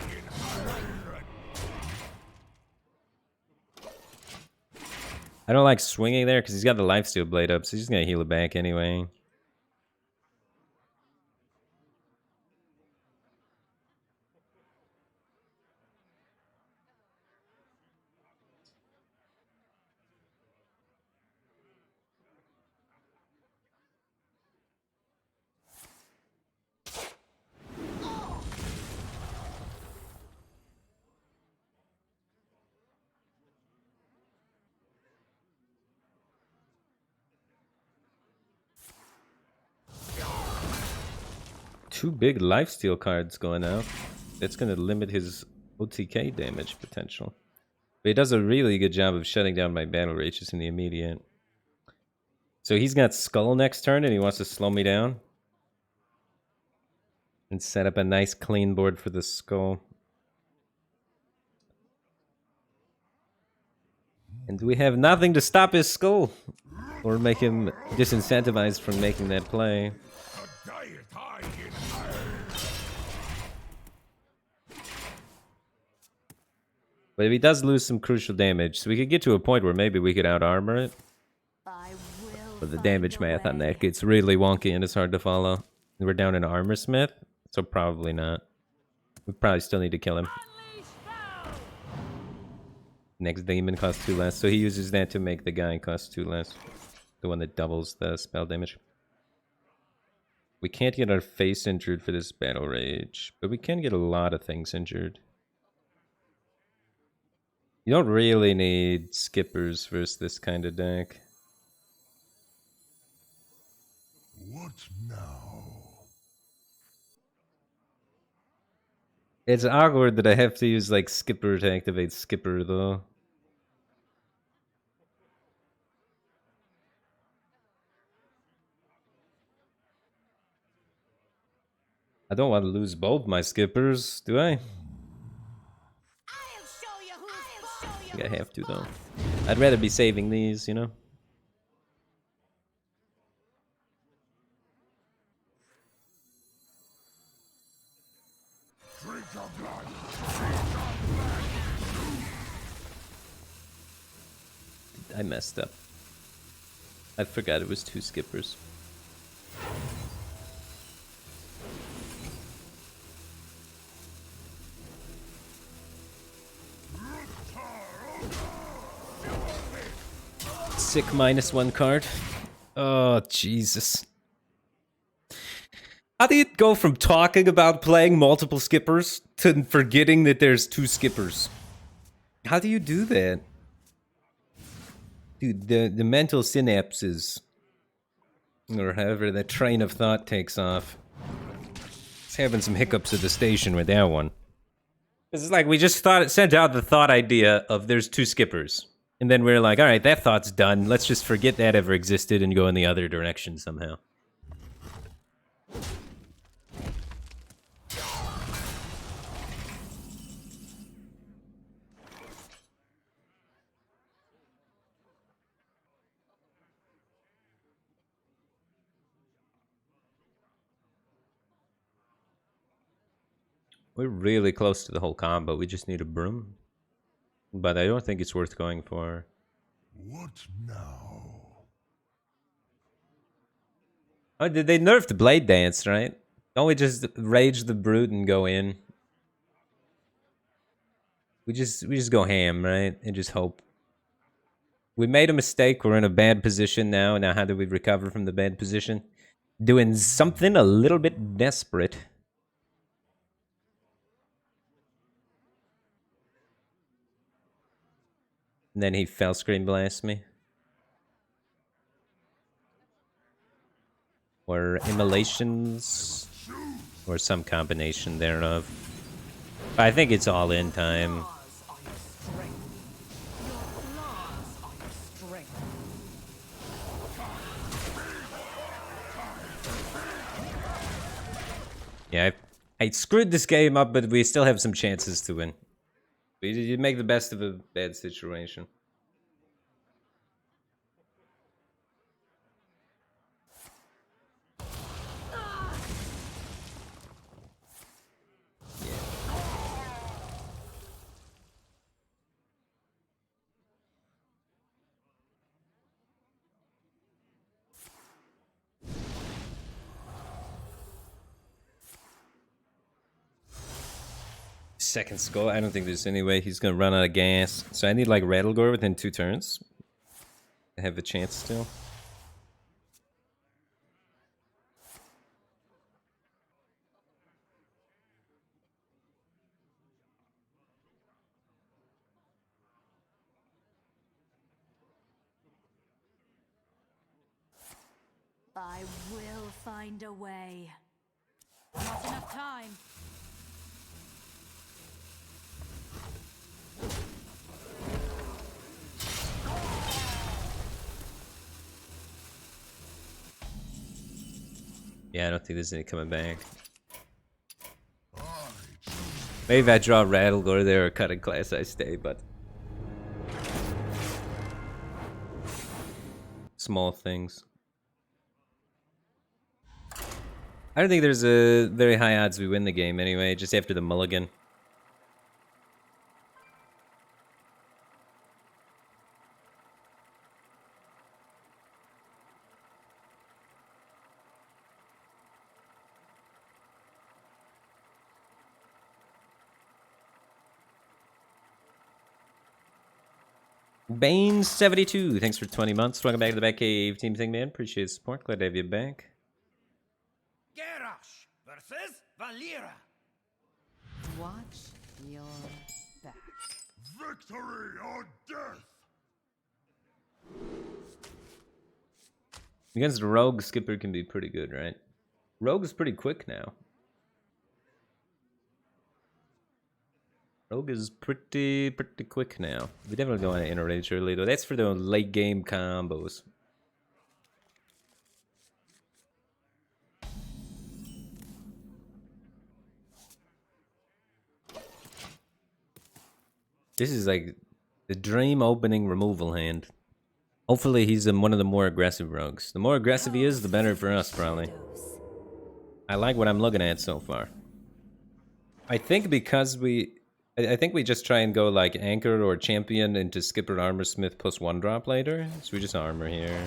I don't like swinging there because he's got the lifesteal blade up, so he's gonna heal it back anyway. Two big lifesteal cards going out. That's going to limit his OTK damage potential. But he does a really good job of shutting down my battle rages in the immediate. So he's got Skull next turn and he wants to slow me down. And set up a nice clean board for the Skull. And we have nothing to stop his skull. Or make him disincentivized from making that play. But if he does lose some crucial damage, so we could get to a point where maybe we could out-armor it. But the damage math on that gets really wonky and it's hard to follow. And we're down in Armor Smith, so probably not. We probably still need to kill him. Next demon costs 2 less, so he uses that to make the guy cost 2 less. The one that doubles the spell damage. We can't get our face injured for this battle rage, but we can get a lot of things injured. You don't really need skippers versus this kind of deck. What now? It's awkward that I have to use like skipper to activate skipper though. I don't want to lose both my skippers, do I? I think I have to though. I'd rather be saving these, you know? I messed up. I forgot it was 2 skippers. Sick -1 card. Oh, Jesus. How do you go from talking about playing multiple skippers to forgetting that there's 2 skippers? How do you do that? Dude, the mental synapses, or however that train of thought takes off. It's having some hiccups at the station with that one. It's like we just sent out the thought idea of there's 2 skippers. And then we're like, alright, that thought's done. Let's just forget that ever existed and go in the other direction somehow. We're really close to the whole combo. We just need a broom. But I don't think it's worth going for. What now? Oh, did they nerf the Blade Dance, right? Don't we just rage the brute and go in? We just go ham, right? And just hope. We made a mistake. We're in a bad position now. Now how do we recover from the bad position? Doing something a little bit desperate. And then he fell scream blast me. Or immolations. Or some combination thereof. But I think it's all in time. Yeah, I screwed this game up, but we still have some chances to win. You make the best of a bad situation. Second skull. I don't think there's any way he's gonna run out of gas. So I need like Rattlegore within 2 turns. I have a chance still. I will find a way. Not enough time. Yeah, I don't think there's any coming back. Maybe if I draw Rattlegore there or cut in class I stay, but small things. I don't think there's a very high odds we win the game anyway, just after the mulligan. Bane72, thanks for 20 months. Welcome back to the Batcave Team Thing, man. Appreciate the support. Glad to have you back. Garrosh versus Valera. Watch your back. Victory or death! Against the Rogue, Skipper can be pretty good, right? Rogue is pretty quick now. Rogue is pretty quick now. We definitely don't want to interrage early, though. That's for the late game combos. This is like the dream opening removal hand. Hopefully he's one of the more aggressive rogues. The more aggressive he is, the better for us, probably. I like what I'm looking at so far. I think because I think we just try and go like Anchor or Champion into Skipper Armor Smith plus 1-drop later. So we just armor here.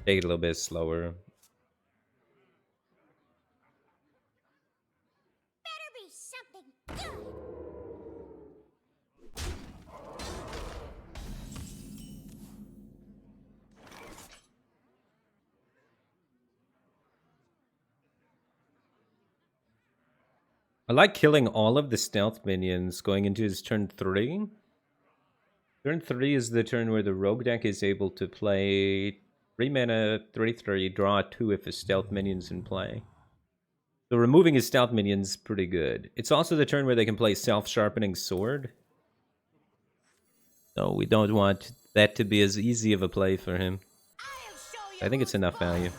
Take it a little bit slower. Better be something good. I like killing all of the stealth minions going into his turn 3. Turn 3 is the turn where the rogue deck is able to play 3 mana, 3/3, draw 2 if his stealth minion's in play. So removing his stealth minion's pretty good. It's also the turn where they can play self-sharpening sword. So we don't want that to be as easy of a play for him. I think it's enough value.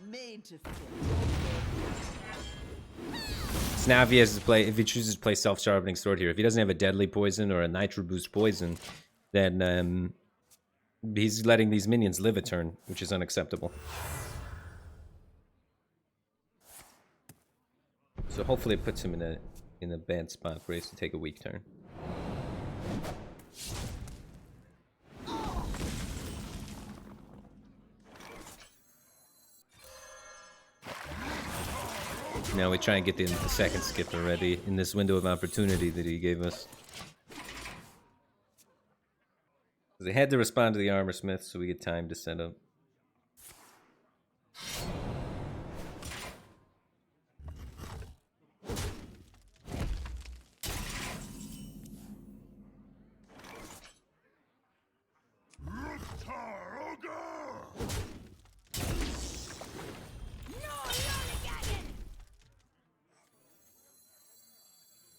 Made to fit. So now if he has to play, if he chooses to play self-sharpening sword here, if he doesn't have a deadly poison or a nitro boost poison, then he's letting these minions live a turn, which is unacceptable. So hopefully it puts him in a bad spot where he has to take a weak turn. Now we try and get the second skipper ready in this window of opportunity that he gave us. They had to respond to the armor smith, so we get time to set up.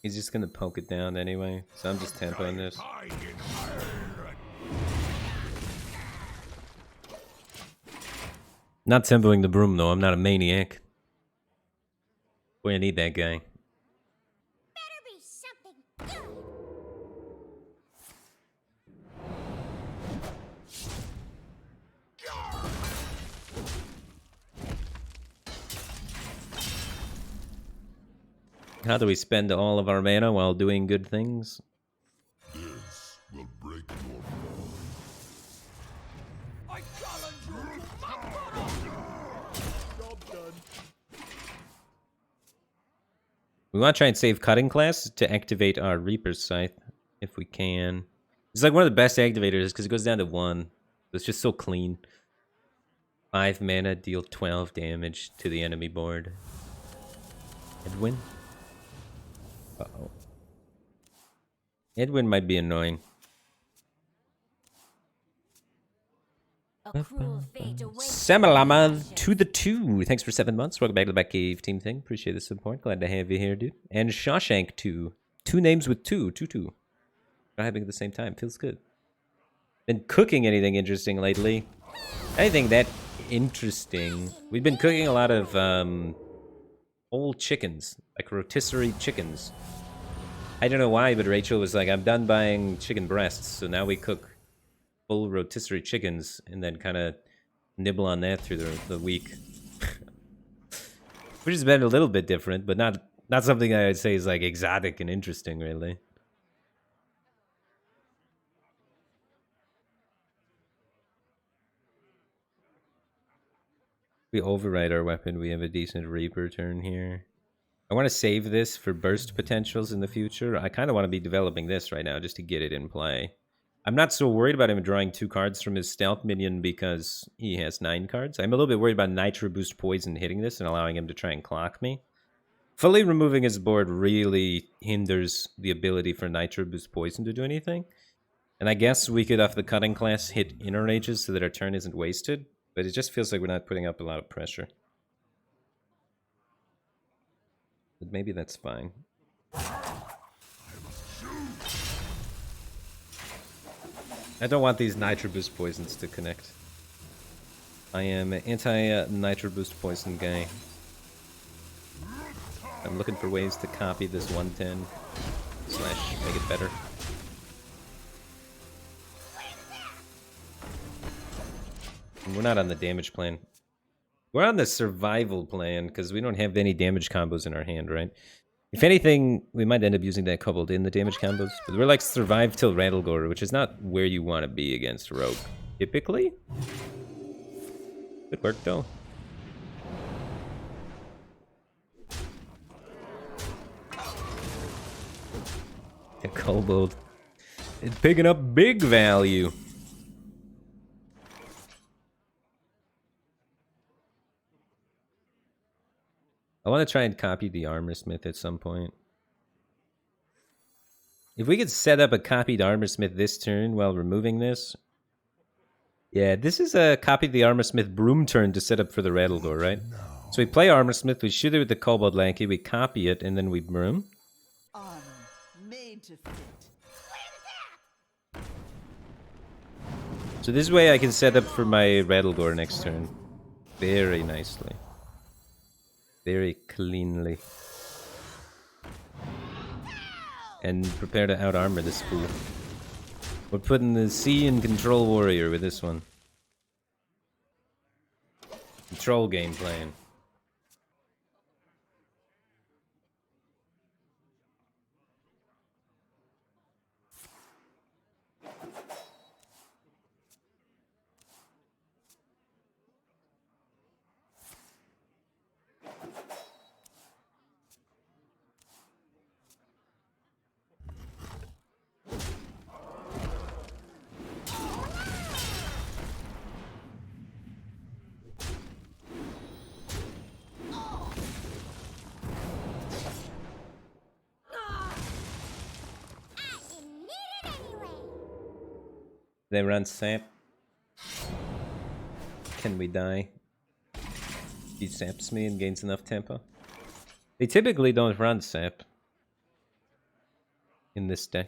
He's just gonna poke it down anyway, so I'm just tempoing this. Not tempoing the broom though, I'm not a maniac. Boy, I need that guy. Better be something good. How do we spend all of our mana while doing good things? This will break your fall. I challenge you to Job done. We want to try and save cutting class to activate our Reaper's Scythe, if we can. It's like one of the best activators because it goes down to 1. It's just so clean. 5 mana, deal 12 damage to the enemy board. Edwin? Uh-oh. Edwin might be annoying. A cruel fate awaits. Samalama to the 2. Thanks for 7 months. Welcome back to the Batcave Team Thing. Appreciate the support. Glad to have you here, dude. And Shawshank 2. 2 names with 2. 2-2. Not happening at the same time. Feels good. Been cooking anything interesting lately? Anything that interesting? We've been cooking a lot of whole chickens. Like rotisserie chickens. I don't know why, but Rachel was like, I'm done buying chicken breasts. So now we cook full rotisserie chickens and then kind of nibble on that through the week. Which has been a little bit different, but not something I would say is like exotic and interesting, really. We override our weapon, we have a decent Reaper turn here. I want to save this for burst potentials in the future. I kind of want to be developing this right now just to get it in play. I'm not so worried about him drawing 2 cards from his stealth minion because he has 9 cards. I'm a little bit worried about Nitro Boost Poison hitting this and allowing him to try and clock me. Fully removing his board really hinders the ability for Nitro Boost Poison to do anything. And I guess we could, off the cutting class, hit Inner Rages so that our turn isn't wasted. But it just feels like we're not putting up a lot of pressure. But maybe that's fine. I don't want these Nitro Boost Poisons to connect. I am an anti-Nitro Boost Poison guy. I'm looking for ways to copy this 110 / make it better. And we're not on the damage plan. We're on the survival plan because we don't have any damage combos in our hand, right? If anything, we might end up using that coupled in the damage combos. But we're like survive till Rattlegore, which is not where you want to be against Rogue, typically. Good work, though. A kobold. It's picking up big value. I want to try and copy the Armorsmith at some point. If we could set up a copied Armorsmith this turn while removing this. Yeah, this is a copy the Armorsmith Broom turn to set up for the Rattledore, right? No. So we play Armorsmith, we shoot it with the Kobold Lanky, we copy it, and then we Broom. Armor made to fit. So this way I can set up for my Rattledore next turn. Very nicely. Very cleanly. And prepare to out-armor this fool. We're putting the C in Control Warrior with this one. Control game plan. They run sap. Can we die? He saps me and gains enough tempo. They typically don't run sap in this deck.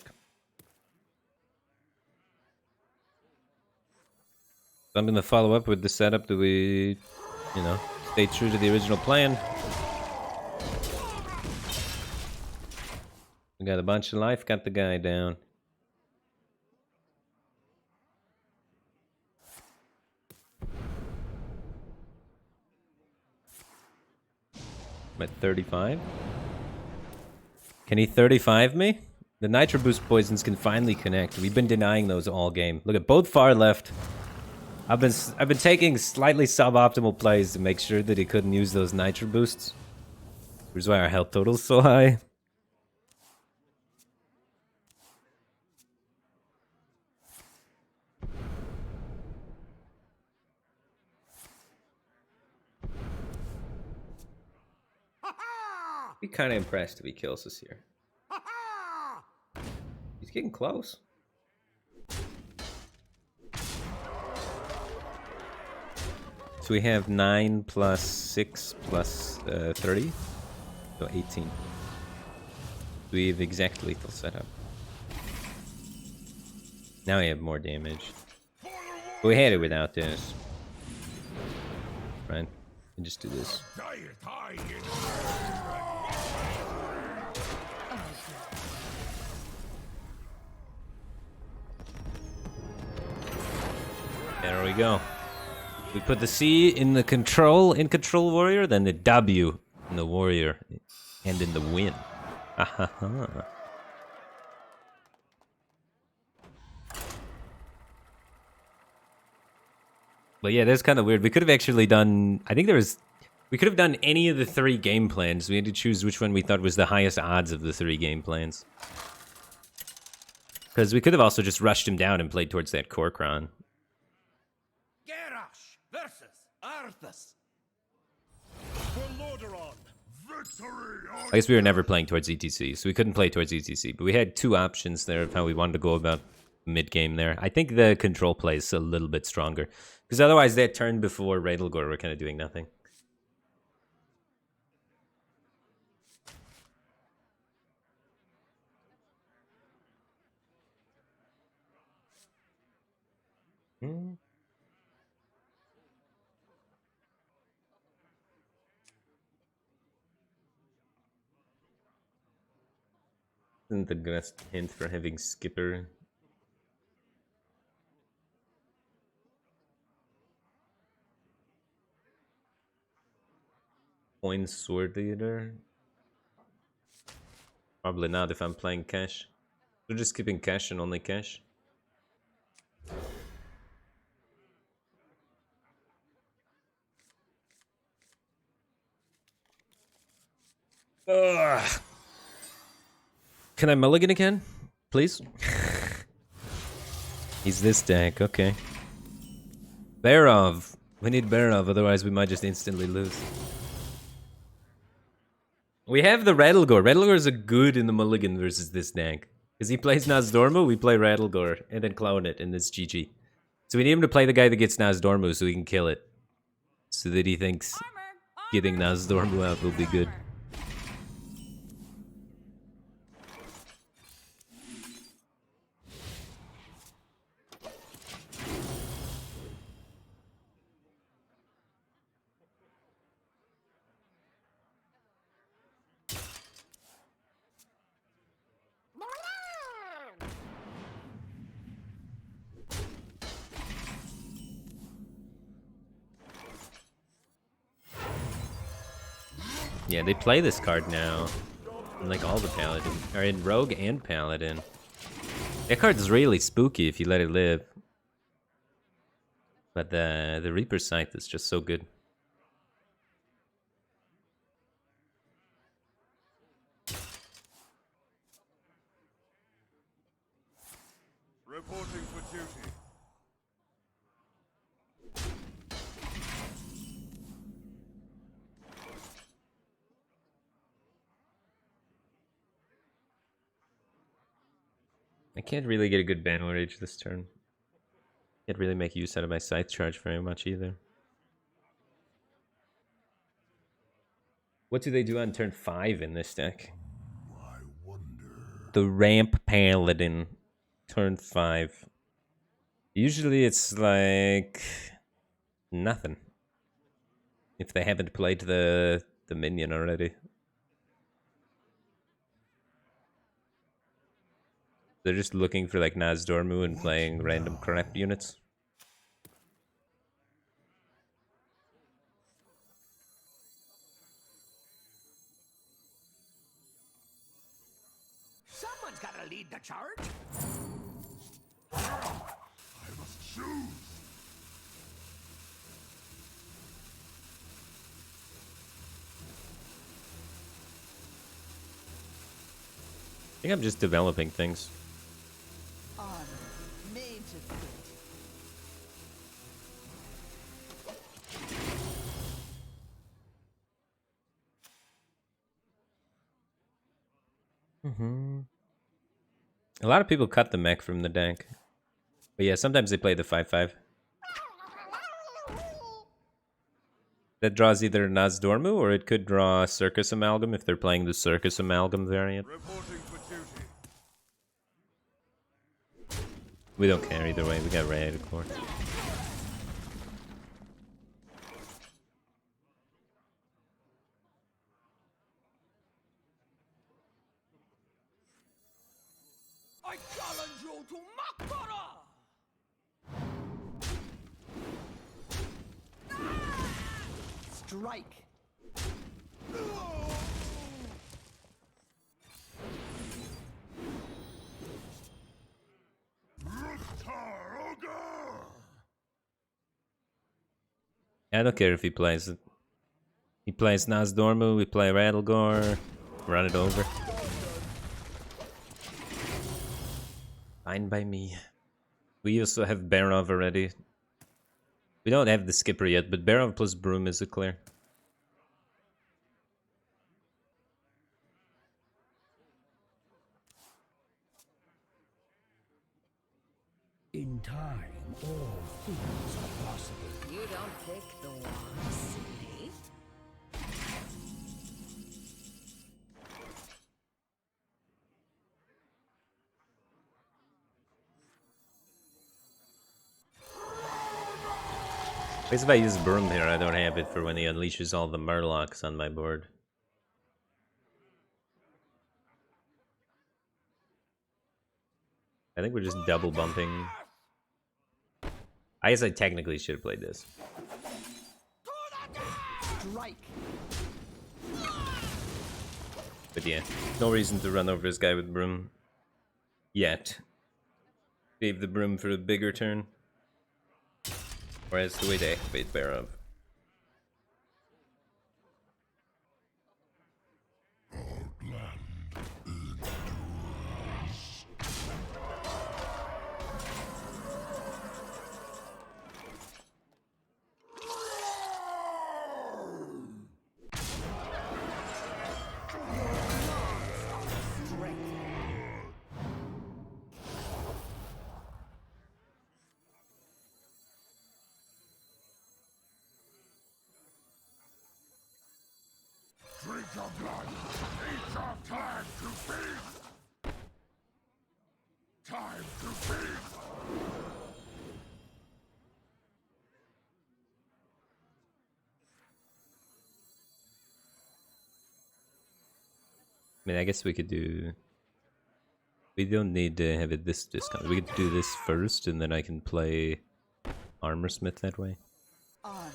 So I'm gonna follow up with the setup. Do we, you know, stay true to the original plan? We got a bunch of life, got the guy down. I'm at 35. Can he 35 me? The Nitro Boost Poisons can finally connect. We've been denying those all game. Look at both far left. I've been taking slightly suboptimal plays to make sure that he couldn't use those Nitro Boosts. Which is why our health total's so high. Be kind of impressed if he kills us here. He's getting close. So we have 9 plus 6 plus 30. So 18. We have exact lethal setup. Now we have more damage. But we had it without this. Right? And just do this. There we go. We put the C in the control warrior, then the W in the warrior, and in the win. Ahaha. But yeah, that's kind of weird. We could have actually done. I think we could have done any of the 3 game plans. We had to choose which one we thought was the highest odds of the 3 game plans. Because we could have also just rushed him down and played towards that Korkron. Garrosh versus Arthas. For Lordaeron, victory or I guess we were never playing towards ETC, so we couldn't play towards ETC. But we had 2 options there of how we wanted to go about mid-game there. I think the control play is a little bit stronger. Because otherwise that turn before Raidlegore, we're kind of doing nothing. Isn't the best hint for having Skipper? Coin Sword Eater? Probably not if I'm playing Cash. We're just keeping Cash and only Cash. Ugh. Can I mulligan again? Please? He's this deck, okay. Barov. We need Barov, otherwise we might just instantly lose. We have the Rattlegore. Rattlegore is a good in the mulligan versus this deck. Because he plays Nazdormu, we play Rattlegore, and then clone it, and it's GG. So we need him to play the guy that gets Nazdormu so he can kill it. So that he thinks getting Nazdormu out will be good. Yeah, they play this card now. In like all the Paladin. Or in Rogue and Paladin. That card's really spooky if you let it live. But the Reaper Scythe is just so good. reporting for duty. I can't really get a good Banner Rage this turn. Can't really make use out of my Scythe Charge very much either. What do they do on turn 5 in this deck? I wonder. The Ramp Paladin. Turn 5. Usually it's like nothing. If they haven't played the minion already. They're just looking for like Nazdormu and playing random crap units. Someone's got to lead the charge. I must choose. I think I'm just developing things. Honor, made to fit. A lot of people cut the mech from the deck. But yeah, sometimes they play the 5/5. That draws either Nazdormu or it could draw Circus Amalgam if they're playing the Circus Amalgam variant. Reporting for duty. We don't care either way, we got Raidlegore. I challenge you to Makara! Strike. I don't care if he plays it. He plays Nazdormu, we play Rattlegore, run it over. Fine by me. We also have Barov already. We don't have the skipper yet, but Barov plus Broom is a clear. In time, all things are possible. You don't pick the one, silly. I guess if I use Broom here, I don't have it for when he unleashes all the Murlocs on my board. I think we're just double bumping. I guess I technically should have played this. Strike. But yeah, no reason to run over this guy with Broom. Yet. Save the Broom for a bigger turn. Or that's the way to activate Barov. Drink your blood. It's our time to feast. Time to feast. I mean, I guess we could do... We don't need to have it this discount. We could do this first, and then I can play Armorsmith that way. Armor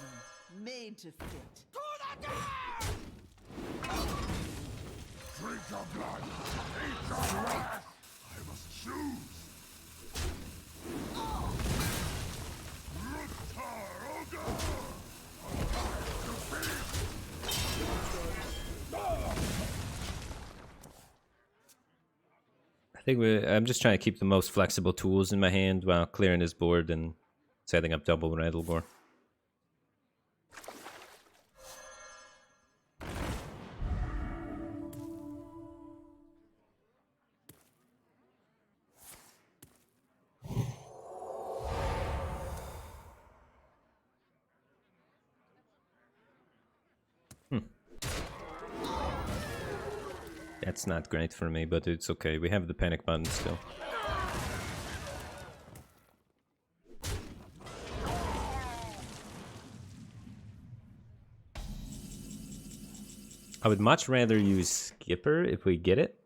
made to fit. Drink your blood. Eat your ass. I must choose. I think I'm just trying to keep the most flexible tools in my hand while clearing his board and setting up double Rattlegore. That's not great for me, but it's okay. We have the panic button still. I would much rather use Skipper if we get it.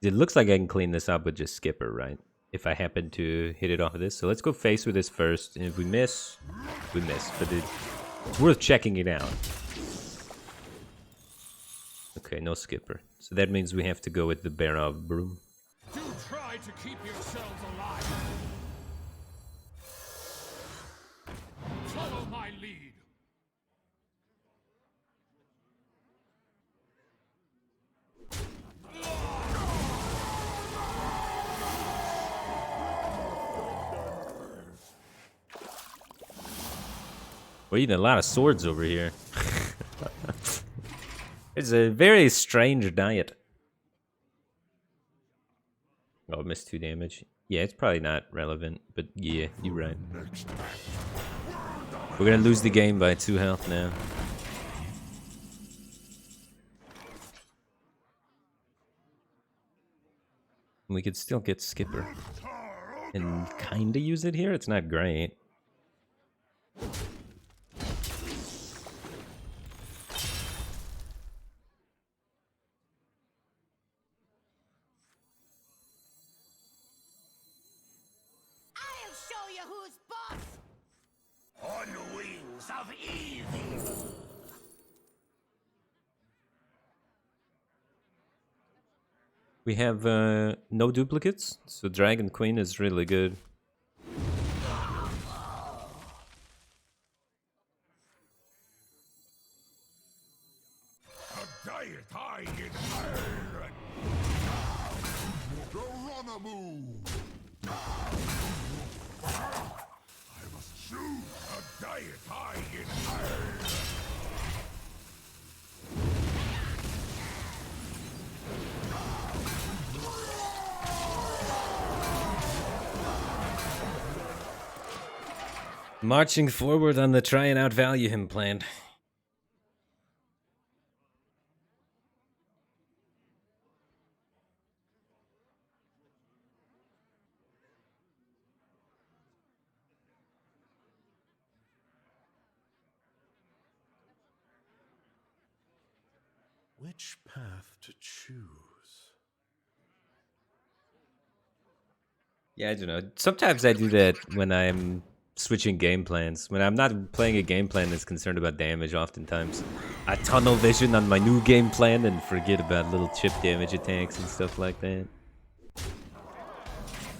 It looks like I can clean this up with just Skipper, right? If I happen to hit it off of this. So let's go face with this first. And if we miss, we miss. But it's worth checking it out. Okay, no Skipper. So that means we have to go with the Barov Broom. Do try to keep yourselves alive. Follow my lead. We're eating a lot of swords over here. It's a very strange diet. Oh, missed 2 damage. Yeah, it's probably not relevant, but yeah, you're right. We're gonna lose the game by 2 health now. We could still get Skipper. And kinda use it here, it's not great. I'll show you who's boss. On the wings of of evil. We have no duplicates, so Dragon Queen is really good. A deity in iron. Geronimo. I must choose a deity in iron. Marching forward on the try and outvalue him plan. Which path to choose? Yeah, I don't know. Sometimes I do that when I'm switching game plans. When I'm not playing a game plan that's concerned about damage, oftentimes I tunnel vision on my new game plan and forget about little chip damage attacks and stuff like that.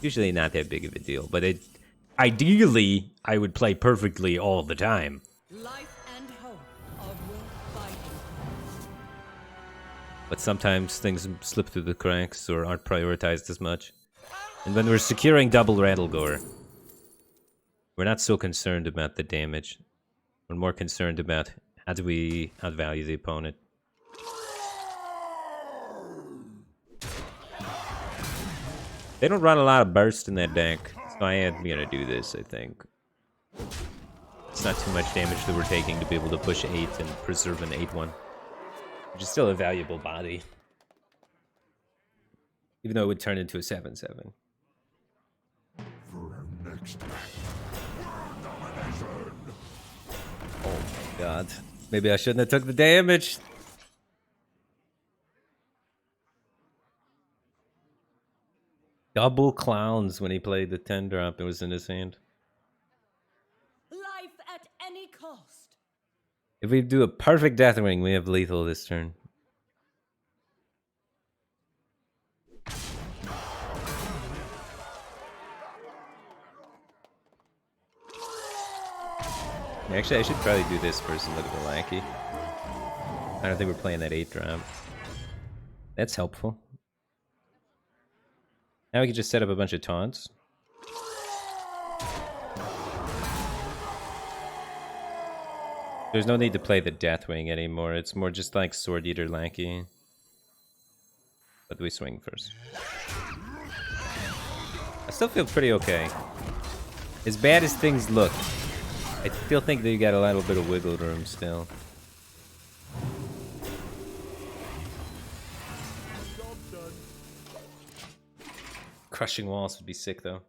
Usually not that big of a deal, but ideally I would play perfectly all the time. Life and hope are worth fighting. But sometimes things slip through the cracks or aren't prioritized as much. And when we're securing double Rattlegore, we're not so concerned about the damage. We're more concerned about how do we outvalue the opponent. They don't run a lot of burst in that deck, so I am gonna do this, I think. It's not too much damage that we're taking to be able to push 8 and preserve an 8-1. Which is still a valuable body. Even though it would turn into a 7-7. Oh my god. Maybe I shouldn't have took the damage. Double clowns when he played the 10-drop. It was in his hand. Life at any cost. If we do a perfect Deathwing, we have lethal this turn. Actually, I should probably do this first and look at the lackey. I don't think we're playing that 8-drop. That's helpful. Now we can just set up a bunch of taunts. There's no need to play the Deathwing anymore. It's more just like Sword Eater Lackey. But we swing first. I still feel pretty okay. As bad as things look, I still think that you got a little bit of wiggle room still. Crushing walls would be sick though.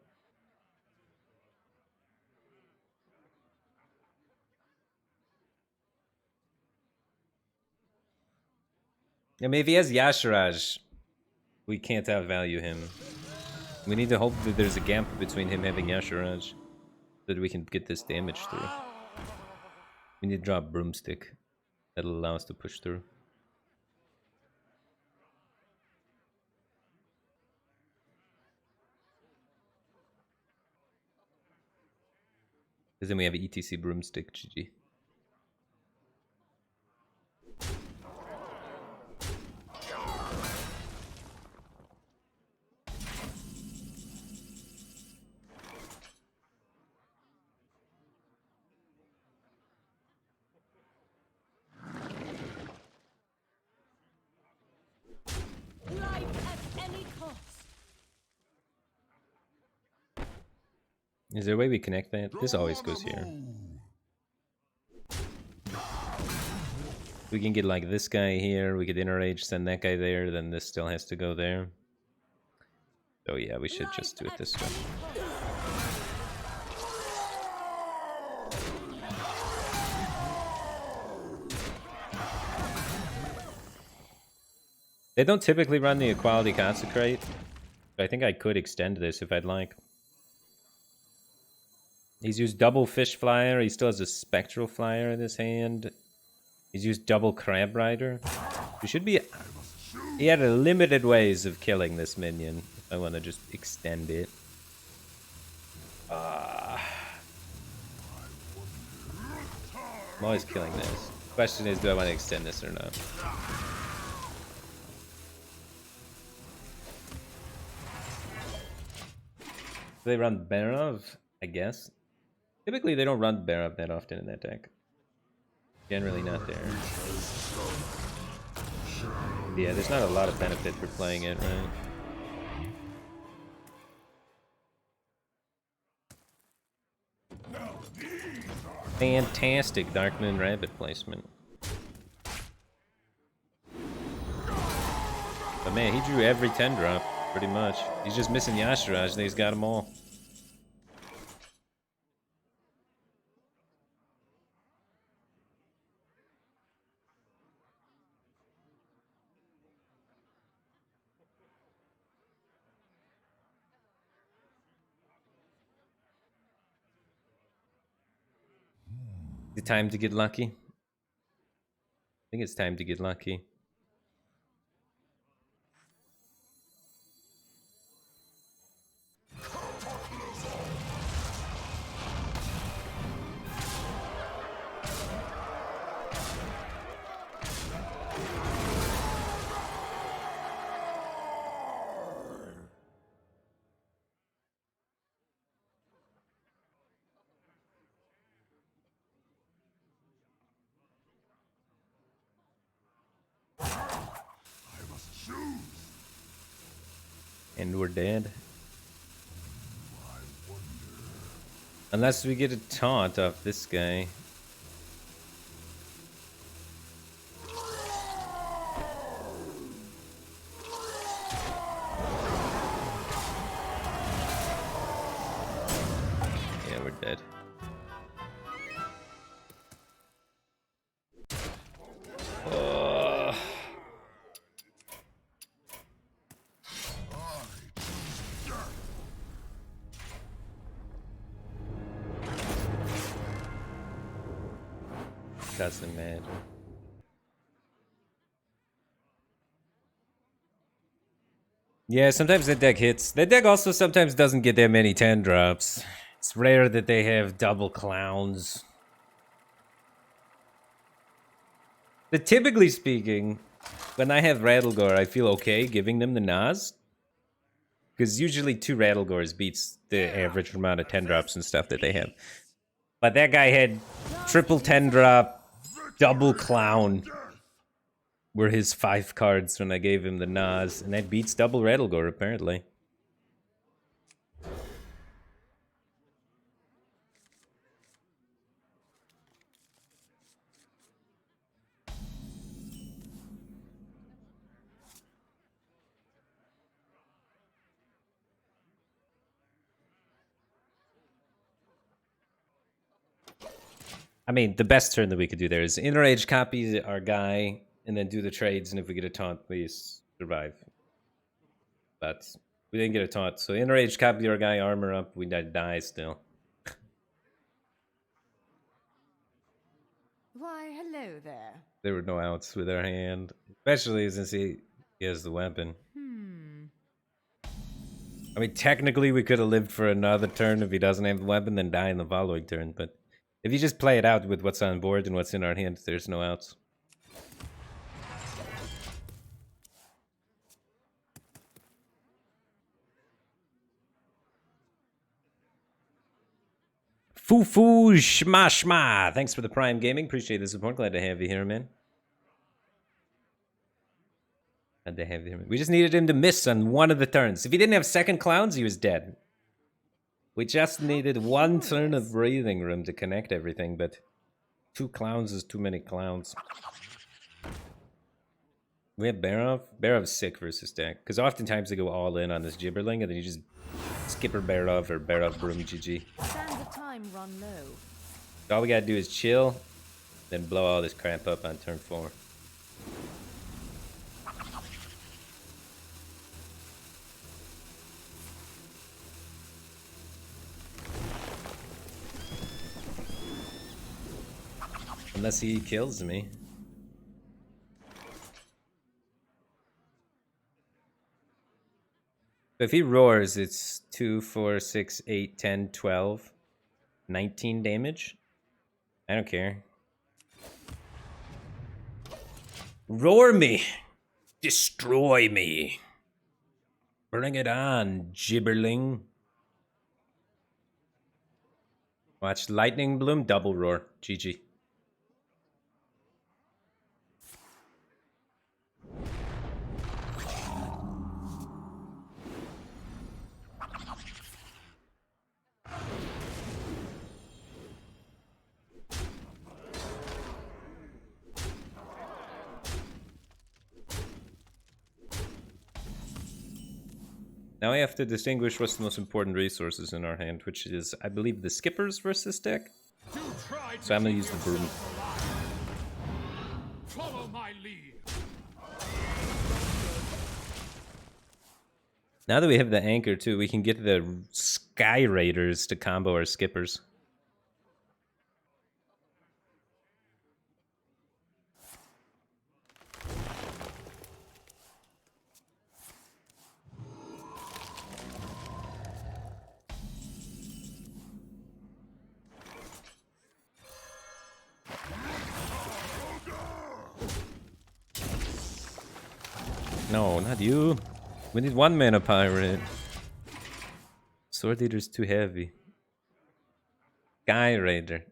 I mean, if he has Yashiraj, we can't outvalue him. We need to hope that there's a gap between him having Yashiraj so that we can get this damage through. We need to drop Broomstick. That'll allow us to push through. Because then we have ETC Broomstick, GG. Life at any cost. Is there a way we connect that? This always goes here. We can get like this guy here, we could inner rage, send that guy there, then this still has to go there. Oh yeah, we should just do it this way. They don't typically run the Equality Consecrate, but I think I could extend this if I'd like. He's used double fish flyer. He still has a spectral flyer in his hand. He's used double crab rider. We should be... He had a limited ways of killing this minion. If I want to just extend it. I'm always killing this. Question is, do I want to extend this or not? Do they run Barov? I guess. Typically, they don't run Barov that often in that deck. Generally not there. Yeah, there's not a lot of benefit for playing it, right? Fantastic Darkmoon Rabbit placement. But man, he drew every 10 drop, pretty much. He's just missing Yashiraj, and he's got them all. Is it time to get lucky? I think it's time to get lucky. And we're dead. Unless we get a taunt off this guy. Yeah, we're dead. Doesn't matter. Yeah, sometimes that deck hits. That deck also sometimes doesn't get that many 10 drops. It's rare that they have double clowns. But typically speaking, when I have Rattlegore, I feel okay giving them the Nas. Because usually 2 Rattlegores beats the average amount of 10 drops and stuff that they have. But that guy had triple 10 drop, double clown were his 5 cards when I gave him the Nas, and that beats double Rattlegore apparently. I mean, the best turn that we could do there is Inner Age copy our guy, and then do the trades, and if we get a taunt, please survive. But we didn't get a taunt, so Inner Age copy our guy, armor up, we die still. Why, hello there. There were no outs with our hand, especially since he has the weapon. I mean, technically we could have lived for another turn if he doesn't have the weapon, then die in the following turn, but if you just play it out with what's on board and what's in our hand, there's no outs. Foo shma shma. Thanks for the Prime Gaming. Appreciate the support. Glad to have you here, man. Glad to have you here. We just needed him to miss on one of the turns. If he didn't have second clowns, he was dead. We just needed one turn of breathing room to connect everything, but 2 clowns is too many clowns. We have Barov. Barov's sick versus deck, because oftentimes they go all in on this Gibberling, and then you just skipper Barov or Barov Broom GG. Sands of time run low. So all we gotta do is chill, then blow all this crap up on turn 4. Unless he kills me. If he roars, it's 2, 4, 6, 8, 10, 12, 19 damage. I don't care. Roar me! Destroy me! Bring it on, gibberling. Watch Lightning Bloom, double roar. GG. Now we have to distinguish what's the most important resources in our hand, which is, I believe, the skippers versus deck. So I'm gonna use the broom. Follow my lead. Now that we have the anchor too, we can get the Sky Raiders to combo our skippers. No, not you. We need 1 mana pirate. Sword Eater's too heavy. Sky Raider.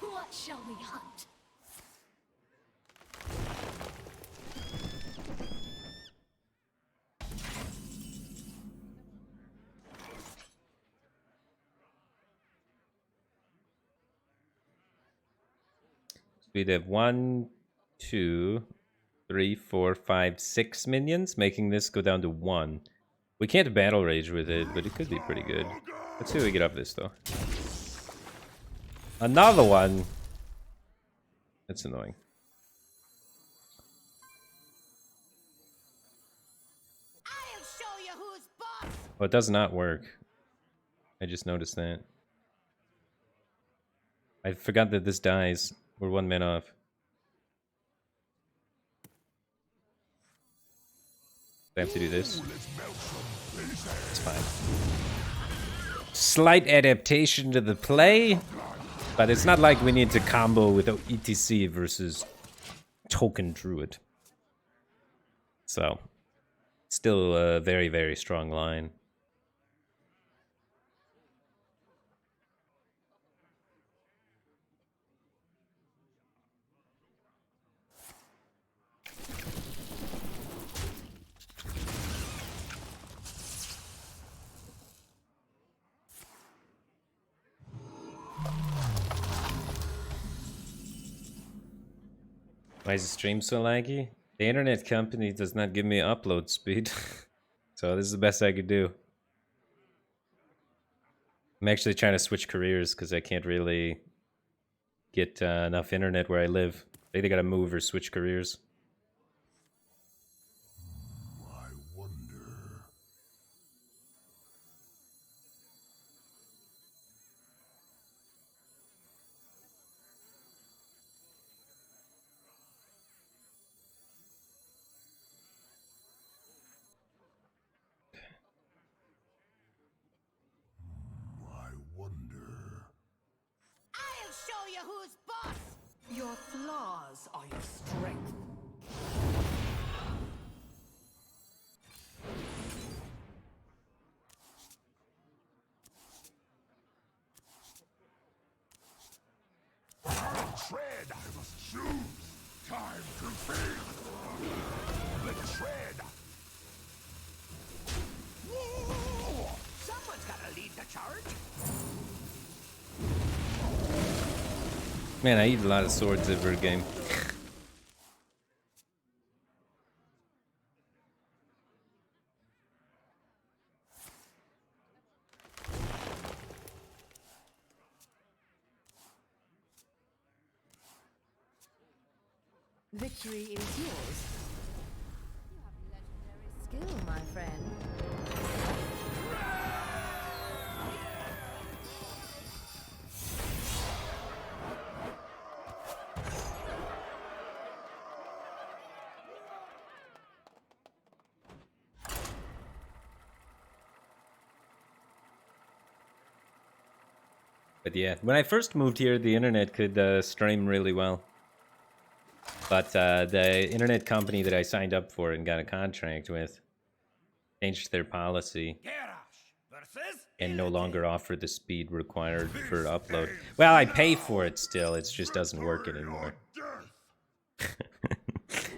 What shall we hunt? We'd have 1, 2, 3, 4, 5, 6 minions, making this go down to 1. We can't battle rage with it, but it could be pretty good. Let's see what we get off this though. Another one. That's annoying. I'll show you who's boss. Oh, it does not work. I just noticed that. I forgot that this dies. We're 1 man off. I have to do this. It's fine. Slight adaptation to the play, but it's not like we need to combo with ETC versus Token Druid. So, still a very, very strong line. Why is the stream so laggy? The internet company does not give me upload speed. So this is the best I could do. I'm actually trying to switch careers because I can't really get enough internet where I live. I either gotta move or switch careers. I wonder. I wonder. I'll show you who's boss. Your flaws are your strength. Tread, I must choose. Time to feed. Let's tread. Someone's gotta lead the charge. Man, I eat a lot of swords every game. Victory is yours. You have legendary skill, my friend. But yeah, when I first moved here, the internet could stream really well. But the internet company that I signed up for and got a contract with changed their policy and no longer offer the speed required for upload. Well, I pay for it still. It just doesn't work anymore.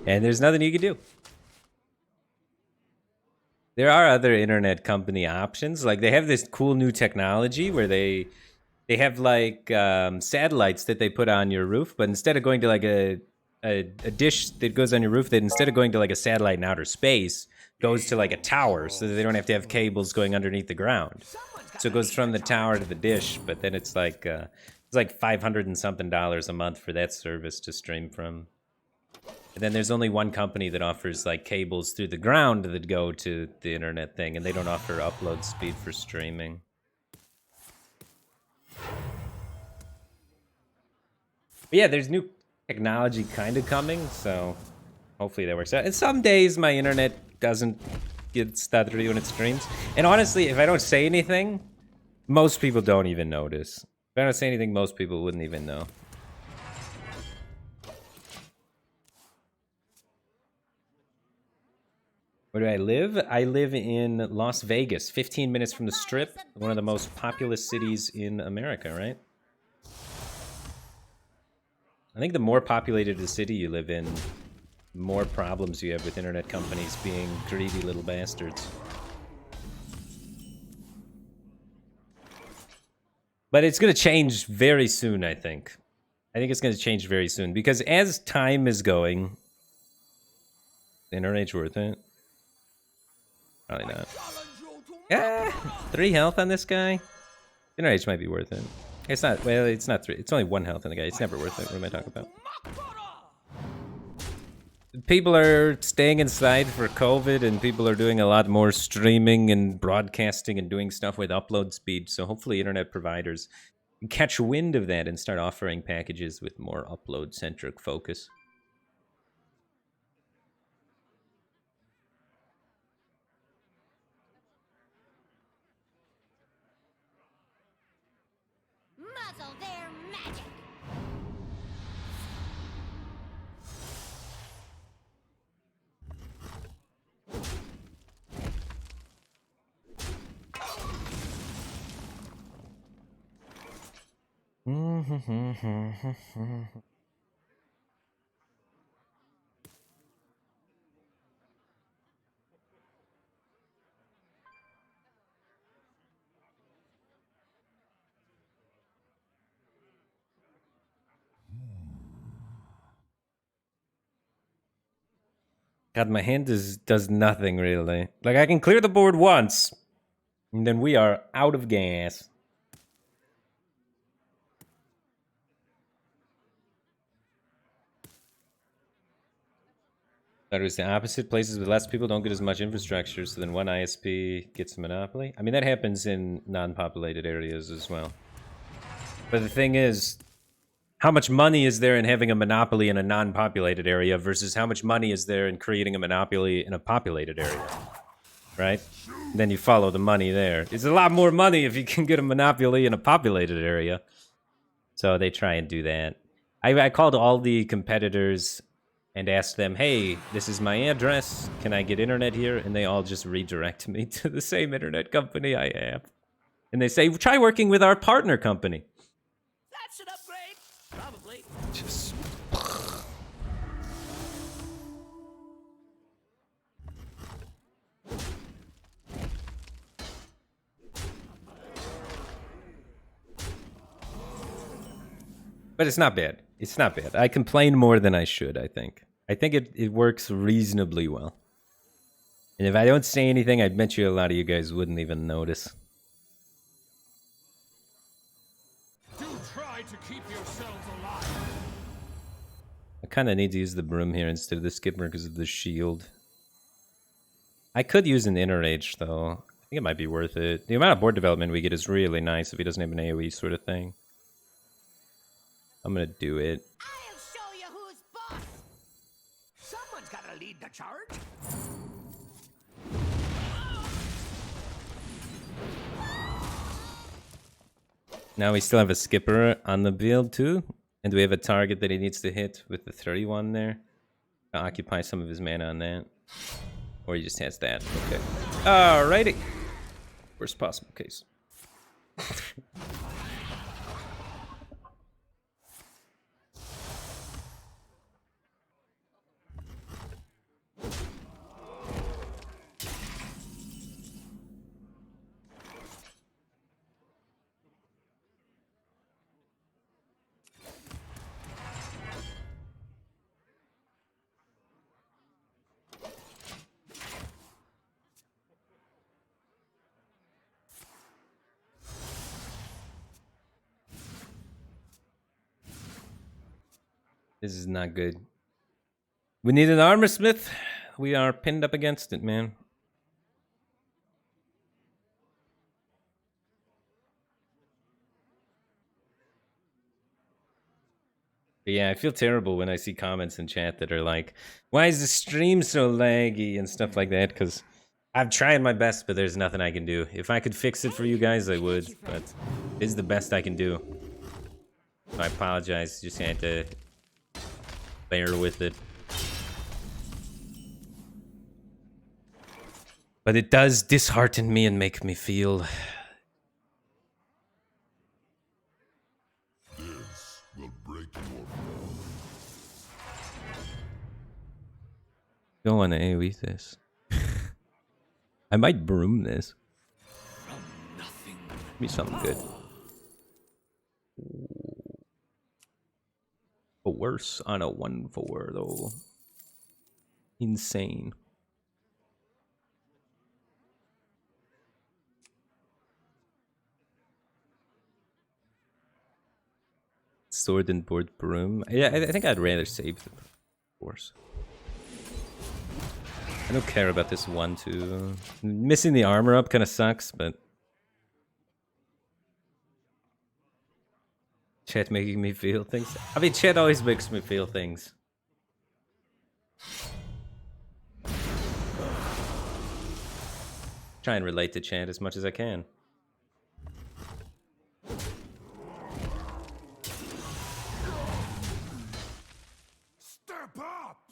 And there's nothing you can do. There are other internet company options. Like they have this cool new technology where they have like satellites that they put on your roof, but instead of going to like a dish that goes on your roof, that instead of going to like a satellite in outer space, goes to like a tower, so that they don't have to have cables going underneath the ground. So it goes from the tower to the dish, but then it's like $500 and something a month for that service to stream from. And then there's only one company that offers like cables through the ground that go to the internet thing, and they don't offer upload speed for streaming. But yeah, there's new technology kind of coming, so hopefully that works out. And some days my internet doesn't get stuttery when it streams. And honestly, if I don't say anything, most people don't even notice. If I don't say anything, most people wouldn't even know. Where do I live? I live in Las Vegas, 15 minutes from the Strip, one of the most populous cities in America, right? I think the more populated the city you live in, the more problems you have with internet companies being greedy little bastards. But it's going to change very soon, I think. I think it's going to change very soon, because as time is going, the internet's worth it. Probably not. Yeah, 3 health on this guy. Interage might be worth it. It's not. Well, it's not 3. It's only 1 health on the guy. It's never worth it. What am I talking about? People are staying inside for COVID, and people are doing a lot more streaming and broadcasting and doing stuff with upload speed. So hopefully, internet providers catch wind of that and start offering packages with more upload-centric focus. Muzzle their magic. God, my hand does nothing really. Like, I can clear the board once, and then we are out of gas. That was the opposite. Places with less people don't get as much infrastructure, so then one ISP gets a monopoly. I mean, that happens in non-populated areas as well. But the thing is, how much money is there in having a monopoly in a non-populated area versus how much money is there in creating a monopoly in a populated area, right? And then you follow the money there. It's a lot more money if you can get a monopoly in a populated area. So they try and do that. I called all the competitors and asked them, hey, this is my address. Can I get internet here? And they all just redirect me to the same internet company I have. And they say, try working with our partner company. That's an upgrade. Probably. Just... But it's not bad. It's not bad. I complain more than I should, I think. I think it works reasonably well. And if I don't say anything, I bet you a lot of you guys wouldn't even notice. Do try to keep yourselves alive. I kind of need to use the broom here instead of the skipper because of the shield. I could use an inner age, though. I think it might be worth it. The amount of board development we get is really nice if he doesn't have an AoE sort of thing. I'm gonna do it. I'll show you who's boss. Someone's got to lead the charge. Now we still have a skipper on the build too. And we have a target that he needs to hit with the 31 there. I'll occupy some of his mana on that. Or he just has that. Okay. Alrighty. Worst possible case. This is not good. We need an armor smith. We are pinned up against it, man. But yeah, I feel terrible when I see comments in chat that are like, why is the stream so laggy and stuff like that? Because I've tried my best, but there's nothing I can do. If I could fix it for you guys, I would. But this is the best I can do. So I apologize. Just had to bear with it. But it does dishearten me and make me feel... This will break your bones. Don't want to AoE this. I might broom this. Be something good. But worse on a 1/4 though. Insane. Sword and board broom. Yeah, I think I'd rather save the force. I don't care about this 1/2. Missing the armor up kind of sucks, but chat making me feel things. I mean, chat always makes me feel things. Try and relate to chat as much as I can. Step up!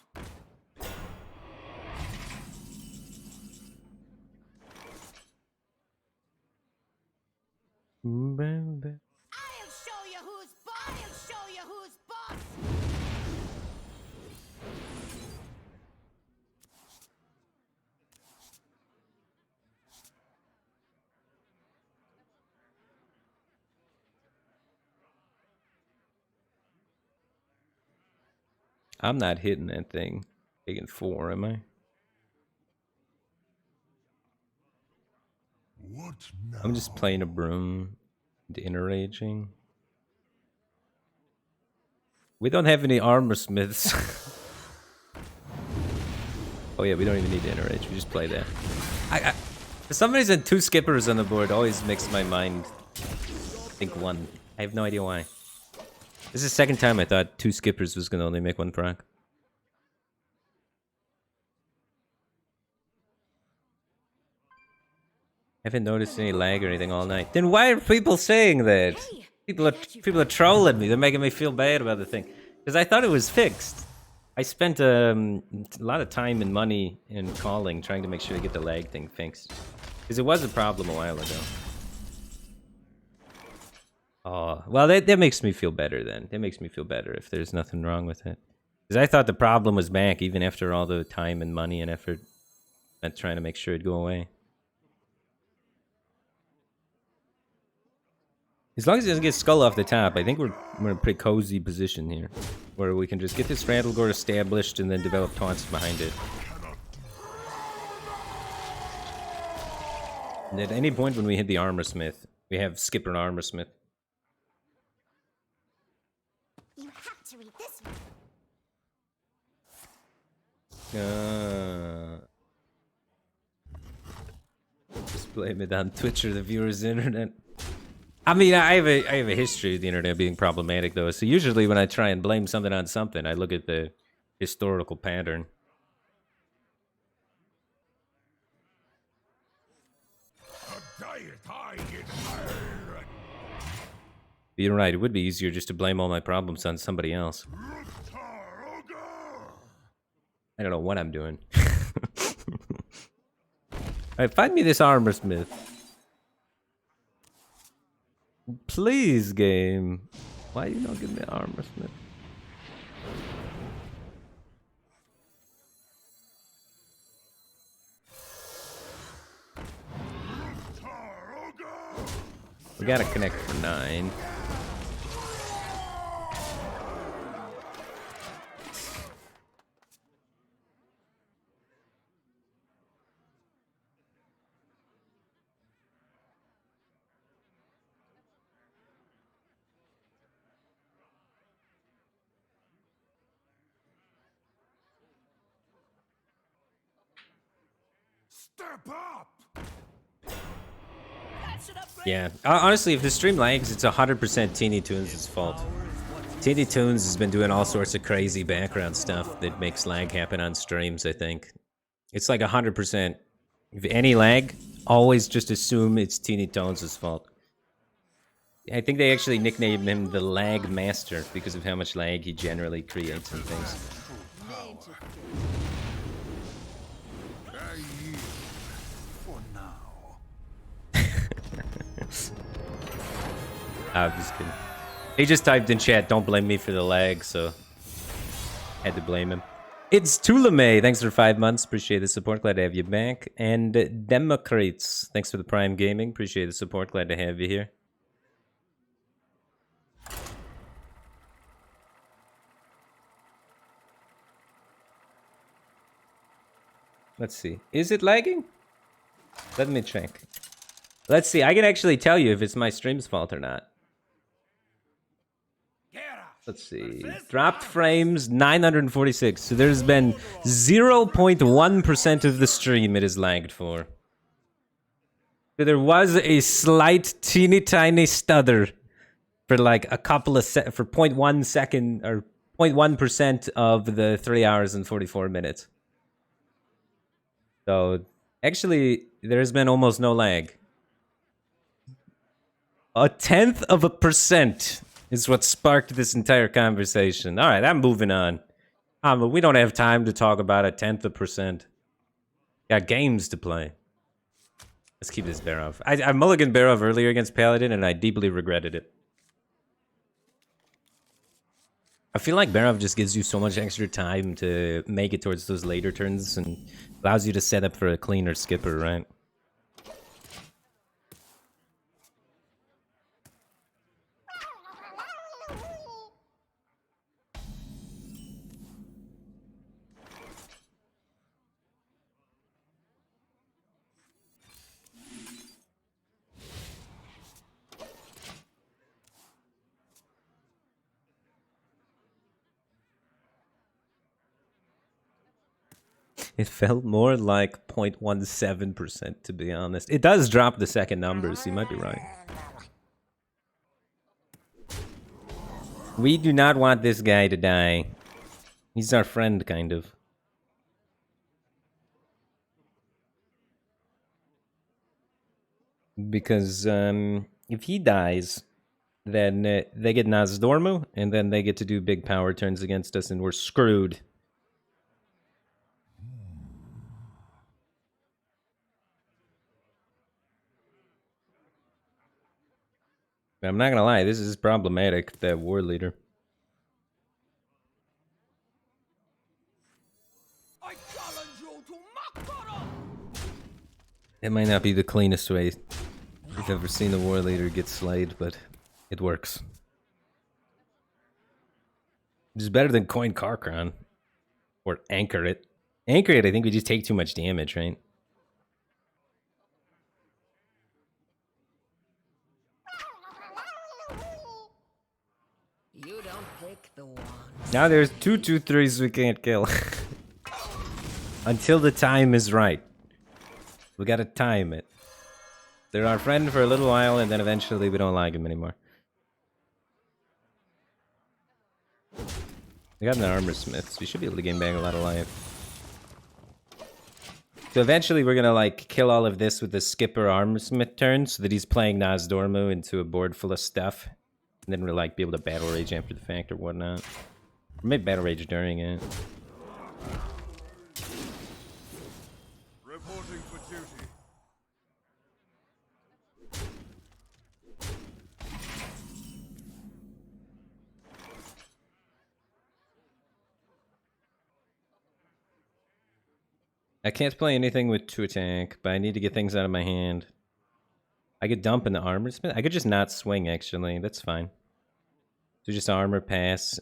I'll show you who's boss. I'll show you who's boss. I'm not hitting that thing. Taking 4, am I? What now? I'm just playing a broom. The inner raging. We don't have any armor smiths. Oh yeah, we don't even need the inner rage. We just play that. For some reason, 2 skippers on the board always makes my mind think 1. I have no idea why. This is the second time I thought 2 skippers was gonna only make 1 proc. I haven't noticed any lag or anything all night. Then why are people saying that? People are trolling me. They're making me feel bad about the thing. Because I thought it was fixed. I spent a lot of time and money in calling trying to make sure to get the lag thing fixed. Because it was a problem a while ago. Oh, well, that makes me feel better then. That makes me feel better if there's nothing wrong with it. Because I thought the problem was back even after all the time and money and effort spent trying to make sure it'd go away. As long as it doesn't get Skull off the top, I think we're in a pretty cozy position here. Where we can just get this Rattlegore established and then develop taunts behind it. And at any point when we hit the Armor Smith, we have Skipper and Armor Smith. You have to read this one. Just blame it on Twitch or the viewers' internet. I mean, I have a history of the internet being problematic, though. So usually when I try and blame something on something, I look at the historical pattern. A diet I get tired. But you're right, it would be easier just to blame all my problems on somebody else. I don't know what I'm doing. Alright, find me this armor smith. Please, game. Why you don't give me an armor smith? We gotta connect for 9. Step up! Yeah, honestly, if the stream lags, it's 100% Teeny Toons' fault. Teeny Toons has been doing all sorts of crazy background stuff that makes lag happen on streams, I think. It's like 100%. If any lag, always just assume it's Teeny Toons' fault. I think they actually nicknamed him the Lag Master because of how much lag he generally creates and things. I'm just kidding. He just typed in chat, don't blame me for the lag, so had to blame him. It's Tulame, thanks for 5 months, appreciate the support, glad to have you back. And Democrates, thanks for the Prime Gaming, appreciate the support, glad to have you here. Let's see, is it lagging? Let me check. Let's see, I can actually tell you if it's my stream's fault or not. Let's see. Dropped frames, 946. So there's been 0.1% of the stream it is lagged for. So there was a slight teeny tiny stutter for like a couple of for 0.1 second or 0.1% of the 3 hours and 44 minutes. So actually there's been almost no lag. 0.1% is what sparked this entire conversation. All right, I'm moving on. We don't have time to talk about 0.1%. Got games to play. Let's keep this Barov. I mulliganed Barov earlier against Paladin, and I deeply regretted it. I feel like Barov just gives you so much extra time to make it towards those later turns and allows you to set up for a cleaner skipper, right? It felt more like 0.17%, to be honest. It does drop the second numbers, so you might be right. We do not want this guy to die. He's our friend, kind of. Because if he dies, then they get Nazdormu, and then they get to do big power turns against us, and we're screwed. I'm not gonna lie, this is problematic, that war leader. I challenge you to Makara! It might not be the cleanest way I've ever seen a war leader get slayed, but it works. It's better than Coin Karkron. Or Anchor It. Anchor It, I think we just take too much damage, right? You don't pick the one. Now there's 2/2/3s we can't kill. Until the time is right. We gotta time it. They're our friend for a little while, and then eventually we don't like him anymore. We got an armor smith, so we should be able to gain back a lot of life. So eventually we're gonna like kill all of this with the skipper armor smith turn, so that he's playing Nazdormu into a board full of stuff. And then we'll like be able to battle rage after the fact or whatnot. Or maybe battle rage during it. Reporting for duty. I can't play anything with 2 attack, but I need to get things out of my hand. I could dump in the armor smith. I could just not swing, actually. That's fine. So just armor pass.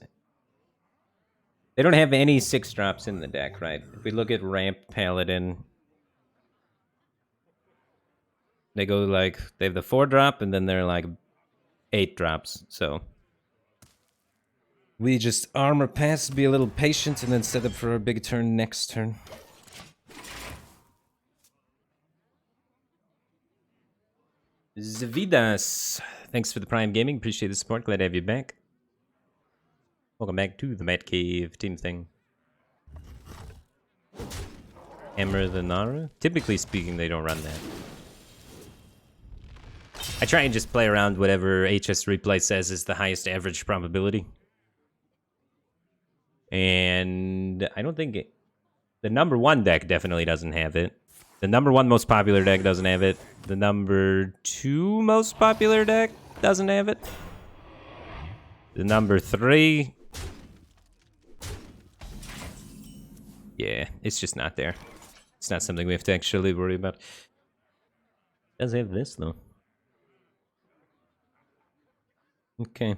They don't have any 6 drops in the deck, right? If we look at ramp paladin, they go like, they have the 4 drop and then they're like 8 drops. So we just armor pass, be a little patient, and then set up for a big turn next turn. Zavidas, thanks for the Prime Gaming. Appreciate the support. Glad to have you back. Welcome back to the Matt Cave team thing. Hammer the Naru? Typically speaking, they don't run that. I try and just play around whatever HS Replay says is the highest average probability. And I don't think the number 1 deck definitely doesn't have it. The number 1 most popular deck doesn't have it. The number 2 most popular deck doesn't have it. The number 3... yeah, it's just not there. It's not something we have to actually worry about. It does have this, though. Okay.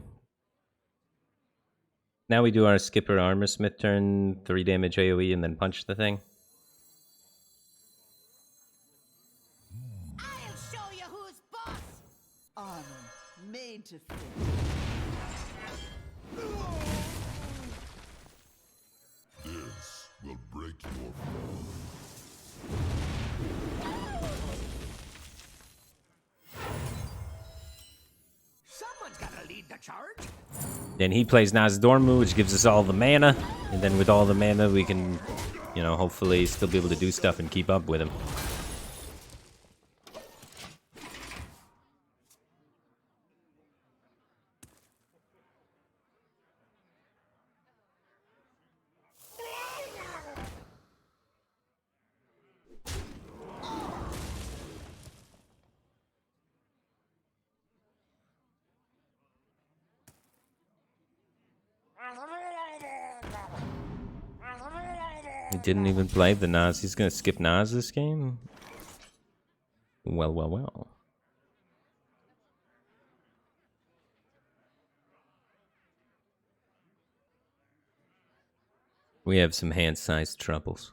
Now we do our Skipper Armor Smith turn, 3 damage AoE, and then punch the thing. I'll show you who's boss. Armor made to fit. This will break your Someone's gotta lead the charge. Then he plays Nazdormu, which gives us all the mana. And then with all the mana, we can, you know, hopefully still be able to do stuff and keep up with him. He didn't even play the Nas. He's gonna skip Nas this game? Well, well, well. We have some hand-sized troubles.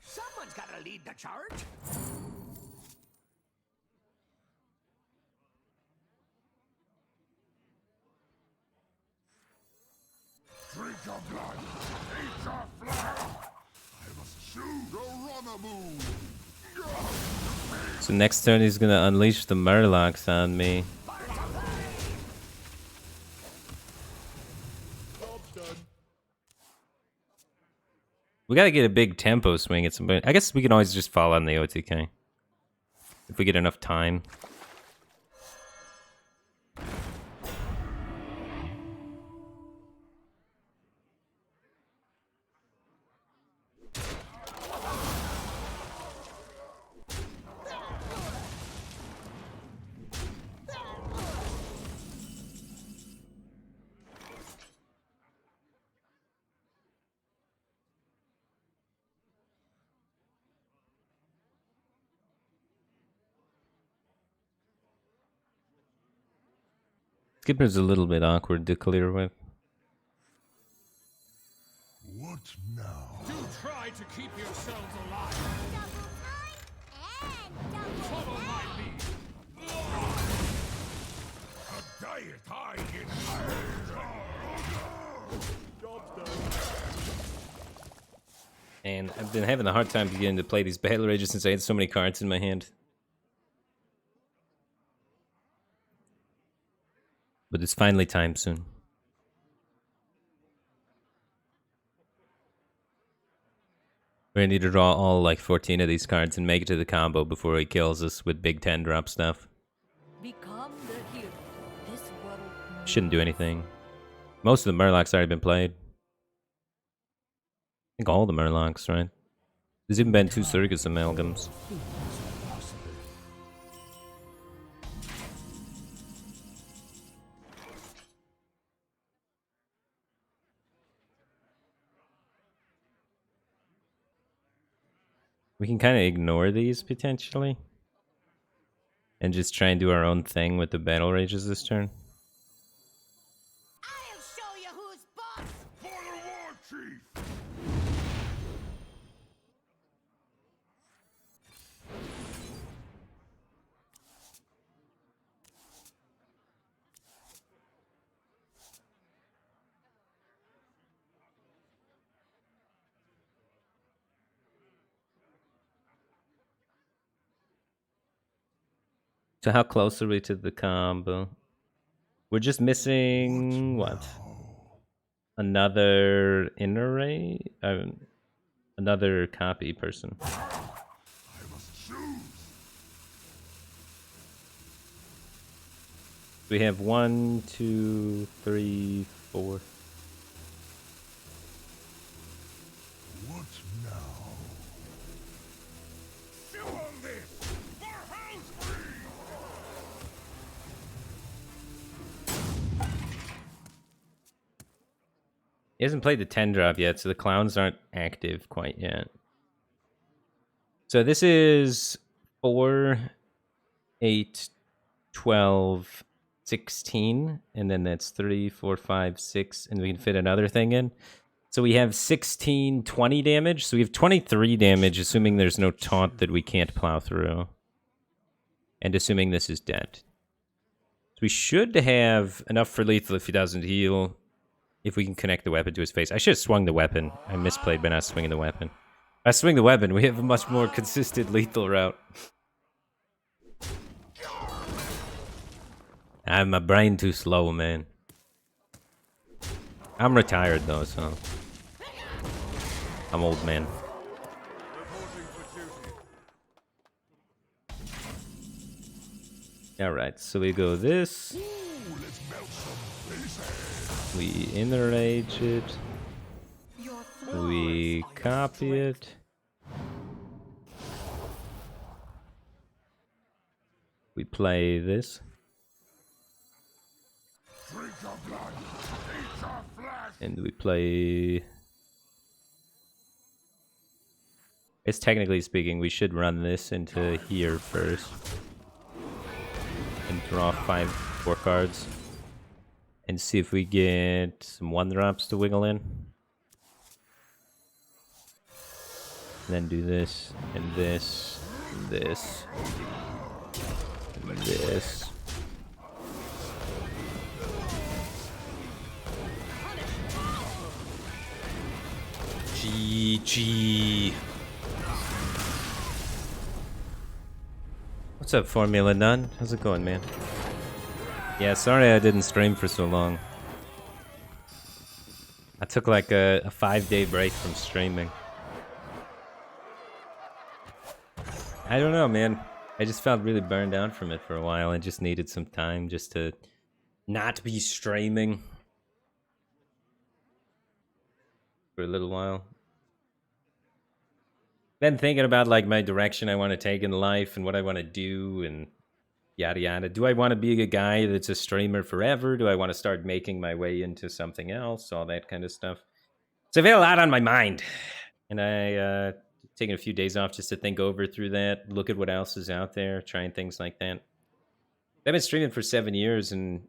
Someone's gotta lead the charge. drink your blood, eat your flesh. I must choose a runner move. So next turn he's gonna unleash the Murlocs on me. We gotta get a big tempo swing at some point. I guess we can always just fall on the OTK. If we get enough time. Skipper's a little bit awkward to clear with. What now? Do try to keep yourselves alive. Follow my lead. A diet high in iron. And I've been having a hard time beginning to play these battle rages since I had so many cards in my hand. But it's finally time soon. We need to draw all like 14 of these cards and make it to the combo before he kills us with big 10 drop stuff. Become the hero. This world Shouldn't do anything. Most of the Murlocs already been played. I think all the Murlocs, right? There's even been 2 Circus Amalgams. We can kind of ignore these, potentially. And just try and do our own thing with the Battle Rages this turn. I'll show you who's boss. For the war chief! So how close are we to the combo? We're just missing what? Another inner ray? Another copy person. I must choose! We have 1, 2, 3, 4. What now? Chew on this! For Hellspree! He hasn't played the 10 drop yet, so the clowns aren't active quite yet. So this is 4, 8, 12, 16, and then that's 3, 4, 5, 6, and we can fit another thing in. So we have 16, 20 damage. So we have 23 damage, assuming there's no taunt that we can't plow through. And assuming this is dead. So we should have enough for lethal if he doesn't heal. If we can connect the weapon to his face. I should have swung the weapon. I misplayed by not swinging the weapon. If I swing the weapon, we have a much more consistent lethal route. My brain too slow, man. I'm retired though, so I'm old man. Alright, so we go this. We enrage it. We copy it. We play this. Drink your blood! Eat your flesh! And we play... It's technically speaking, we should run this into here first. And draw 4 cards. And see if we get some 1-drops to wiggle in. And then do this, and this, and this, and this. GG. What's up, Formula None? How's it going, man? Yeah, sorry I didn't stream for so long. I took like a 5-day break from streaming. I don't know, man. I just felt really burned out from it for a while. I just needed some time just to not be streaming for a little while. Been thinking about like my direction I want to take in life and what I want to do and yada yada. Do I want to be a guy that's a streamer forever? Do I want to start making my way into something else? All that kind of stuff. So I've had a lot on my mind. And I taken a few days off just to think over through that, look at what else is out there, trying things like that. I've been streaming for 7 years, and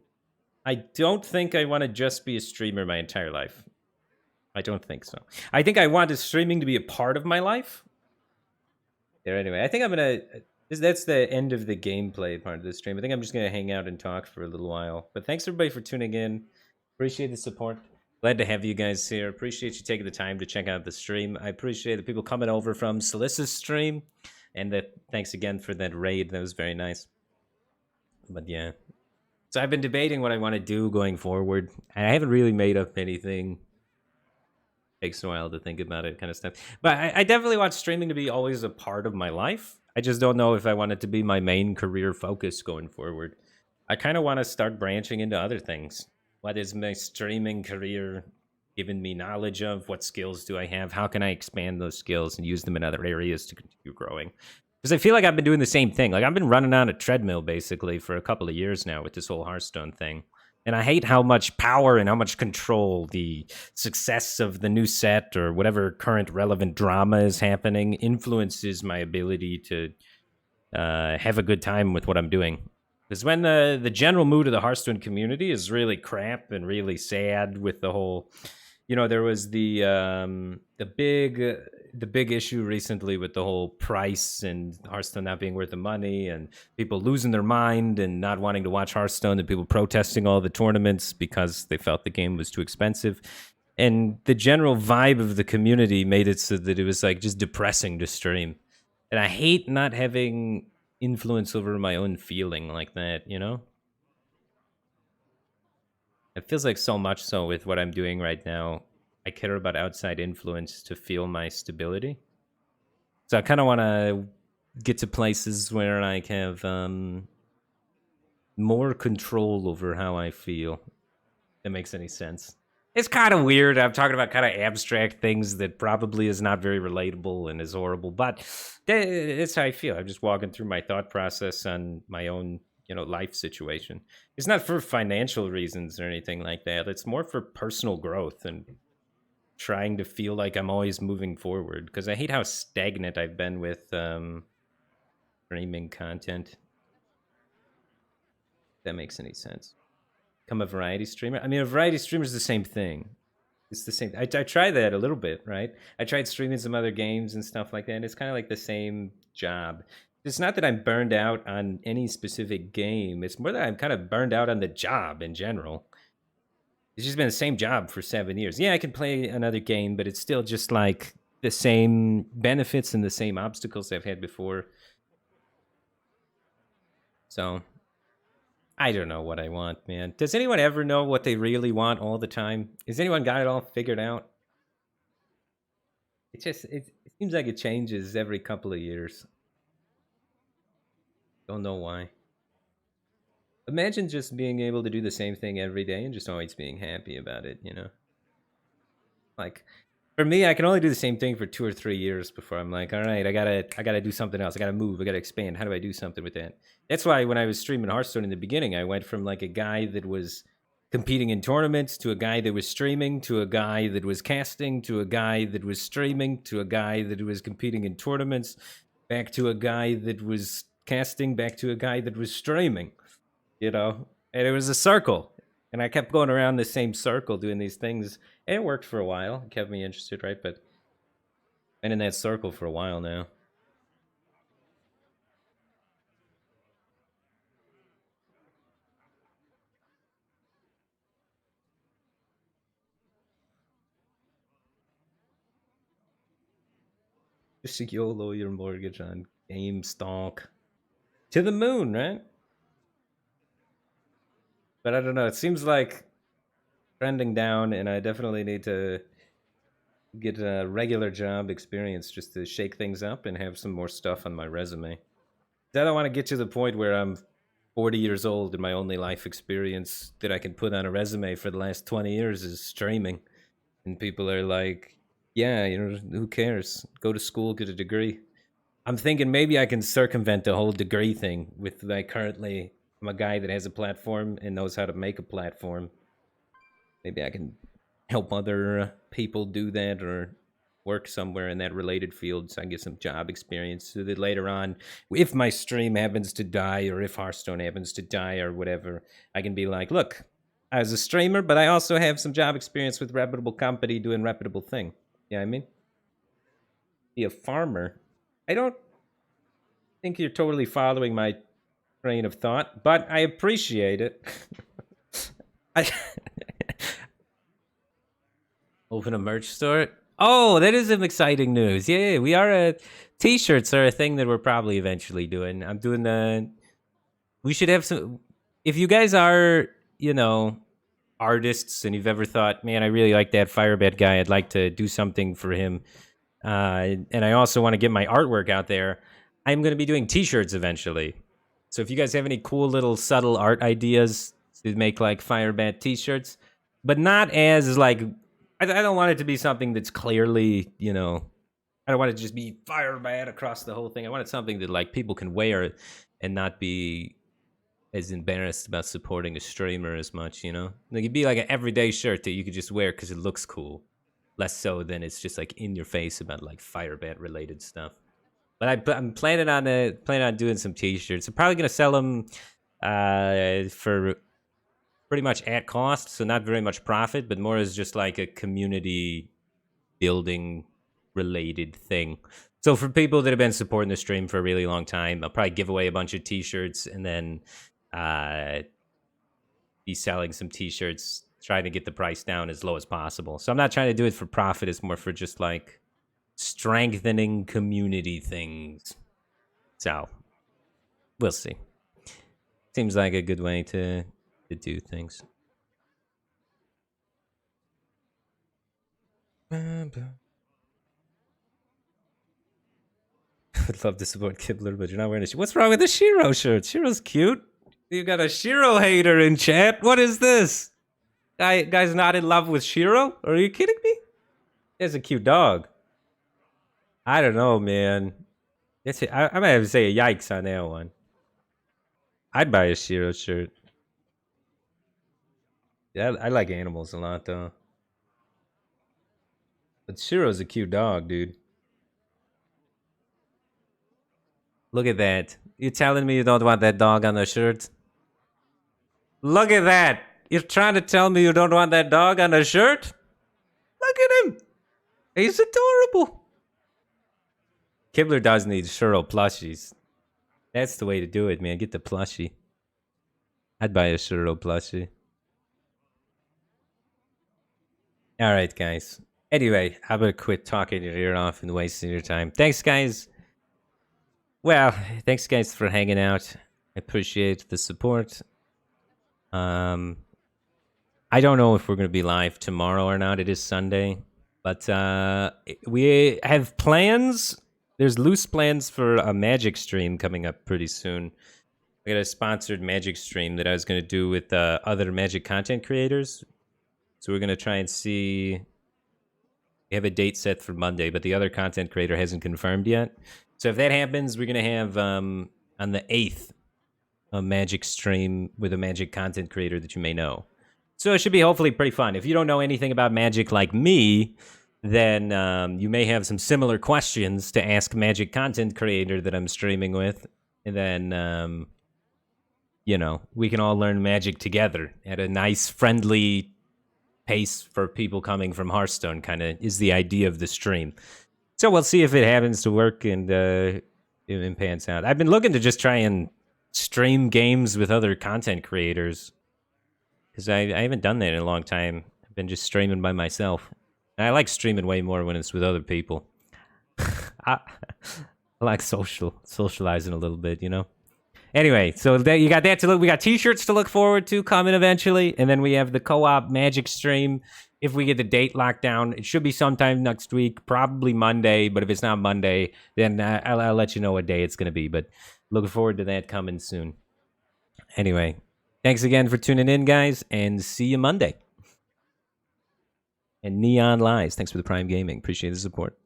I don't think I want to just be a streamer my entire life. I don't think so. I think I want streaming to be a part of my life. There, anyway, I think I'm gonna. That's the end of the gameplay part of the stream. I think I'm just gonna hang out and talk for a little while. But thanks everybody for tuning in. Appreciate the support. Glad to have you guys here. Appreciate you taking the time to check out the stream. I appreciate the people coming over from Salissa's stream. And thanks again for that raid. That was very nice. But yeah. So I've been debating what I want to do going forward. I haven't really made up anything. Takes a while to think about it, kind of stuff. But I definitely want streaming to be always a part of my life. I just don't know if I want it to be my main career focus going forward. I kind of want to start branching into other things. What is my streaming career giving me knowledge of? What skills do I have? How can I expand those skills and use them in other areas to continue growing? Because I feel like I've been doing the same thing. Like, I've been running on a treadmill, basically, for a couple of years now with this whole Hearthstone thing. And I hate how much power and how much control the success of the new set or whatever current relevant drama is happening influences my ability to have a good time with what I'm doing. Because when the general mood of the Hearthstone community is really crap and really sad with the whole, you know, there was the big issue recently with the whole price and Hearthstone not being worth the money and people losing their mind and not wanting to watch Hearthstone and people protesting all the tournaments because they felt the game was too expensive. And the general vibe of the community made it so that it was like just depressing to stream. And I hate not having influence over my own feeling like that, you know? It feels like so much so with what I'm doing right now. I care about outside influence to feel my stability. So I kind of want to get to places where I have more control over how I feel. If that makes any sense. It's kind of weird. I'm talking about kind of abstract things that probably is not very relatable and is horrible, but it's how I feel. I'm just walking through my thought process on my own, you know, life situation. It's not for financial reasons or anything like that. It's more for personal growth and trying to feel like I'm always moving forward, because I hate how stagnant I've been with streaming content. If that makes any sense. Become a variety streamer. I mean, a variety streamer is the same thing. It's the same. I tried that a little bit, right? I tried streaming some other games and stuff like that. And it's kind of like the same job. It's not that I'm burned out on any specific game. It's more that I'm kind of burned out on the job in general. It's just been the same job for 7 years. Yeah, I can play another game, but it's still just like the same benefits and the same obstacles I've had before. So I don't know what I want, man. Does anyone ever know what they really want all the time? Has anyone got it all figured out? It seems like it changes every couple of years. Don't know why. Imagine just being able to do the same thing every day and just always being happy about it, you know? Like, for me, I can only do the same thing for 2 or 3 years before I'm like, all right, I gotta do something else. I gotta move. I gotta expand. How do I do something with that? That's why when I was streaming Hearthstone in the beginning, I went from like a guy that was competing in tournaments to a guy that was streaming to a guy that was casting to a guy that was streaming to a guy that was competing in tournaments, back to a guy that was casting, back to a guy that was streaming, you know? And it was a circle. And I kept going around the same circle doing these things. And it worked for a while. It kept me interested, right? But I've been in that circle for a while now. Just YOLO your mortgage on GameStop. To the moon, right? But I don't know. It seems like trending down, and I definitely need to get a regular job experience just to shake things up and have some more stuff on my resume. I don't want to get to the point where I'm 40 years old and my only life experience that I can put on a resume for the last 20 years is streaming. And people are like, yeah, you know, who cares? Go to school, get a degree. I'm thinking maybe I can circumvent the whole degree thing with, like, currently I'm a guy that has a platform and knows how to make a platform. Maybe I can help other people do that or work somewhere in that related field so I can get some job experience so that later on, if my stream happens to die or if Hearthstone happens to die or whatever, I can be like, look, I was a streamer, but I also have some job experience with reputable company doing reputable thing. You know what I mean? Be a farmer. I don't think you're totally following my train of thought, but I appreciate it. Open a merch store. Oh, that is some exciting news. Yeah, we are t-shirts are a thing that we're probably eventually doing. I'm doing we should have some. If you guys are, you know, artists and you've ever thought, man, I really like that Firebat guy, I'd like to do something for him. And I also want to get my artwork out there. I'm going to be doing t-shirts eventually. So if you guys have any cool little subtle art ideas to make like Firebat t-shirts, but not as like, I don't want it to be something that's clearly, you know, I don't want it to just be Firebat across the whole thing. I want it something that like people can wear and not be as embarrassed about supporting a streamer as much, you know? Like it'd be like an everyday shirt that you could just wear because it looks cool. Less so than it's just like in your face about like Firebat related stuff. But I'm planning on doing some t-shirts. I'm probably gonna sell them for pretty much at cost, so not very much profit, but more as just like a community building related thing. So for people that have been supporting the stream for a really long time, I'll probably give away a bunch of t-shirts and then be selling some t-shirts, trying to get the price down as low as possible. So I'm not trying to do it for profit. It's more for just like strengthening community things. So we'll see. Seems like a good way to do things. I'd love to support Kibler, but you're not wearing a shirt. What's wrong with the Shiro shirt? Shiro's cute. You got a Shiro hater in chat. What is this? Guy's not in love with Shiro? Are you kidding me? It's a cute dog. I don't know, man. I might have to say a yikes on that one. I'd buy a Shiro shirt. Yeah, I like animals a lot, though. But Shiro's a cute dog, dude. Look at that. You telling me you don't want that dog on the shirt? Look at that. You're trying to tell me you don't want that dog on the shirt? Look at him. He's adorable. Kibler does need Shiro plushies. That's the way to do it, man. Get the plushie. I'd buy a Shiro plushie. All right, guys. Anyway, I'm going to quit talking your ear off and wasting your time. Thanks, guys. Well, thanks, guys, for hanging out. I appreciate the support. I don't know if we're going to be live tomorrow or not. It is Sunday. But we have plans. There's loose plans for a Magic stream coming up pretty soon. I got a sponsored Magic stream that I was going to do with other Magic content creators. So we're going to try and see. We have a date set for Monday, but the other content creator hasn't confirmed yet. So if that happens, we're going to have on the 8th a Magic stream with a Magic content creator that you may know. So it should be hopefully pretty fun. If you don't know anything about Magic like me, then you may have some similar questions to ask Magic content creator that I'm streaming with. And then, you know, we can all learn Magic together at a nice, friendly pace for people coming from Hearthstone, kind of is the idea of the stream. So we'll see if it happens to work and it pans out. I've been looking to just try and stream games with other content creators because I haven't done that in a long time. I've been just streaming by myself. And I like streaming way more when it's with other people. I like socializing a little bit, you know? Anyway, so you got that to look. We got t-shirts to look forward to coming eventually, and then we have the co-op Magic stream. If we get the date locked down, it should be sometime next week, probably Monday. But if it's not Monday, then I'll let you know what day it's going to be. But looking forward to that coming soon. Anyway, thanks again for tuning in, guys, and see you Monday. And Neon Lies, thanks for the Prime Gaming. Appreciate the support.